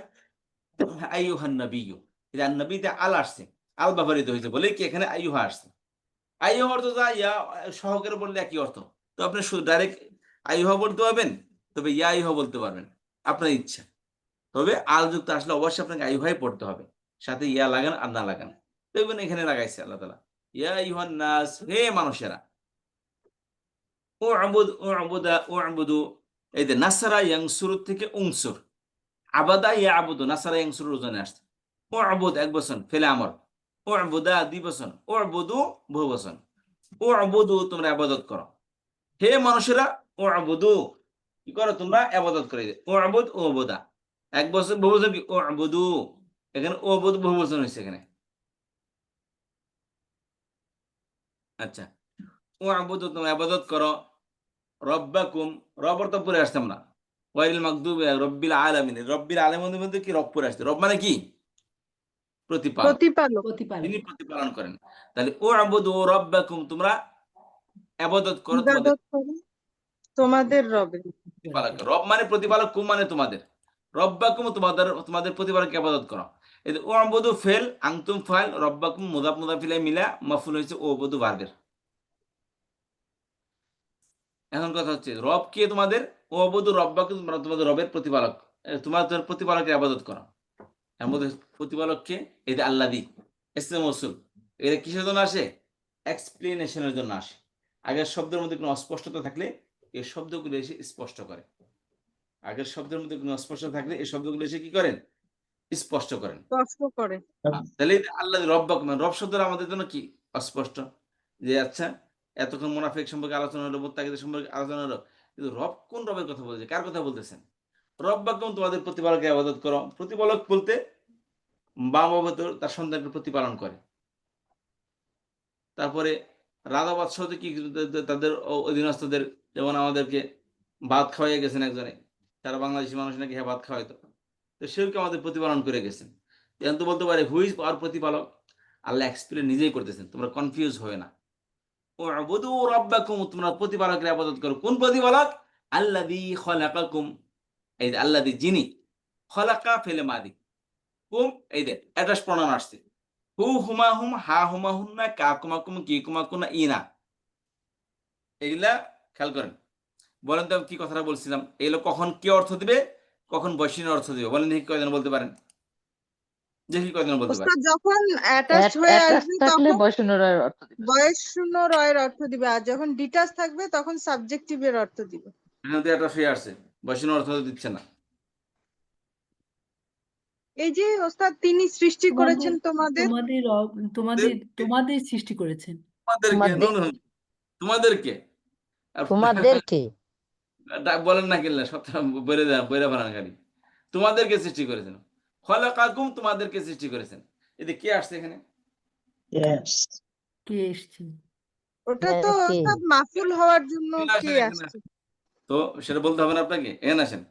আইয়ুহান নবিয়্যু, এটা নবীতে আল আসছে, আল ব্যবহৃত হয়েছে বলে কি এখানে আইয়ুহা আসছে। আইয়ুহা অর্থ যা ইয়া সহকারে বললে একই অর্থ, তো আপনি শুধু ডাইরেক্ট আইয়ুহা বলতে পারবেন, তবে ইয়া আইয়ুহা বলতে পারবেন আপনার ইচ্ছা। তবে আল যুক্ত আসলে অবশ্যই আপনাকে আইয়ুহাই পড়তে হবে, সাথে ইয়া লাগান আর না লাগান। দেখবেন এখানে লাগাইছে আল্লাহ তাআলা, ইয়া আইয়ুহান নাস, হে মানুষেরা, উ'বুদু, এই যে নাসরা ইয়ানসুর থেকে উনসুর, আবাদা ইয়াবুদু, নাসরা ইয়ানসুর ওজনে আসছে। উ'বুদ এক বচন ফেলে আমর, উ'বুদা দুই বচন, উ'বুদু বহু বচন। উ'বুদু তোমরা ইবাদত করো, হে মানুষেরা উ'বুদু কি করো তোমরা ইবাদত করে। উ'বুদ উ'বুদা এক বচন, বহু বচন কি উ'বুদু, এখানে উ'বুদ বহু বচন হয়েছে এখানে। আচ্ছা, উ'বুদু তোমরা ইবাদত করো, রব্বাকুম, রব অর্থ পরে আসছে আমরা, ওয়াইল মাগদুবি রব্বিল আলামিন, রব্বিল আলামিনের মধ্যে কি রব পরে আসছে, রব মানে কি প্রতিপালক, প্রতিপালক। প্রতিপালক। তিনি প্রতিপালন করেন। তাহলে উ'বুদু রব্বাকুম তোমরা ইবাদত করো তোমাদের ইবাদত করো তোমাদের রবের। প্রতিপালক। রব মানে প্রতিপালক, কুম মানে তোমাদের, রব্বাকুম তোমাদের প্রতিপালককে ইবাদত করো। এই যে উ'বুদু ফেল, আনতুম ফাইল, রব্বাকুম মুদাফ মুদাফ ইলাইহি মিলা মাফউল হয়েছে উ'বুদু ভার্বের। এখন কথা হচ্ছে রব কে তোমাদের, উ'বুদু রব্বাকুম, তোমরা তোমাদের রবের প্রতিপালক, তোমাদের প্রতিপালকের ইবাদত করো। এর মধ্যে প্রতিপালককে এই যে আল্লাদি ইসমে মৌসুল, এটা কিসের জন্য আসে, এক্সপ্লেনেশনের জন্য আসে। আগের শব্দের মধ্যে কোনো অস্পষ্টতা থাকলে এই শব্দগুলো এসে স্পষ্ট করে, আগের শব্দের মধ্যে কোনো অস্পষ্টতা থাকলে এই শব্দগুলো এসে কি করেন, স্পষ্ট করেন। কষ্ট করে। তাহলে আল্লাহ রব্বাকুম, রব শব্দটা আমাদের জন্য কি অস্পষ্ট, যে আচ্ছা এতক্ষণ মুনাফিক সম্পর্কে আলোচনা হলো, মুত্তাকিদের সম্পর্কে আলোচনা হলো, কিন্তু রব কোন রবের কথা বলছে, কার কথা বলতেছেন, রব্বাকুম তোমাদের প্রতিপালকের ইবাদত করো। প্রতিপালক বলতে মা বাবা তো তার সন্তানকে প্রতিপালন করে। তারপরে রাজা বাদশাহ কি তাদের অধীনস্থদের, যেমন আমাদেরকে ভাত খাওয়াইয়া গেছেন একজনে, সারা বাংলাদেশি মানুষ নাকি হ্যাঁ ভাত খাওয়াইতো, তো সেও কি আমাদের প্রতিপালন করে গেছেন। এখন তো বলতে পারে হুইজ আর প্রতিপালক, আল্লাহ এক্সপ্লেন নিজেই করতেছেন, তোমরা কনফিউজ হয় না। উ'বুদু রাব্বাকুম তোমরা প্রতিপালকের ইবাদত করো। কোন প্রতিপালক, আল্লাযী খলাকাকুম, এই যে আল্লাযী যিনি, খলাকা ফেলে মাদি, কুম এই যে অ্যাটাচ প্রনাউন আসছে, হু হুমা হুম, হা হুমা হুন্না, কা কুমা কুম, কি কুমা কুনা, ইনা, এগুলা খেয়াল করেন। বলেন তো কি কথাটা বলছিলাম, এগুলো কখন কি অর্থ দিবে, কখন বৈশিনের অর্থ দিবে, বলেন দেখি কয়জন বলতে পারেন, দেখি কয়জন বলতে পারেন। ওস্তাদ যখন অ্যাটাচড হয়ে অ্যাটাচ আসবে থাকলে তখন বয়সনুরার অর্থ দিবে। বয়স শূন্য রয়ের অর্থ দিবে, আর যখন ডিটাচ থাকবে তখন সাবজেক্টিভের অর্থ দিবে। এখানে তো একটা ফ্রি আসছে, বৈশিনের অর্থ দিচ্ছে না। এই যে ওস্তাদ তিনি সৃষ্টি তোমাদের করেছেন তোমাদের, তোমাদের তোমাদের সৃষ্টি করেছেন। তোমাদেরকে তোমাদেরকে তোমাদেরকে বলেন না কিনলে সব বলে দেন, বইরা বানান খালি, তোমাদেরকে সৃষ্টি করেছেন, খলাকাকুম তোমাদেরকে সৃষ্টি করেছেন। এতে কে আসছে এখানে, কে এসছে? ওটা হ্যাঁ, তো কে? ওস্তাদ মাফুল হওয়ার জন্য চলে আসেন কে এখানে। আসছে। তো সেটা বলতে হবে না আপনাকে, এখানে আসেন।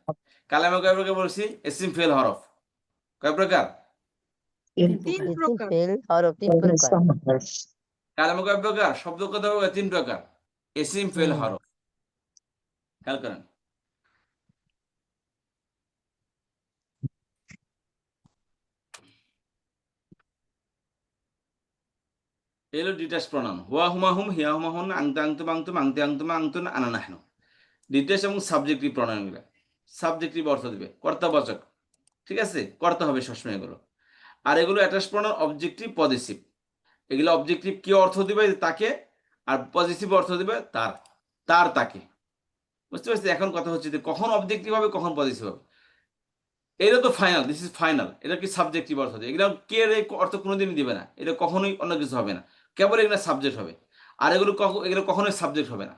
কালামে কয় প্রকার বলছি, ইসিম ফেল হরফ কয় প্রকার, তিন তিন প্রকার। ইসিম প্রকার। ফেল হরফ তিন প্রকার। কালামে কয় প্রকার, শব্দ কথা বলবে তিন প্রকার, ইসিম ফেল হুম। হরফ। খেয়াল করেন, এলো ডিটাচ প্রনাউন, হুয়া হুমা হুম, হিয়া হুমা হুন, আংতা আংতুম আংতুম, আংতে আংতুম আংতুন, আনা নাহনু। ডিটাচ এবং সাবজেক্টিভ প্রনাউন গুলো, সাবজেক্টিভ অর্থ দিবে, কর্তাবাচক, ঠিক আছে, কর্তা হবে সবসময় এগুলো। আর এগুলো অ্যাটাচ প্রনাউন অবজেক্টিভ পজিটিভ, এগুলো অবজেক্টিভ কি অর্থ দিবে তাকে, আর পজিটিভ অর্থ দিবে তার, তার তাকে, বুঝতে পারছি। এখন কথা হচ্ছে যে কখন অবজেক্টিভ হবে কখন পজিটিভ হবে, এটা তো ফাইনাল, দিস ইজ ফাইনাল, এটা কি সাবজেক্টিভ অর্থ দেয়, এগুলো কে অর্থ কোনোদিনই দিবে না, এটা কখনোই অন্য কিছু হবে না, কেবল এগুলো সাবজেক্ট হবে। আর এগুলো এগুলো কখনোই সাবজেক্ট হবে না,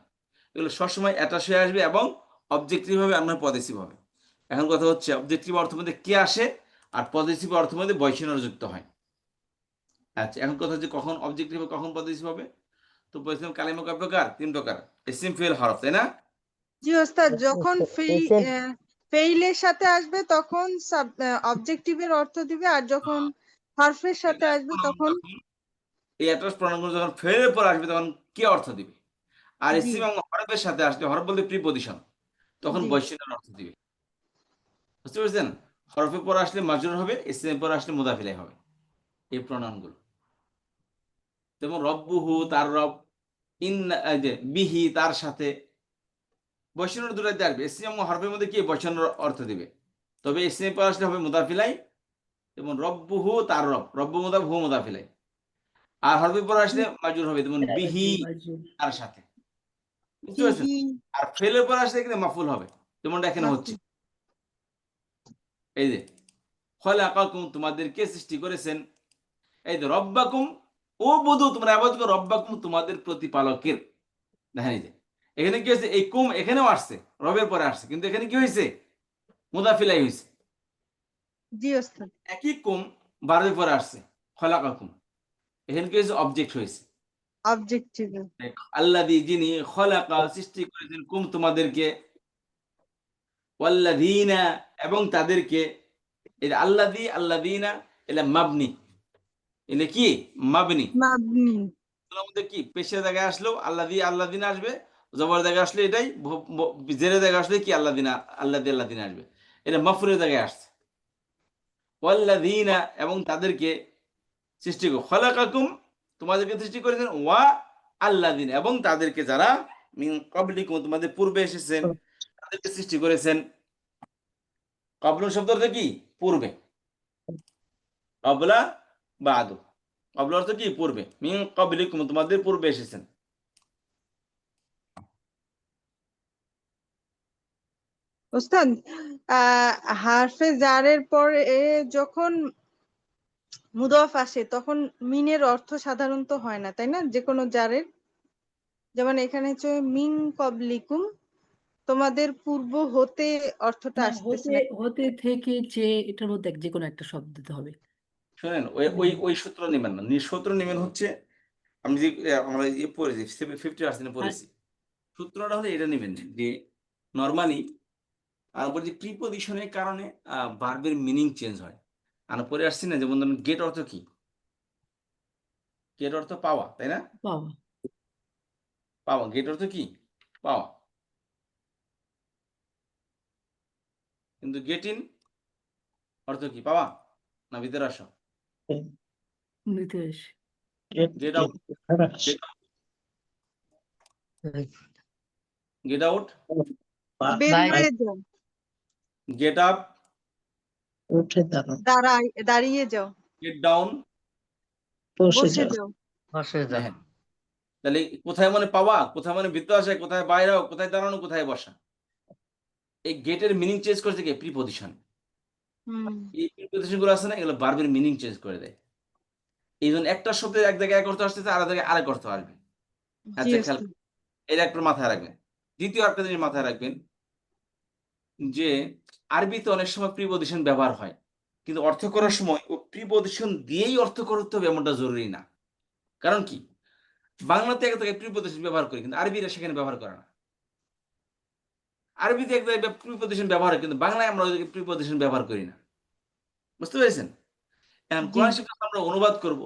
এগুলো সবসময় অ্যাটাচ হয়ে আসবে এবং অবজেক্টিভ হবে আর পজিটিভ হবে। এখন কথা হচ্ছে অবজেক্টিভ অর্থ মধ্যে কে আসে আর পজিটিভ অর্থ মধ্যে বৈশিষ্ট্য যুক্ত হয়। আচ্ছা, এখন কথা হচ্ছে কখন অবজেক্টিভ হবে কখন পজিটিভ হবে। তো বলছিলাম কালিমা কয় প্রকার, তিন প্রকার, ইসিম ফেল হরফ, তাই না। জি ওস্তাদ, যখন ইসিম ফেইলের সাথে আসবে তখন অবজেক্টিভের অর্থ দিবে, আর যখন হরফের সাথে আসবে তখন এই অ্যাটাচ প্রনাউনগুলো যখন ফেলের পর আসবে তখন কি অর্থ দিবে। আর জি ইসিম এবং হরফের সাথে আসলে, হরফ বলতে প্রিপজিশন, তখন জি বৈশিষ্ট্যের অর্থ দিবে। বুঝতে পেরেছেন? হরফের পর আসলে মাজরুর হবে, ইসিমের পর আসলে মুদাফ ইলাইহি হবে, এই প্রণয়নগুলো। যেমন রব্বুহু তার রব, ইন এই যে বিহি তার সাথে, বৈষণ্য দুটাতে আসবে। ইসিম এবং হরফের মধ্যে কি বৈষণ্যর অর্থ দিবে, তবে ইসিমের পর আসলে হবে মুদাফ ইলাইহি, যেমন রব্বুহু তার রব, রব্বু মুদাফ হু মুদাফ ইলাইহি। আর হরফের পর আসলে মাজরুর হবে, যেমন বিহি তার সাথে। বুঝতে পেরেছেন? ফিহি আর ফেলের পর আসলে কিন্তু মাফুল হবে, যেমনটা এখানে হচ্ছে। মাফুল। এই যে খলাকাকুম তোমাদেরকে সৃষ্টি করেছেন, এই যে রব্বাকুম ও বধু তোমরা আবাদ করো, রব্বাকুম তোমাদের প্রতিপালকের। দেখেন এই যে এখানে কি হয়েছে, এই কুম এখানেও আসছে, রবের পরে আসছে, কিন্তু এখানে কি হয়েছে, মুদাফিলাই হয়েছে। জি ওস্তাদ। একই কুম বারের পরে আসছে, খলাকাকুম, এখানে কি হয়েছে, অবজেক্ট হয়েছে। অবজেক্টিভ। আল্লাযী যিনি, খলাকা সৃষ্টি করেছেন, কুম তোমাদেরকে, ওয়াল্লাযীনা এবং তাদেরকে। এই আল্লাযী আল্লাযীনা এটা মাবনি, এটা কি মাবনি, মাবনি। এগুলোর মধ্যে কি পেশের জায়গায় আসলেও আল্লাযী আল্লাযীনা আসবে, জবর জায়গায় আসলে এটাই, জেরের জায়গায় আসলে কি আল্লাযীনা আল্লাযী আল্লাযীনা আসবে, এটা মাফুলের জায়গায় আসছে। ওয়াল্লাযীনা এবং তাদেরকে সৃষ্টি করে, খলাকাকুম তোমাদেরকে সৃষ্টি করেছেন, ওয়া আল্লাযীনা এবং তাদেরকে যারা, মিন ক্বাবলিকুম তোমাদের পূর্বে এসেছেন, তাদেরকে সৃষ্টি করেছেন। ক্বাবলু শব্দ অর্থ কি, পূর্বে, ক্বাবলা বাদু, ক্বাবল অর্থ কি পূর্বে, মিন ক্বাবলিকুম তোমাদের পূর্বে এসেছেন। ওস্তাদ, হারফে জারের পরে যখন মুদাফ আসে তখন মিনের অর্থ সাধারণত হয় না, তাই না? যে কোনো জারের, যেমন এখানে হচ্ছে মিন কবলিকুম, তোমাদের পূর্ব হতে, অর্থটা আসতেছে হতে না। হতে থেকে যে, এটার মধ্যে যে কোনো একটা শব্দ দিতে হবে। শোনেন, ওই ওই ওই সূত্র নেবেন না, সূত্র নেবেন হচ্ছে, আমি যে আমরা পড়েছি 50% পড়েছি, সূত্রটা হলে এটা নেবেন যে নর্মালি তারপর যে প্রিপজিশনের কারণে ভার্বের মিনিং চেঞ্জ হয়। আমরা পরে আসছি না, যেমন ধরুন গেট অর্থ কি, গেট অর্থ পাওয়া, তাই না? পাওয়া। পাওয়া, গেট অর্থ কি পাওয়া, কিন্তু গেট ইন অর্থ কি পাওয়া না ভিতরে আসা, নিতে আসে। গেট আউট, গেট আউট, বের হয়ে যাও, গেট আপ, দাঁড়িয়ে যাও, গেট ডাউন, বসে যাও। দেখেন তাহলে কোথায় মানে পাওয়া, কোথায় মানে ভিতরে আসা, কোথায় বাইরে, কোথায় দাঁড়ানো, কোথায় বসা। এই গেটের মিনিং চেঞ্জ করছে কি প্রিপজিশন। হুম এই প্রিপজিশন গুলো আছে না, এগুলো ভার্বের মিনিং চেঞ্জ করে দেয়। এই জন্য একটা শব্দের এক জায়গায় এক অর্থ আসতেছে, আর এক জায়গায় আরেক অর্থ আসবে। জি আচ্ছা খেয়াল, ওস্তাদ। এটা একটু মাথায় রাখবেন। দ্বিতীয় একটা জিনিস মাথায় রাখবেন যে আরবিতে অনেক সময় প্রিপজিশন ব্যবহার হয়, কিন্তু অর্থ করার সময় ও প্রিপজিশন দিয়েই অর্থ করতে হবে এমনটা জরুরি না। কারণ কি, বাংলাতে এক জায়গায় প্রিপজিশন ব্যবহার করি, কিন্তু আরবিরা সেখানে ব্যবহার করে না। আরবিতে এক জায়গায় প্রিপজিশন ব্যবহার হয়, কিন্তু বাংলায় আমরা ওই প্রিপজিশন ব্যবহার করি না। বুঝতে পেরেছেন? এখন জি কোরআন শিক্ষা আমরা অনুবাদ করব,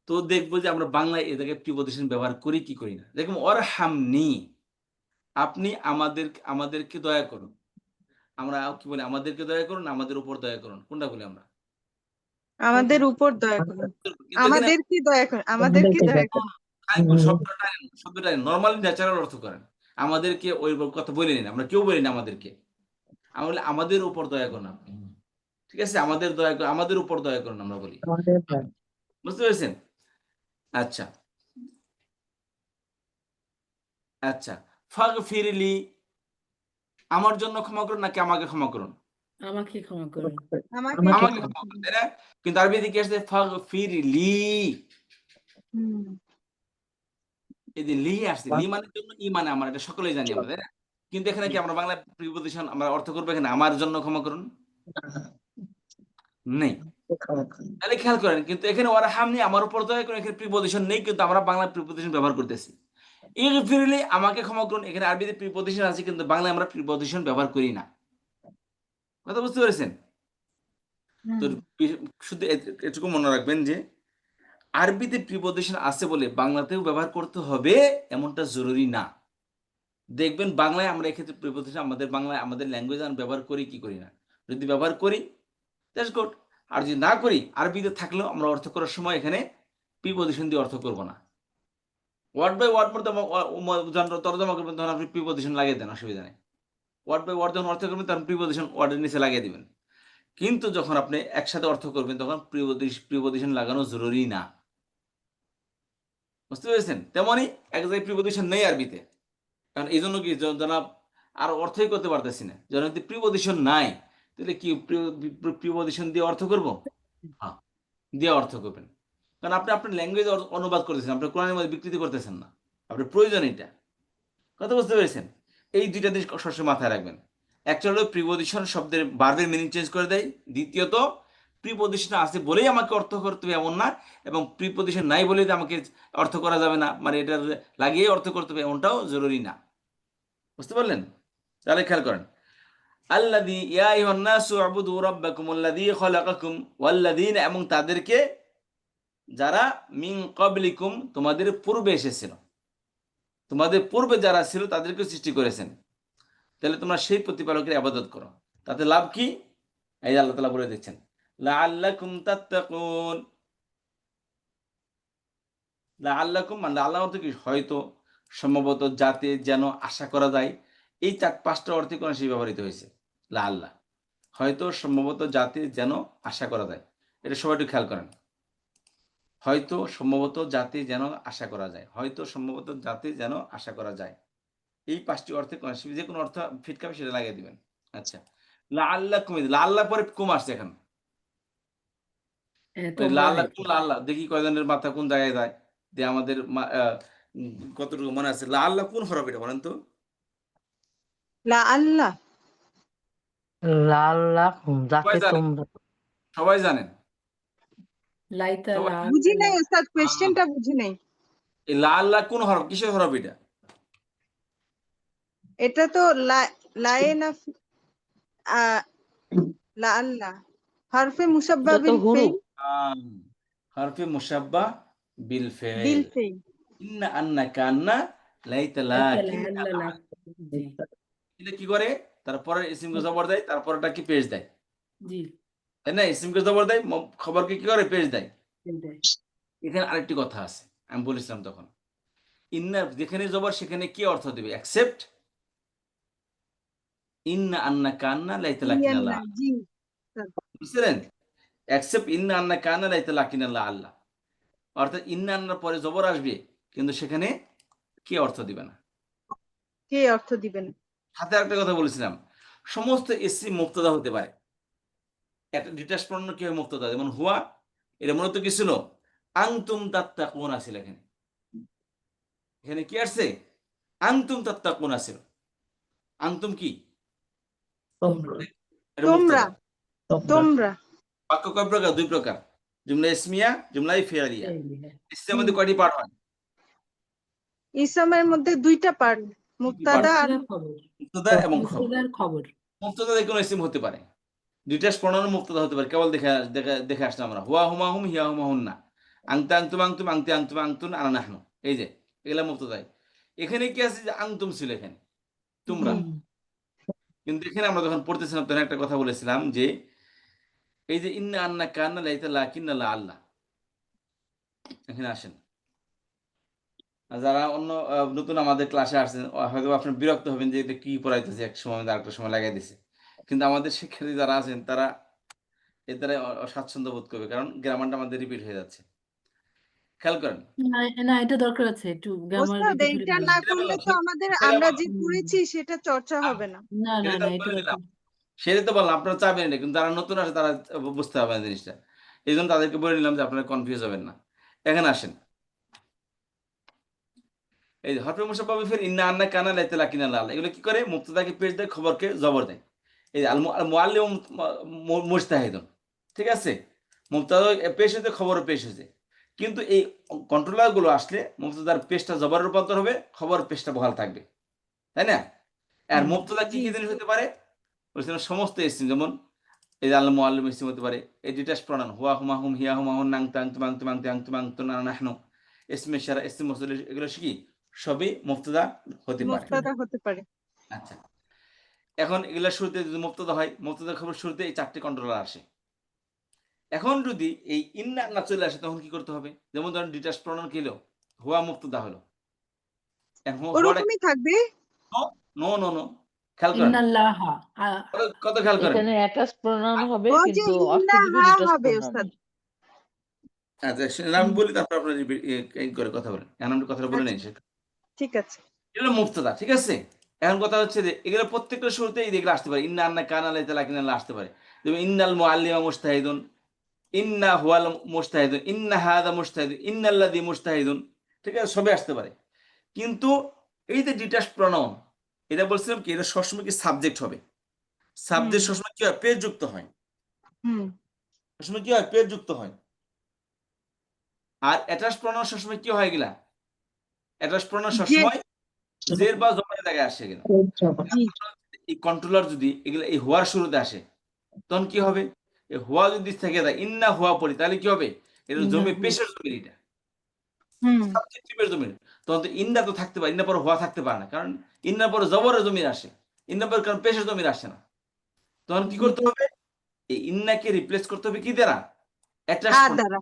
তো দেখবো যে আমরা বাংলায় এ জায়গায় প্রিপজিশন ব্যবহার করি কি করি না। দেখুন ওয়ারহামনি, আপনি আমাদেরকে দয়া করুন। আমরা কি বলি, আমাদেরকে দয়া করুন, আমাদের উপর দয়া করুন, কোনটা বলি আমরা? আমাদের উপর দয়া করুন, কিন্তু এখানে আমাদেরকে দয়া করুন, আমাদেরকে দয়া করুন। শব্দটা নর্মালি ন্যাচারাল অর্থ করেন। আমাদেরকে ওই কথা বলে নিন, আমরা কেউ বলি না আমাদেরকে, আমরা বলি আমাদের উপর দয়া করুন আপনি। ঠিক আছে, আমাদের দয়া করুন, আমাদের উপর দয়া করুন আমরা বলি। বুঝতে পেরেছেন? আচ্ছা আচ্ছা, ফাগফিরলি আমার জন্য ক্ষমা করুন নাকি আমাকে ক্ষমা করুন? আমাকে ক্ষমা করুন। আমাকে আমাকে ক্ষমা ক্ষমা করুন, করুন। তাই না? কিন্তু আরবিতে কি আসছে, ফাগফিরলি, হুম এই যে লি আসছে, লি মানে জন্য, ই মানে আমার, এটা সকলেই জানি আমরা, তাই না? কিন্তু এখানে কি আমরা বাংলা প্রিপজিশন আমরা অর্থ করবো এখানে আমার জন্য ক্ষমা করুন নেই। তাহলে খেয়াল করেন, কিন্তু এখানে ওয়ারহামনি আমার উপর দয়া করুন, এখানে প্রিপজিশন নেই, কিন্তু আমরা বাংলা প্রিপজিশন ব্যবহার করতেছি। ইগফিরলি আমাকে ক্ষমা করুন, এখানে আরবিতে প্রিপজিশন আছে, কিন্তু বাংলায় আমরা প্রিপজিশন ব্যবহার করি না। কথা বুঝতে পেরেছেন? তো হুম শুধু এটুকু মনে রাখবেন যে আরবিতে প্রিপজিশন আছে বলে বাংলাতেও ব্যবহার করতে হবে এমনটা জরুরি না। দেখবেন বাংলায় আমরা এক্ষেত্রে প্রিপজিশন আমাদের বাংলায় আমাদের ল্যাঙ্গুয়েজ আমরা ব্যবহার করি কি করি না। যদি ব্যবহার করি দ্যাটস গুড, আর যদি না করি আরবিতে থাকলেও আমরা অর্থ করার সময় এখানে প্রিপজিশন দিয়ে অর্থ করব না। ওয়ার্ড বাই ওয়ার্ড তর্জমা করবেন তখন আপনি প্রিপজিশন লাগিয়ে দেন, অসুবিধা নেই। ওয়ার্ড বাই ওয়ার্ড যখন অর্থ করবেন তখন প্রিপজিশন ওয়ার্ডের নিচে লাগিয়ে দিবেন। কিন্তু যখন আপনি একসাথে অর্থ করবেন তখন প্রিপজিশন লাগানো জরুরি না। বুঝতে পেরেছেন? তেমনই এক জায়গায় প্রিপজিশন নেই আরবিতে, কারণ এই জন্য কি জনাব আর অর্থই করতে পারতেছি না। যখন যদি প্রিপজিশন নাই তাহলে কি প্রিপজিশন দিয়ে অর্থ করব? হ্যাঁ, দিয়ে অর্থ করবেন, কারণ আপনি আপনার ল্যাঙ্গুয়েজ অনুবাদ করতেছেন, আপনি কোরআনের মধ্যে বিকৃতি করতেছেন না। আপনার প্রয়োজন এটা, কথা বুঝতে পেরেছেন? এই দুইটা জিনিস সবসময় মাথায় রাখবেন। একটা হলো প্রিপজিশন শব্দের ভার্বের মিনিং চেঞ্জ করে দেয়, দ্বিতীয়ত প্রিপজিশন আছে বলেই আমাকে অর্থ করতে হবে এমন না, এবং প্রিপজিশন নাই বলেই আমাকে অর্থ করা যাবে না, মানে এটা লাগিয়ে অর্থ করতে হবে এমনটাও জরুরি না। বুঝতে পারলেন? তাহলে খেয়াল করেন, আল্লাযী ইয়া আইয়ুহান নাসু উবুদু রাব্বাকুমুল্লাযী খালাকাকুম ওয়াল্লাযীনা, এবং তাদেরকে যারা মিন ক্বাবলিকুম তোমাদের পূর্বে এসেছিল, তোমাদের পূর্বে যারা ছিল তাদেরকে সৃষ্টি করেছেন। তাহলে তোমরা সেই প্রতিপালকের ইবাদত করো। তাতে লাভ কি? এই যে আল্লাহ তাআলা বলে দিচ্ছেন, লাআল্লাকুম তাত্তাকুন। লাআল্লাকুম মানে আল্লাহ অর্থ কি? হয়তো, সম্ভবত, যাতে, যেন, আশা করা যায়। এই 4-5টা অর্থে কোন সেই ব্যবহৃত হয়েছে লাআল্লাহ। হয়তো, সম্ভবত, যাতে, যেন, আশা করা যায়। এটা সবাই একটু খেয়াল করেন। হয়তো, সম্ভবত, যাতে, যেন, আশা করা যায়। হয়তো, সম্ভবত, যাতে, যেন, আশা করা যায়। এই 5টি অর্থে কোন যে কোনো অর্থ ফিট খাবে সেটা লাগিয়ে দিবেন। আচ্ছা, লাআল্লাকুম, লাআল্লাহ পরে কুম আসছে এখন। লাআল্লাহ দেখি কয়জনের মাথা কোন জায়গায় যায়, যে আমাদের কতটুকু মনে আছে লাআল্লাহ কোন হরফ এটা বলেন তো? লাআল্লাহ লাআল্লাকুম যাতে তোমরা সবাই জানেন? লাইতা বুঝি নাই ওস্তাদ, কোশ্চেনটা বুঝি নাই। এই লাআল্লাহ কোন হরফ, কিসের হরফ এটা? এটা তো লায়েনা লাআল্লাহ হরফে মুসাব্বা এটা তো বিল হুরুফ। ফেইল হরফে মুসাব্বা বিল ফেল। বিল ফেইল। ইন্না আন্নাকা আন্না লাইতা লাকিন্না লা। এটা কি করে? তারপরে ইসিমকে জবর দেয়, তারপরটা কি পেশ দেয়, জি তাই না? ইসিমকে জবর দেয়, খবরকে কি করে? পেশ দেয়। এখানে আরেকটি কথা আছে, আমি বলেছিলাম তখন, ইন্না যেখানে জবর সেখানে কি অর্থ দেবে? অ্যাকসেপ্ট। ইন্না আন্নাকা আন্না লাইতা লাকিন্না লা, জি বুঝলেন? অ্যাকসেপ্ট ইন্না আন্নাকা আন্না লাইতা লাকিন্না লা আল্লাহ, অর্থাৎ ইন্না আন্নার পরে জবর আসবে কিন্তু সেখানে কি অর্থ দিবে না। কে অর্থ দিবেন? সাথে আরেকটা কথা বলেছিলাম, সমস্ত ইসম মুবতাদা হতে পারে। একটা ডিটাচ পণ্য কি হয়? মুবতাদা। যেমন হুয়া, এটা মূলত কি ছিল? আনতুম তাত্তাকুন আছিল। এখানে এখানে কি আসছে? আনতুম তাত্তাকুন আছিল। আনতুম কি? এটা তোমরা মুবতাদা। তোমরা বাক্য কয় প্রকার? 2 প্রকার, জুমলা ইসমিয়া, জুমলা ফি'লিয়া। ইসমের মধ্যে কয়টি পার্ট হয়? ইসমের মধ্যে 2টা পার্ট, মুবতাদা আর মুবতাদা এবং খবর। মুবতাদা যে কোনো ইসম হতে পারে, ডিটাচ পণ্য মুবতাদা হতে পারে। কেবল দেখে আসলাম আমরা, হুয়া হুমা হুম, হিয়া হুমা হুন্না, আংতা আংতুম আংতুম, আংতি আংতুম আংতুন, আনা নাহনু। এই যে এগুলা মুবতাদাই। এখানে কি আছে? যে আংতুম ছিল এখানে, তোমরা। কিন্তু এখানে আমরা যখন পড়তেছিলাম তখন একটা কথা বলেছিলাম যে এই যে ইন্না আন্না কান্না লাইতা লাকিন্না লা আল্লাহ, এখানে আসেন। যারা অন্য নতুন আমাদের ক্লাসে আসছেন হয়তো আপনার বিরক্ত হবেন যে এটা কি পড়াইতেছে, এক সময় আরেকটা সময় লাগাই দিছে। কিন্তু আমাদের শিক্ষার্থী যারা আছেন তারা এর দ্বারা স্বাচ্ছন্দ্য বোধ করবে, কারণ গ্রামারটা আমাদের রিপিট হয়ে যাচ্ছে। খেয়াল করেন, না এটা দরকার আছে একটু গ্রামার ওস্তাদ, রিপিট এইটা হলে না সেটা করলে বললাম, তো আমাদের সেটা আমরা বললাম, যে পড়েছি সেটা চর্চা হবে না। না না সেটা না তো এটা বলে দরকার। দিলাম, সেটা তো বললাম আপনারা চাবেন না, কিন্তু যারা নতুন আসে তারা বুঝতে হবে না জিনিসটা। এই জন্য তাদেরকে বলে নিলাম যে আপনারা কনফিউজ হবেন না। এখানে আসেন, এই যে হরফে মুসাব্বা ফির ইন্না আন্না কানা লাইতা লাকিন্না লা আল্লাহ, এগুলো কি করে? মুবতাদাকে পেশ দেয়, খবরকে জবর দেয়। এই যে আল মুআল্লিম মুজতাহিদুন, ঠিক আছে? মুবতাদা পেশ হয়েছে, খবরও পেশ হয়েছে, কিন্তু এই কন্ট্রোলার গুলো আসলে মুবতাদার পেশটা জবরের রূপান্তর হবে, খবর পেশটা বহাল থাকবে, তাই না? আর মুবতাদা কি কি জিনিস হতে পারে? বলছিলাম সমস্ত ইসম, যেমন এই যে আল মুআল্লিম ইসম হতে পারে, এই ডিটাচ প্রনাউন হুয়া হুমা হুম হিয়া হুমা হুন নাং তাং তুমাং তুমাং তাং তুমাং তুনা নাহনু ইসমে ইশারা ইসম মৌসুল এগুলো কি সবই মুবতাদা হতে পারে। মুবতাদা হতে পারে। আচ্ছা, এখন এগুলা শুরুতে যদি মুবতাদা হয়, মুবতাদার খবর শুরুতে এই 4টি কন্ট্রোলার আসে। এখন যদি এই ইন্না না চলে আসে তখন কি করতে হবে? যেমন ধরেন ডিটাচ প্রনাউন কি হলো, হুয়া মুবতাদা হলো, এখন হুয়াটা ওরকমই থাকবে। নো নো নো, খেয়াল করেন ইন্নাল্লাহা কত খেয়াল করেন। এখানে অ্যাটাচ প্রনাউন হবে, ও যে কিন্তু অর্থজীবী ইন্নাহা ডিটাচ হবে প্রনাউন। ওস্তাদ। আচ্ছা আমি বলি, তারপর আপনার এই করে কথা বলেন, এখন আমি কথাটা বলে আচ্ছা, নিই। ঠিক আছে। এগুলো মুবতাদা, ঠিক আছে? এখন কথা হচ্ছে যে এগুলো প্রত্যেকটা শুরুতে এগুলো আসতে পারে, ইন্না আন্না কানা লাইতা লাকিনাল্লাহ আসতে পারে। যেমন ইন্নাল মুআল্লিমা মুজতাহিদুন, ইন্না হুয়াল মুজতাহিদুন, ইন্না হাদা মুজতাহিদুন, ইন্নাল্লাযী মুজতাহিদুন, ঠিক আছে? সবই আসতে পারে। কিন্তু এই যে ডিটাচ প্রনাউন, এটা বলছিলাম কি এটা সবসময় কি সাবজেক্ট হবে। সাবজেক্ট সবসময় কি হয়? পেজ যুক্ত হয়। হুম, সবসময় কি হয়? পেজ যুক্ত হয়। আর অ্যাটাচ প্রনাউন সবসময় কি হয় এগুলা? অ্যাটাচ প্রনাউন যে সবসময় জের বা জবরের জায়গায় আসে এগুলা। জি এই কন্ট্রোলার যদি এগুলা এই হুয়ার শুরুতে আসে তখন কি হবে? এই হুয়া যদি থেকে যায়, ইন্না হুয়া পড়ি, তাহলে কি হবে? এটা জমি ইন্নাহু। পেশের জমি, এটা হুম সাবজেক্টিভের জমি। তখন তো ইন্না তো থাকতে পারে, ইন্না পরে হুয়া থাকতে পারে না, কারণ ইন্নার পরে জবরের জমির আসে, ইন্নার পরে কারণ পেশের জমির আসে না। তখন কি করতে হবে? এই ইন্নাকে রিপ্লেস করতে হবে কি দ্বারা? অ্যাটাচ হা প্রনাউন, দ্বারা।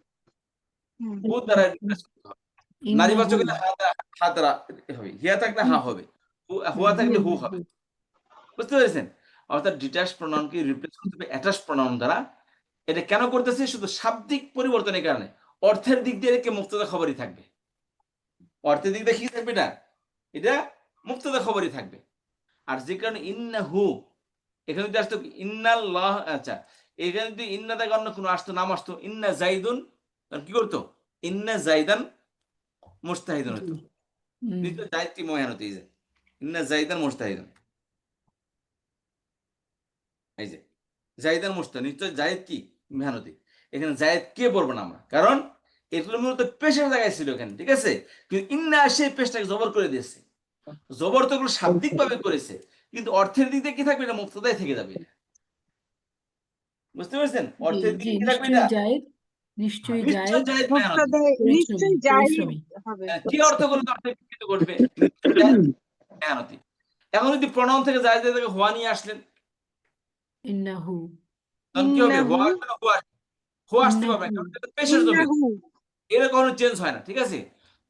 হুম হু দ্বারা রিপ্লেস করতে হবে। নারীবাচক ইন্নাহু। হলে হা দ্বারা হবে, হিয়া থাকলে হা হবে, হুয়া থাকলে হু হবে। বুঝতে পেরেছেন? অর্থাৎ ডিটাচ প্রনাউনকে রিপ্লেস করতে হবে অ্যাটাচ প্রনাউন দ্বারা। এটা কেন করতেছে? শুধু শাব্দিক পরিবর্তনের কারণে। অর্থের দিক দিয়ে একে মুক্তদা খবরই থাকবে। অর্থের দিক দিয়ে কি থাকবে? এটা মুক্তদা খবরই থাকবে। আর যে কারণে ইন্নাহু, এখানে যদি আসতো ইন্নাল্লাহ, আচ্ছা এখানে যদি ইন্না থেকে অন্য কোনো আসতো, নাম আসতো ইন্না জাইদুন, তখন কি করতো? ইন্না জাইদান মুস্তাহিদুন হতো। নিশ্চয় জাইদ কি মহানতি, এই যে ইন্না জাইদান মুস্তাহিদুন, এই যে জাইদান মুস্তাহিদ, নিশ্চয় জায়েদ কি মেহনতি। এখানে জায়েদ কে পড়বো না আমরা, কারণ এগুলো মূলত পেশের জায়গায় ছিল এখানে, ঠিক আছে? কিন্তু ইন্না এসে পেশটাকে জবর করে দিয়েছে। জবর তো এগুলো শাব্দিক ভাবে করেছে, কিন্তু অর্থের দিক দিয়ে কি থাকবে? এটা মুক্তদায় থেকে যাবে। বুঝতে পেরেছেন? জি অর্থের দিক জি, দিয়ে কি থাকবে? নিশ্চয়ই এটা জায়েদ, নিশ্চয়ই নিশ্চয় জায়েদ জায়েদ মেহনতি। মুবতাদা পরিশ্রমী, নিশ্চয়ই জায়েদ পরিশ্রমী। হবে। কি অর্থ করলে অর্থ বিকৃত করবে? নিশ্চয় জায়েদ মেহনতি। এখন যদি প্রণয়ন থেকে জায়েদ থেকে হুয়া নিয়ে আসলেন, ইন্নাহু। তখন কি হবে? ইন্নাহু হুয়া আসবে না হুয়া আসবে? হুয়া আসতে পারবে না, ইন্নাহু। কারণ এটা পেশের জমি, ইন্নাহু এটা কখনো চেঞ্জ হয় না, ঠিক আছে?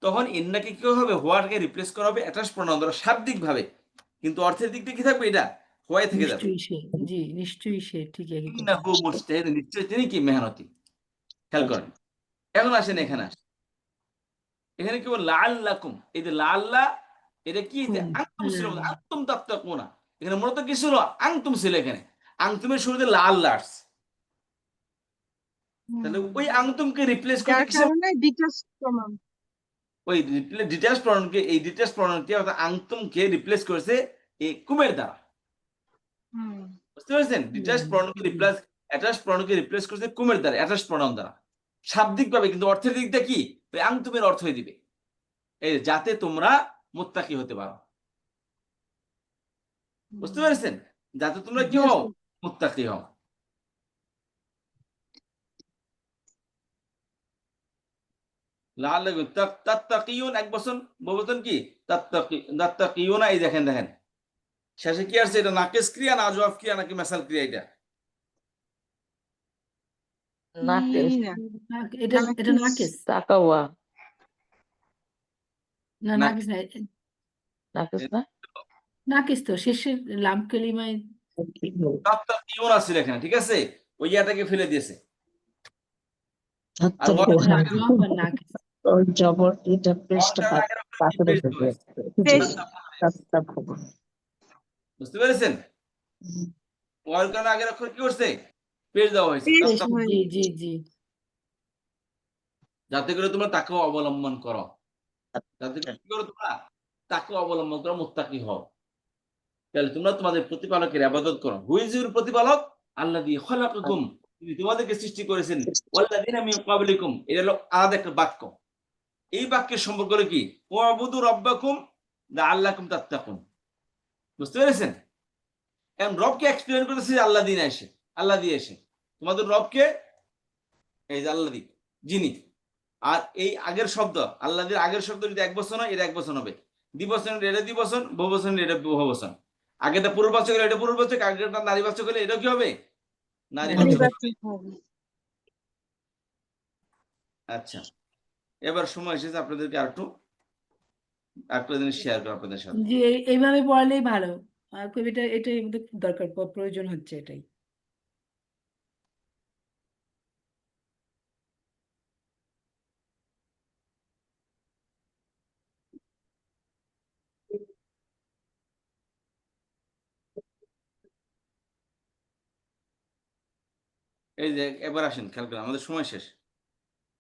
তখন ইন্নাকে কি হবে? হোয়াটকে রিপ্লেস করা হবে অ্যাটাচ প্রনাউন দ্বারা শাব্দিক ভাবে, কিন্তু অর্থের দিক দিয়ে কি থাকবে? এটা হোয়াই থেকে যাবে। নিশ্চয়ই সে, জি নিশ্চয়ই সে, ঠিক একই কথা। ইন্নাহু মুজতাহিদ, নিশ্চয় তিনি কি মেহনতি। খেয়াল করেন। এখন আসেন, এখানে আসেন, এখানে কি বল লাআল্লাকুম, এই যে লাআল্লা, এটা কি? যে হুম, আনতুম ছিল, আনতুম তাত্তাকুনা, এখানে মূলত কি ছিল? আনতুম ছিল এখানে। আনতুমের শুরুতে লাআল্লা আসছে, তাহলে ওই আনতুমকে রিপ্লেস করতে যার কিসের? কারণে ডিটাচ প্রমাণ। ওই ডিটেলস প্রনাউনকে, এই ডিটেলস প্রনাউনকে অর্থাৎ আনতুমকে রিপ্লেস করেছে এই কুমের দ্বারা। হুম বুঝতে পেরেছেন? ডিটেলস প্রনাউনকে রিপ্লেস, অ্যাটাচ প্রনাউনকে রিপ্লেস করেছে কুমের দ্বারা, অ্যাটাচ প্রনাউন দ্বারা শাব্দিক ভাবে, কিন্তু অর্থের দিক দিয়ে কি? ওই আনতুমের অর্থ হয়ে দিবে এই যাতে তোমরা মুত্তাকি হতে পারো। বুঝতে পেরেছেন? যাতে তোমরা কি হও? মুত্তাকি হও। লাআল্লাকুম তাত্তাকিউন, এক বছর বলতেন কি তাত্তাকিউনা, এই দেখেন দেখেন শেষে কি আসছে? এটা নাকিস ক্রিয়া না আজওয়াব ক্রিয়া নাকি মাসাল ক্রিয়া? এটা নাকেস, না এটা এটা নাকেস, তাকাওয়া, না না, নাকেস না, নাকেস না? নাকেস তো শেষের লাম কালিমায়। তাত্তাকিউন আছে এখানে, ঠিক আছে? ওই ইয়াটাকে ফেলে দিয়েছে। আর জবাব আর নাকেস। জবর এটা পেশটা পাথরে পেশ। বুঝতে পেরেছেন? ওয়ার কারণে আগের অক্ষর কি করছে? পেশ দেওয়া হয়েছে, পেশ হয়। জি জি জি। যাতে করে তোমরা তাকেও অবলম্বন করো, যাতে করে কি করো? তোমরা তাকেও অবলম্বন করো, মুত্তাকি হও। তাহলে তোমরা তোমাদের প্রতিপালকের ইবাদত করো। হু ইজ ইউর প্রতিপালক? আল্লাযী খালাকাকুম, তিনি তোমাদেরকে সৃষ্টি করেছেন। ওয়াল্লাযীনা মিন ক্বাবলিকুম, এটা হলো আলাদা একটা বাক্য। এই বাক্যের সম্পর্ক হলো কি? ওয়াবুদু রাব্বাকুম লাআল্লাকুম তাত্তাকুন। বুঝতে পেরেছেন? এখন রবকে এক্সপ্লেন করতেছে আল্লাহ দিন এসে, আল্লাহ দিয়ে এসে, তোমাদের রবকে এই যে আল্লাহ দি, যিনি। আর এই আগের শব্দ আল্লাহদের আগের শব্দ যদি এক বচন হয়, এটা এক বচন হবে, দ্বিবচন এটা দ্বিবচন, বহুবচন এটা বহুবচন। আগেটা পুরুষবাচক হলে এটা পুরুষবাচক, আগেটা নারীবাচক হলে এটা কি হবে? নারীবাচক। নির্বাচন হবে। আচ্ছা, এবার সময় এসেছে আপনাদেরকে আরেকটু জিনিস শেয়ার করবো আপনাদের সাথে। যে এইভাবে পড়ালেই ভালো। খুব এটাই আমাদের খুব দরকার, প্রয়োজন হচ্ছে এটাই। এই যে এবার আসেন, খেয়াল করেন, আমাদের সময় শেষ।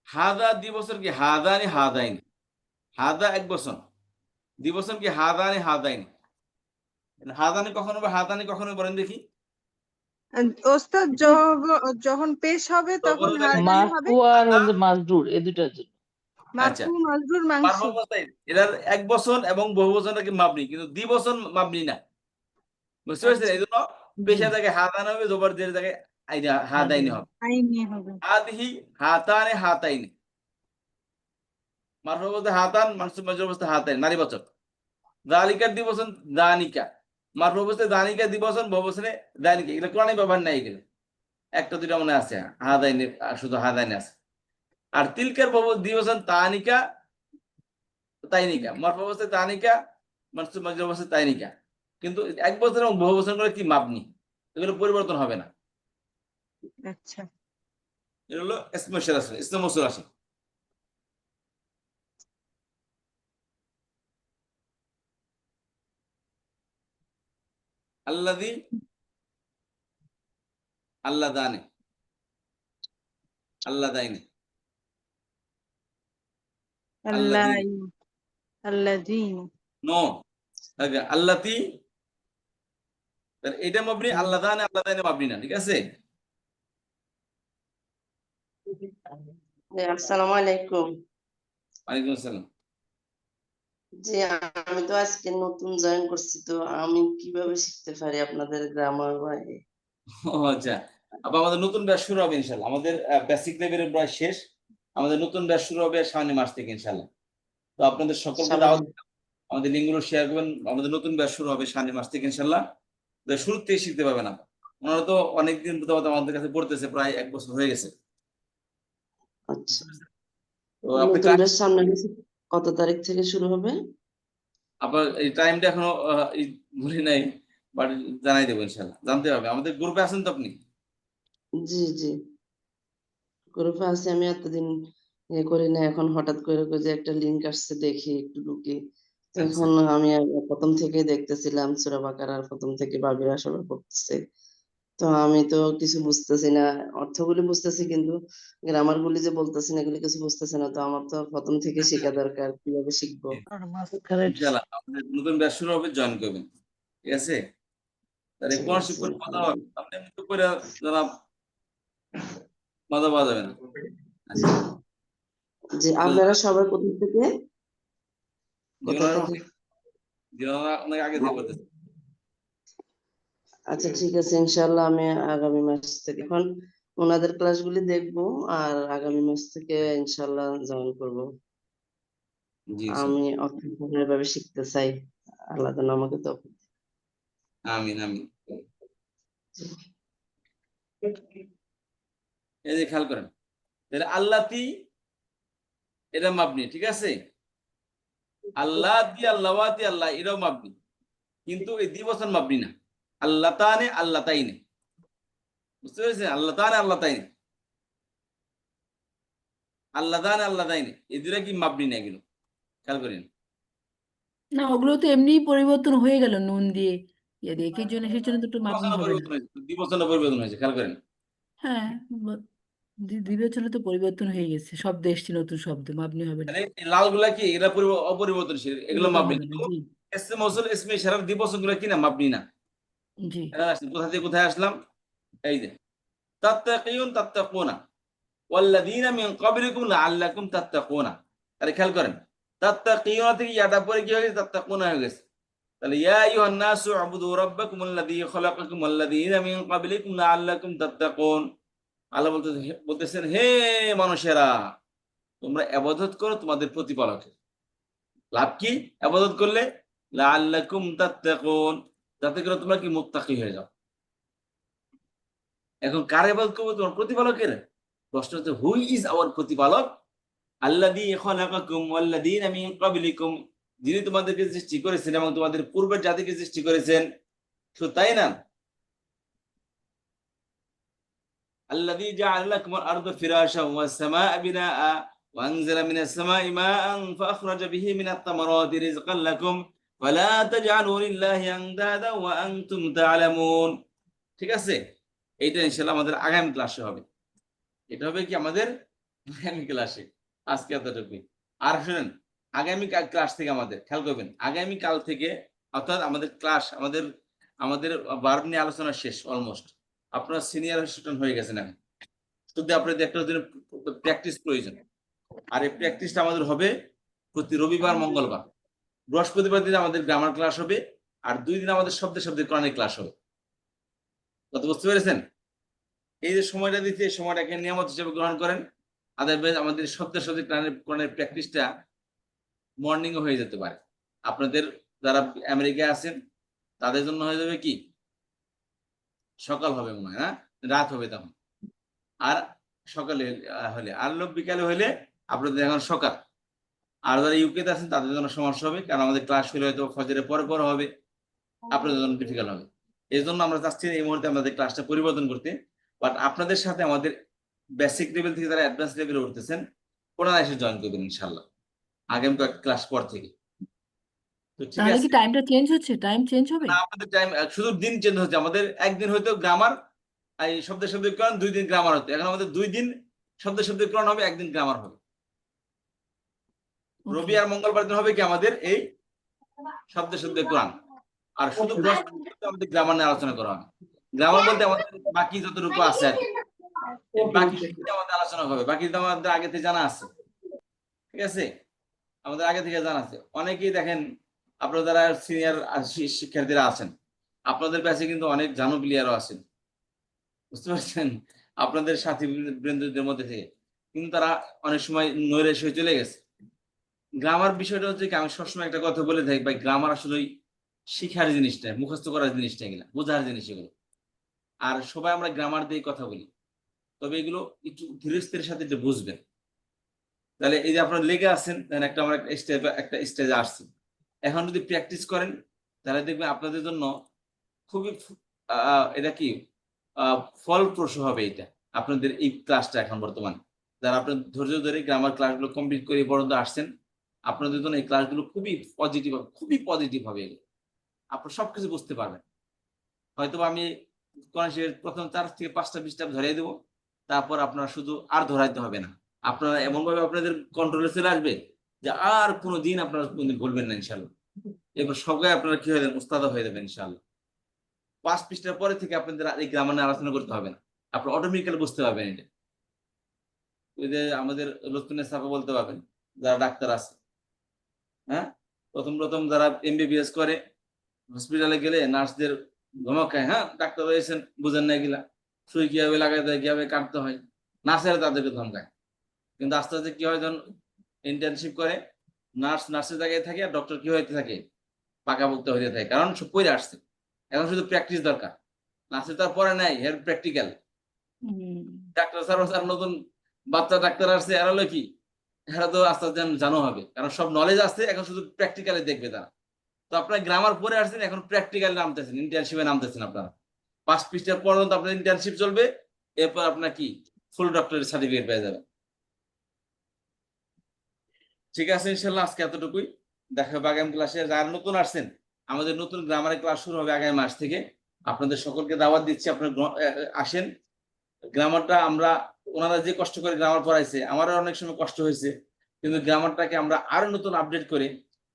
হাদা দ্বিবচন কি হাদানি হাদাইনি? হাদা এক বচন, দ্বিবচন কি হাদানি হাদাইনি? হাদানি কখনো বা হাদানি কখনো বলেন দেখি। ওস্তাদ যখন পেশ হবে তখন তখন হাদানি হবে, মারফু আর হচ্ছে মাজরুর, এই দুটার জন্য। আচ্ছা, মারফু মাজরুর মারফু মাংসুব। অবস্থায় এটার এক বচন এবং বহু বচনটা কি মাবনি, কিন্তু দ্বিবচন মাবনি না, বুঝতে পারছেন? আচ্ছা, এই জন্য পেশা জায়গায় হাদানি হবে, জবর জের জায়গায় হাদাইনি হবে। আইনি হবে। হাদিহি হাতানে হাতাইনি, মারফু অবস্থায় হাতান, মানসুব মাজরুর অবস্থায় হাতাইন, নারীবাচক। দালিকার দ্বিবচন দানিকা, মারফু অবস্থায় দানিকা দ্বিবচন, বহু বচনে দানিকা। এগুলো কোরআনে ব্যবহার নাই, এগুলো একটা দুইটা মনে আছে, হাদাইনি শুধু হাদাইনি আছে। আর তিলকার দ্বিবচন তানিকা তাইনিকা, মারফু অবস্থায় তানিকা, মানসুব মাজরুর অবস্থায় তাইনিকা। কিন্তু এক বছর এবং বহু বছর করে কি মাপনি, এগুলো পরিবর্তন হবে না। আচ্ছা, এটা হলো ইসমে শের আসে, ইসমে মৌসুল আসে। আল্লাযী, আল্লাহ দানে, আল্লাহ দাইনে, আল্লাহ, আল্লাযী আল্লাযীন, নো, আল্লাতী, এটা মাবনি, আল্লাহ দানে আল্লাহ দাইনে মাবনি না, ঠিক আছে? আসসালামু আলাইকুম। ওয়ালাইকুম আসসালাম। জি, আমি তো আজকে নতুন জয়েন করছি, তো আমি কিভাবে শিখতে পারি আপনাদের গ্রামার বা ও আচ্ছা, আবার আমাদের নতুন ব্যাচ শুরু হবে ইনশাআল্লাহ। আমাদের বেসিক লেভেলের ব্যাচ শেষ, আমাদের নতুন ব্যাচ শুরু হবে সামনের মাস থেকে ইনশাআল্লাহ। তো আপনাদের সকলকে দাওয়াত, সামনে? আমাদের লিঙ্কগুলো শেয়ার করবেন। আমাদের নতুন ব্যাচ শুরু হবে সামনের মাস থেকে ইনশাআল্লাহ। তো শুরু থেকে শিখতে পারবেন না, ওনারা তো অনেকদিন আমাদের কাছে পড়তেছে, প্রায় 1 বছর হয়ে গেছে। আচ্ছা, তো আপনি নতুন ব্যাচ সামনে মাসে কত তারিখ থেকে শুরু হবে? আপনার এই টাইমটা এখনো ভুলি নাই, বাট জানাই দেবো ইনশাআল্লাহ। জানতে হবে, আমাদের গ্রুপে আছেন তো আপনি? জি জি, গ্রুপে আছি। আমি এতদিন করি না, এখন হঠাৎ করে যে একটা লিংক আসছে দেখি একটু ঢুকি। তো আচ্ছা, এখন আমি প্রথম থেকে দেখতেছিলাম সূরা বাকারার প্রথম থেকে ভাবিরা সবাই পড়তেছে। তো আমি তো কিছু বুঝতেছি না, অর্থগুলি বুঝতেছি কিন্তু গ্রামার গুলি যে বলতেছি না এগুলি কিছু বুঝতেছি না। তো আমার তো প্রথম থেকে শেখা দরকার, কিভাবে শিখবো? ইনশাআল্লাহ আমাদের নতুন ব্যাচ শুরু হবে, জয়েন করবেন, ঠিক আছে? তাহলে ঠিক কোর্স আছে, করে কথা হবে, আপনি এমনি তো করে যারা মজা পাওয়া যাবে না। আচ্ছা, জি, আপনারা সবাই প্রথম থেকে কোথা জীবনের থেকে? আপনাকে আগে দিয়ে বলতেছি। আচ্ছা ঠিক আছে, ইনশাআল্লাহ আমি আগামী মাস থেকে এখন ওনাদের ক্লাসগুলি দেখবো, আর আগামী মাস থেকে ইনশাআল্লাহ জয়েন করব। জি আমি অর্থপূর্ণের ভাবে শিখতে চাই, আল্লাহ যেন আমাকে তো। আমিন আমিন। এই যে খেয়াল করেন, তাহলে আল্লাতি এটা মাবনি, ঠিক আছে? আল্লাহ দি আল্লাহওয়াতি আল্লাহ এটাও মাবনি, কিন্তু এই দ্বিবচন মাবনি না। আল্লাহ তানে আল্লাহ তাইনে, বুঝতে পেরেছেন? আল্লাহ তানে আল্লাহ তাইনে, আল্লাহ দানে আল্লাহ তাইনে, এই দুটা কি মাবনি না, এগুলো খেয়াল করেন। না, ওগুলো তো এমনিই পরিবর্তন হয়ে গেল নুন দিয়ে ইয়ে দিয়ে, কি জন্য সেই জন্য তো একটু মাপনি দ্বিবচনে হবে না। পরিবর্তন হয়েছে, দ্বিবচনে পরিবর্তন হয়েছে, খেয়াল করেন। হ্যাঁ, বিবেচনা তো পরিবর্তন হয়ে গেছে, শব্দ এসছে, নতুন শব্দ, মাপনি হবে না। মানে এই লালগুলা কি এগুলা অপরিবর্তনশীল, এগুলো পরিবর্তন মাবনি। হবে না, জি। ইসমে মৌসুল ইসমে ইশারার দ্বিবচন গুলো কি না, মাবনি না। জি, কোথা থেকে কোথায় আসলাম? এই যে তাত্তাকিউন তাত্তাকুনা ওয়াল্লাযীনা মিন ক্বাবলিকুম লাআল্লাকুম তাত্তাকুনা। তাহলে খেয়াল করেন, তাত্তাকিউনা থেকে ইয়াটা পরে কি হয়ে গেছে, তাত্তাকুনা হয়ে গেছে। তাহলে ইয়া আইয়ুহান নাসু উবুদু রাব্বাকুমুল্লাযী খালাকাকুম ওয়াল্লাযীনা মিন ক্বাবলিকুম লাআল্লাকুম তাত্তাকুন। আল্লাহ বলতেছেন, হে মানুষেরা, তোমরা ইবাদত করো তোমাদের প্রতিপালকের। লাভ কি ইবাদত করলে? লাআল্লাকুম তাত্তাকুন, যাতে করে তোমরা কি মুত্তাকি হয়ে যাও। এখন কার ইবাদত করবে? তোমার প্রতিপালকের। প্রশ্ন হচ্ছে, হু ইজ আওয়ার প্রতিপালক? আল্লাযী খালাকাকুম ওয়াল্লাযীনা মিন ক্বাবলিকুম, যিনি তোমাদেরকে সৃষ্টি করেছেন এবং তোমাদের পূর্বের জাতিকে সৃষ্টি করেছেন। শুধু তাই না, আল্লাযী জাআলা লাকুমুল আরদা ফিরাশান ওয়াস সামাআ বিনাআ ওয়া আনজালা মিনাস সামাই মাআন ফাআখরাজা বিহি মিনাত তামারাতি রিজকান লাকুম ফালা তাজআলু লিল্লাহি আনদাদা ওয়া আনতুম তা'লামুন। ঠিক আছে, এইটা ইনশাআল্লাহ আমাদের আগামী ক্লাসে হবে। এটা হবে কি আমাদের আগামী ক্লাসে। আজকে এতটুকুই। আর শুনেন, আগামী ক্লাস থেকে আমাদের খেয়াল করবেন, আগামী কাল থেকে অর্থাৎ আমাদের ক্লাস আমাদের ভার্ব নিয়ে আলোচনা শেষ অলমোস্ট। আপনারা সিনিয়র স্টুডেন্ট হয়ে গেছেন এখন, শুধু আপনাদের একটা দিন প্র্যাকটিস প্রয়োজন। আর এই প্র্যাকটিসটা আমাদের হবে প্রতি রবিবার, মঙ্গলবার। বৃহস্পতিবার দিন আমাদের গ্রামার ক্লাস হবে, আর 2 দিন আমাদের শব্দে কোরআনের ক্লাস হবে। কত বুঝতে পেরেছেন? এই যে সময়টা দিচ্ছে, এই সময়টাকে নিয়ামত হিসেবে গ্রহণ করেন। আদারওয়াইজ আমাদের শব্দে কোরআনের প্র্যাকটিসটা মর্নিং হয়ে যেতে পারে। আপনাদের যারা আমেরিকায় আছেন তাদের জন্য হয়ে যাবে কি সকাল হবে মনে হয়, না রাত হবে তখন। আর সকালে হলে আর বিকালে হলে আপনাদের এখন সকাল। আর যারা ইউকেতে আছেন তাদের জন্য সমস্যা হবে, কারণ আমাদের ক্লাস হলে হয়তো ফজরের পরে হবে, আপনাদের জন্য ডিফিকাল্ট হবে। এই জন্য আমরা চাচ্ছি এই মুহূর্তে আমাদের ক্লাসটা পরিবর্তন করতে। বাট আপনাদের সাথে আমাদের বেসিক লেভেল থেকে যারা অ্যাডভান্স লেভেলে উঠতেছেন ওনারা এসে জয়েন করবেন ইনশাল্লাহ আগামী ক্লাস পর থেকে। তো ঠিক তাহলে আছে, কি টাইমটা চেঞ্জ হচ্ছে? টাইম চেঞ্জ হবে? না আমাদের টাইম শুধু দিন চেঞ্জ হচ্ছে। আমাদের একদিন হয়তো গ্রামার, এই শব্দকরণ, 2 দিন গ্রামার হতো। এখন আমাদের 2 দিন শব্দকরণ হবে, 1 দিন গ্রামার হবে। রবি আর মঙ্গলবার দিন হবে কি আমাদের এই শব্দকরণ, আর শুধু বৃহস্পতিবার আমাদের গ্রামার নিয়ে আলোচনা করা হবে। গ্রামার বলতে আমাদের বাকি যতটুকু আছে আর কি, বাকি আমাদের আলোচনা হবে। বাকি তো আমাদের আগে থেকে জানা আছে। ঠিক আছে, আমাদের আগে থেকে জানা আছে। অনেকেই দেখেন আপনারা যারা সিনিয়র শিক্ষার্থীরা আছেন, আপনাদের ব্যাচে কিন্তু অনেক জানো প্লেয়ারও আছেন, বুঝতে পারছেন, আপনাদের সাথী বৃন্দদের মধ্যে থেকে, কিন্তু তারা অনেক সময় নৈরাশ হয়ে চলে গেছে। গ্রামার বিষয়টা হচ্ছে কি, আমি সবসময় একটা কথা বলে থাকি ভাই, গ্রামার আসলে শিখার জিনিসটা, মুখস্থ করার জিনিসটা, এগুলা বোঝার জিনিস এগুলো। আর সবাই আমরা গ্রামার দিয়ে কথা বলি, তবে এগুলো একটু ধীরস্থিরের সাথে একটু বুঝবেন। তাহলে এই যে আপনারা লেগে আছেন, আমরা একটা স্টেজে আসছি। এখন যদি প্র্যাকটিস করেন তাহলে দেখবেন আপনাদের জন্য খুবই এটা কি ফলপ্রসূ হবে। এটা আপনাদের এই ক্লাসটা এখন বর্তমানে যারা আপনার ধৈর্য ধরে গ্রামার ক্লাসগুলো কমপ্লিট করে পর্যন্ত আসছেন, আপনাদের জন্য এই ক্লাসগুলো খুবই পজিটিভ হবে। এগুলো আপনারা সবকিছু বুঝতে পারবেন। হয়তো আমি প্রথম 4 থেকে 5টা পৃষ্ঠা ধরিয়ে দেবো, তারপর আপনারা শুধু আর ধরাইতে হবে না। আপনারা এমন ভাবে আপনাদের কন্ট্রোলে চলে আসবে যে আর কোনোদিন আপনারা কোনদিন ভুলবেন না ইনশাল্লাহ। এরপর সবাই আপনারা কি হয়ে যাবেন, উস্তাদ হয়ে যাবেন ইনশাল্লাহ। 5 পৃষ্ঠার পরে থেকে আপনাদের এই গ্রামার নিয়ে আলোচনা করতে হবে না, আপনারা অটোমেটিক্যালি বুঝতে পারবেন এটা। ওই যে আমাদের লুৎফুন্নেছা সাফা বলতে পারবেন, যারা ডাক্তার আছে, হ্যাঁ, প্রথম যারা MBBS করে, হসপিটালে গেলে নার্সদের ধমক খায়, হ্যাঁ ডাক্তার হয়েছেন বুঝেন না, এগুলা সুই কিভাবে লাগাতে হয়, কিভাবে কাটতে হয়, নার্সেরা তাদেরকে ধমকায়। কিন্তু আস্তে আস্তে কি হয়, যখন ইন্টার্নশিপ করে নার্সের জায়গায় থাকে, আর ডক্টর কি হইতে থাকে, পাকাপোক্ত হইতে থাকে, কারণ সব পড়ে আসছে। এখন শুধু প্র্যাকটিস দরকার। নার্সের তার পরে নাই, এর প্র্যাকটিক্যাল। ডাক্তার স্যার নতুন বাচ্চা ডাক্তার আসছে, এরা হলো কি, এরা তো আস্তে আস্তে জানো হবে, কারণ সব নলেজ আসছে, এখন শুধু প্র্যাকটিক্যালে দেখবে তারা। তো আপনারা গ্রামার পরে আসছেন, এখন প্র্যাকটিক্যাল নামতেছেন, ইন্টার্নশিপে নামতেছেন। আপনারা 5 পৃষ্ঠা পর্যন্ত আপনার ইন্টার্নশিপ চলবে, এরপর আপনার কি ফুল ডক্টরের সার্টিফিকেট পেয়ে যাবেন। ঠিক আছে, ইনশাল্লাহ আজকে এতটুকুই। দেখা হবে আগামী ক্লাসে। যারা নতুন আসছেন, আমাদের নতুন গ্রামারের ক্লাস শুরু হবে আগামী মাস থেকে। আপনাদের সকলকে দাওয়াত দিচ্ছি, আপনারা আসেন। গ্রামারটা আমরা, ওনারা যে কষ্ট করে গ্রামার পড়াইছে, আমারও অনেক সময় কষ্ট হয়েছে, কিন্তু গ্রামারটাকে আমরা আরো নতুন আপডেট করে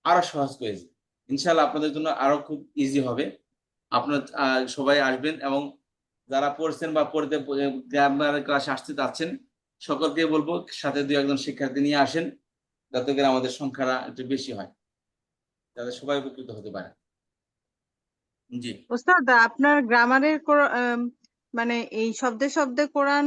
আরো সহজ করেছি। ইনশাল্লাহ আপনাদের জন্য আরো খুব ইজি হবে। আপনার সবাই আসবেন, এবং যারা পড়ছেন বা পড়তে গ্রামারের ক্লাসে আসতে চাচ্ছেন, সকলকে বলবো সাথে 2-1 শিক্ষার্থী নিয়ে আসেন, যাতে করে আমাদের সংখ্যাটা একটু বেশি হয়, যাতে সবাই উপকৃত হতে পারে। জি ওস্তাদ আপনার গ্রামারের মানে এই শব্দে শব্দে কোরআন